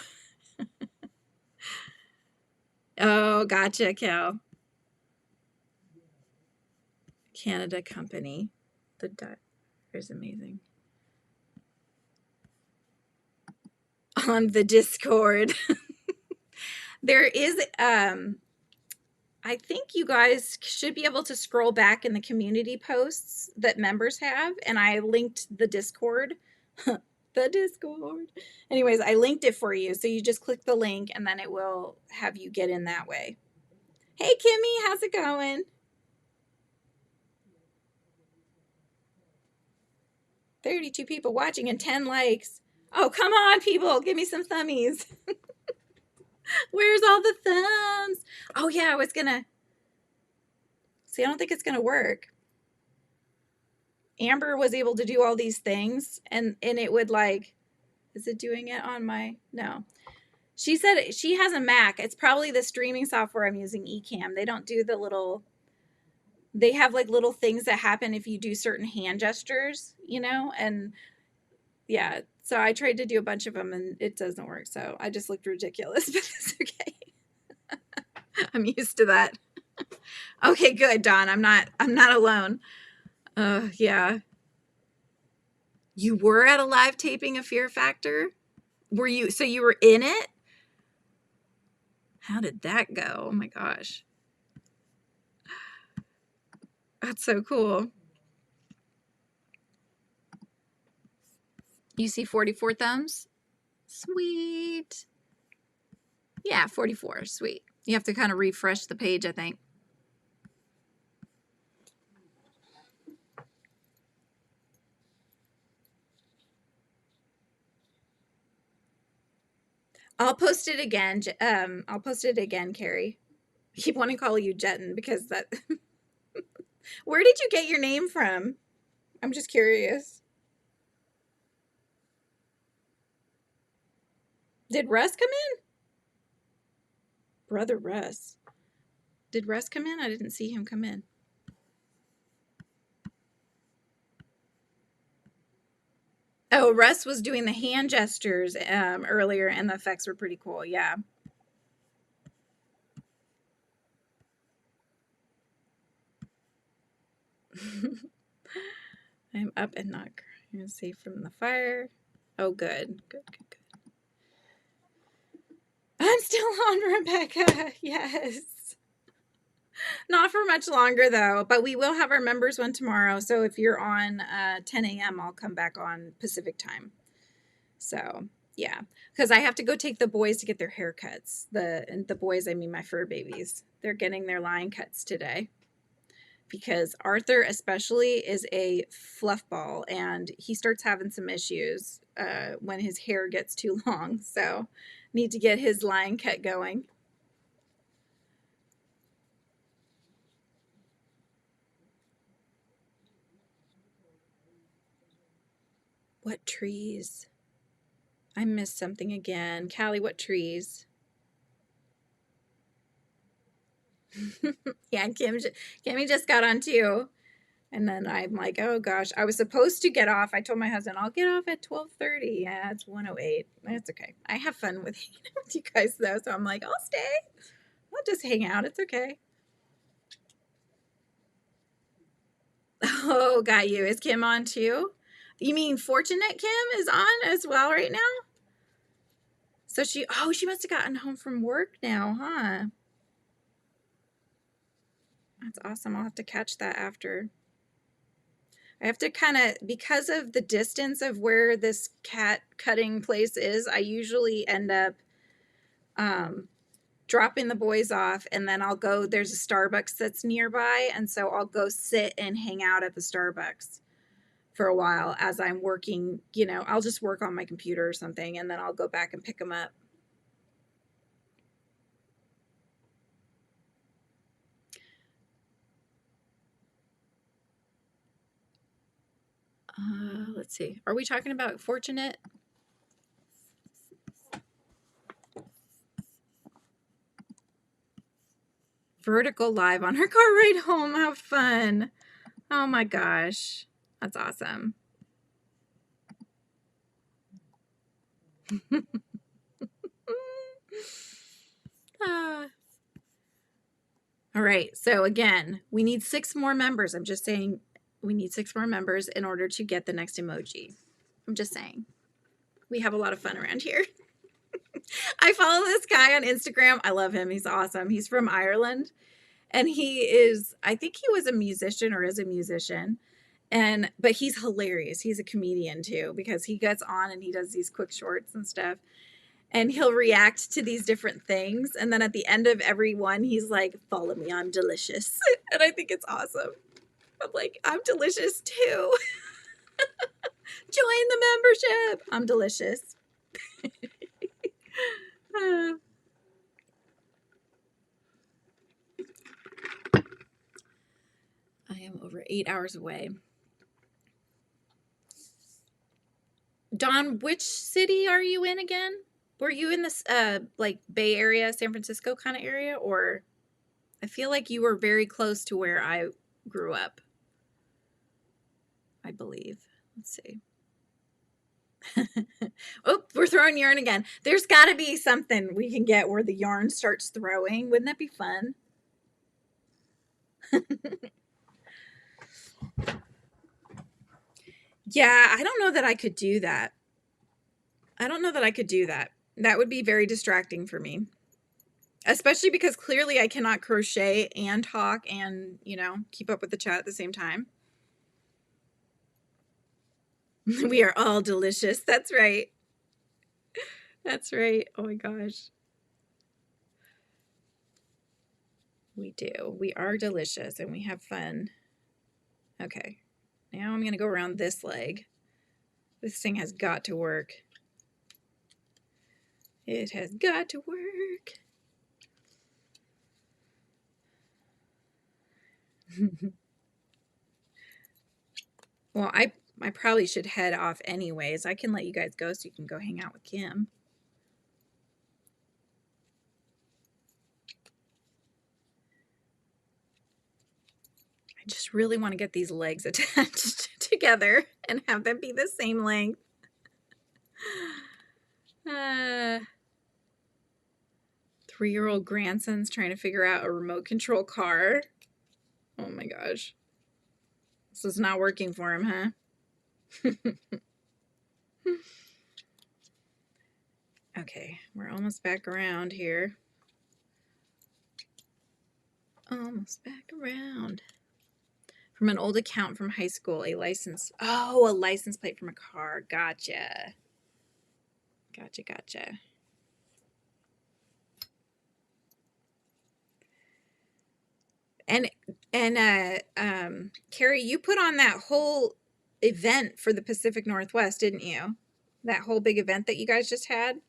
Oh, gotcha, Cal. Canada company. The dot is amazing. On the Discord. There is, I think you guys should be able to scroll back in the community posts that members have, and I linked the Discord. The Discord. Anyways, I linked it for you, so you just click the link, and then it will have you get in that way. Hey, Kimmy, how's it going? 32 people watching and 10 likes. Oh, come on, people. Give me some thummies. Where's all the thumbs? Oh, yeah, I was going to. See, I don't think it's going to work. Amber was able to do all these things, and it would like, is it doing it on my, no. She said she has a Mac. It's probably the streaming software I'm using, Ecamm. They don't do the little, they have like little things that happen if you do certain hand gestures, you know, and yeah. So I tried to do a bunch of them and it doesn't work. So I just looked ridiculous, but it's okay. I'm used to that. Okay, good, Dawn. I'm not alone. Yeah. You were at a live taping of Fear Factor? So you were in it? How did that go? Oh my gosh. That's so cool. You see 44 thumbs? Sweet. Yeah, 44. Sweet. You have to kind of refresh the page, I think. I'll post it again. I'll post it again, Carrie. I keep wanting to call you Jetton because that. Where did you get your name from? I'm just curious. Did Russ come in? Brother Russ. Did Russ come in? I didn't see him come in. Oh, Russ was doing the hand gestures earlier, and the effects were pretty cool. Yeah. I'm up and not crying, safe from the fire. Oh, good. Good. I'm still on, Rebecca. Yes. Not for much longer, though, but we will have our members one tomorrow. So if you're on 10 a.m., I'll come back on Pacific time. So, yeah, because I have to go take the boys to get their haircuts. The boys, I mean my fur babies. They're getting their line cuts today. Because Arthur especially is a fluff ball, and he starts having some issues when his hair gets too long. So need to get his line cut going. What trees? I missed something again. Callie, what trees? Yeah, Kimmy just got on too. And then I'm like, oh gosh, I was supposed to get off. I told my husband, I'll get off at 12:30. Yeah, it's 1:08. It's okay. I have fun with hanging out with you guys though. So I'm like, I'll stay. I'll just hang out. It's okay. Oh, got you. Is Kim on too? You mean Fortunate Kim is on as well right now? So she must have gotten home from work now, huh? That's awesome. I'll have to catch that after. I have to kind of, because of the distance of where this cat cutting place is, I usually end up dropping the boys off, and then I'll go, there's a Starbucks that's nearby, and so I'll go sit and hang out at the Starbucks for a while as I'm working. You know, I'll just work on my computer or something, and then I'll go back and pick them up. Let's see. Are we talking about Fortunate? Vertical live on her car ride home. How fun. Oh my gosh. That's awesome. All right. So again, we need 6 more members. I'm just saying we need 6 more members in order to get the next emoji. I'm just saying. We have a lot of fun around here. I follow this guy on Instagram. I love him. He's awesome. He's from Ireland. And he is, I think he was a musician or is a musician. But he's hilarious. He's a comedian too, because he gets on and he does these quick shorts and stuff. And he'll react to these different things. And then at the end of every one, he's like, follow me, I'm delicious. And I think it's awesome. I'm like, I'm delicious too. Join the membership. I'm delicious. I am over 8 hours away. Dawn, which city are you in again? Were you in this like Bay Area, San Francisco kind of area? Or I feel like you were very close to where I grew up, I believe. Let's see. Oh, we're throwing yarn again. There's got to be something we can get where the yarn starts throwing. Wouldn't that be fun? Yeah, I don't know that I could do that. I don't know that I could do that. That would be very distracting for me. Especially because clearly I cannot crochet and talk and, you know, keep up with the chat at the same time. We are all delicious. That's right. That's right. Oh my gosh. We do. We are delicious and we have fun. Okay. Now I'm going to go around this leg. This thing has got to work. It has got to work. Well, I probably should head off anyways. I can let you guys go so you can go hang out with Kim. I just really want to get these legs attached together and have them be the same length. 3-year-old grandson's trying to figure out a remote control car. Oh my gosh. This is not working for him, huh? Okay, we're almost back around here. Almost back around. From an old account from high school, a license. Oh, a license plate from a car. Gotcha. Gotcha. And Carrie, you put on that whole event for the Pacific Northwest, didn't you? That whole big event that you guys just had?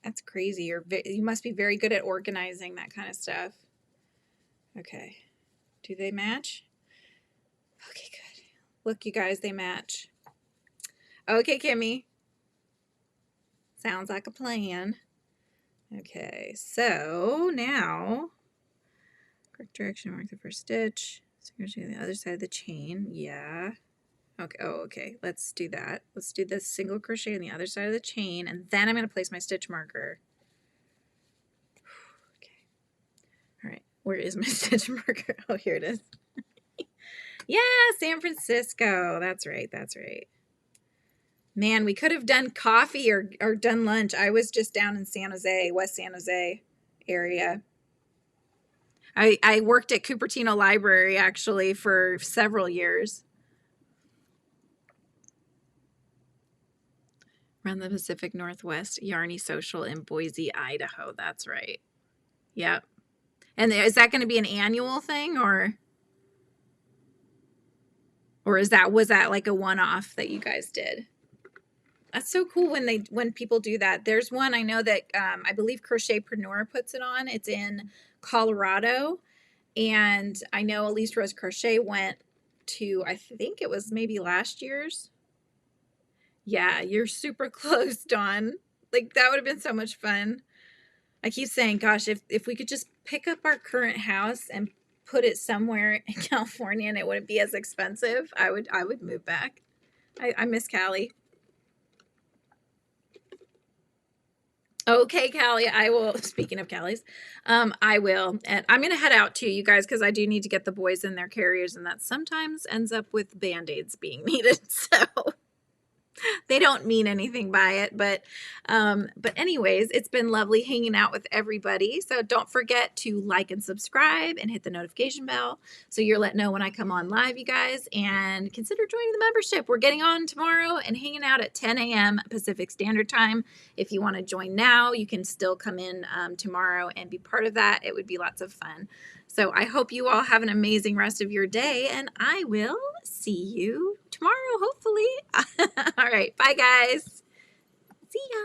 That's crazy. You must be very good at organizing that kind of stuff. Okay. Do they match? Okay, good. Look, you guys, they match. Okay, Kimmy. Sounds like a plan. Okay, so now Correct direction, mark the first stitch. Single crochet on the other side of the chain. Yeah. Okay. Oh, okay. Let's do that. Let's do the single crochet on the other side of the chain, and then I'm going to place my stitch marker. Okay. All right. Where is my stitch marker? Oh, here it is. Yeah, San Francisco. That's right. That's right. Man, we could have done coffee or done lunch. I was just down in San Jose, West San Jose area. I worked at Cupertino Library actually for several years. Run the Pacific Northwest Yarny Social in Boise, Idaho. That's right. Yep. And is that going to be an annual thing, or was that like a one-off that you guys did? That's so cool when people do that. There's one I know that I believe Crochetpreneur puts it on. It's in Colorado, and I know Elise Rose Crochet went to, I think it was maybe last year's. Yeah, you're super close, Dawn. Like, that would have been so much fun. I keep saying, gosh, if we could just pick up our current house and put it somewhere in California and it wouldn't be as expensive, I would move back. I miss Cali. Okay, Callie, I will. Speaking of Callie's, I will. And I'm going to head out too, you guys, because I do need to get the boys in their carriers, and that sometimes ends up with Band-Aids being needed. So they don't mean anything by it, but anyways, it's been lovely hanging out with everybody. So don't forget to like and subscribe and hit the notification bell so you're let know when I come on live, you guys, and consider joining the membership. We're getting on tomorrow and hanging out at 10 a.m. Pacific Standard Time. If you want to join now, you can still come in tomorrow and be part of that. It would be lots of fun. So I hope you all have an amazing rest of your day, and I will see you tomorrow, hopefully. All right. Bye, guys. See ya.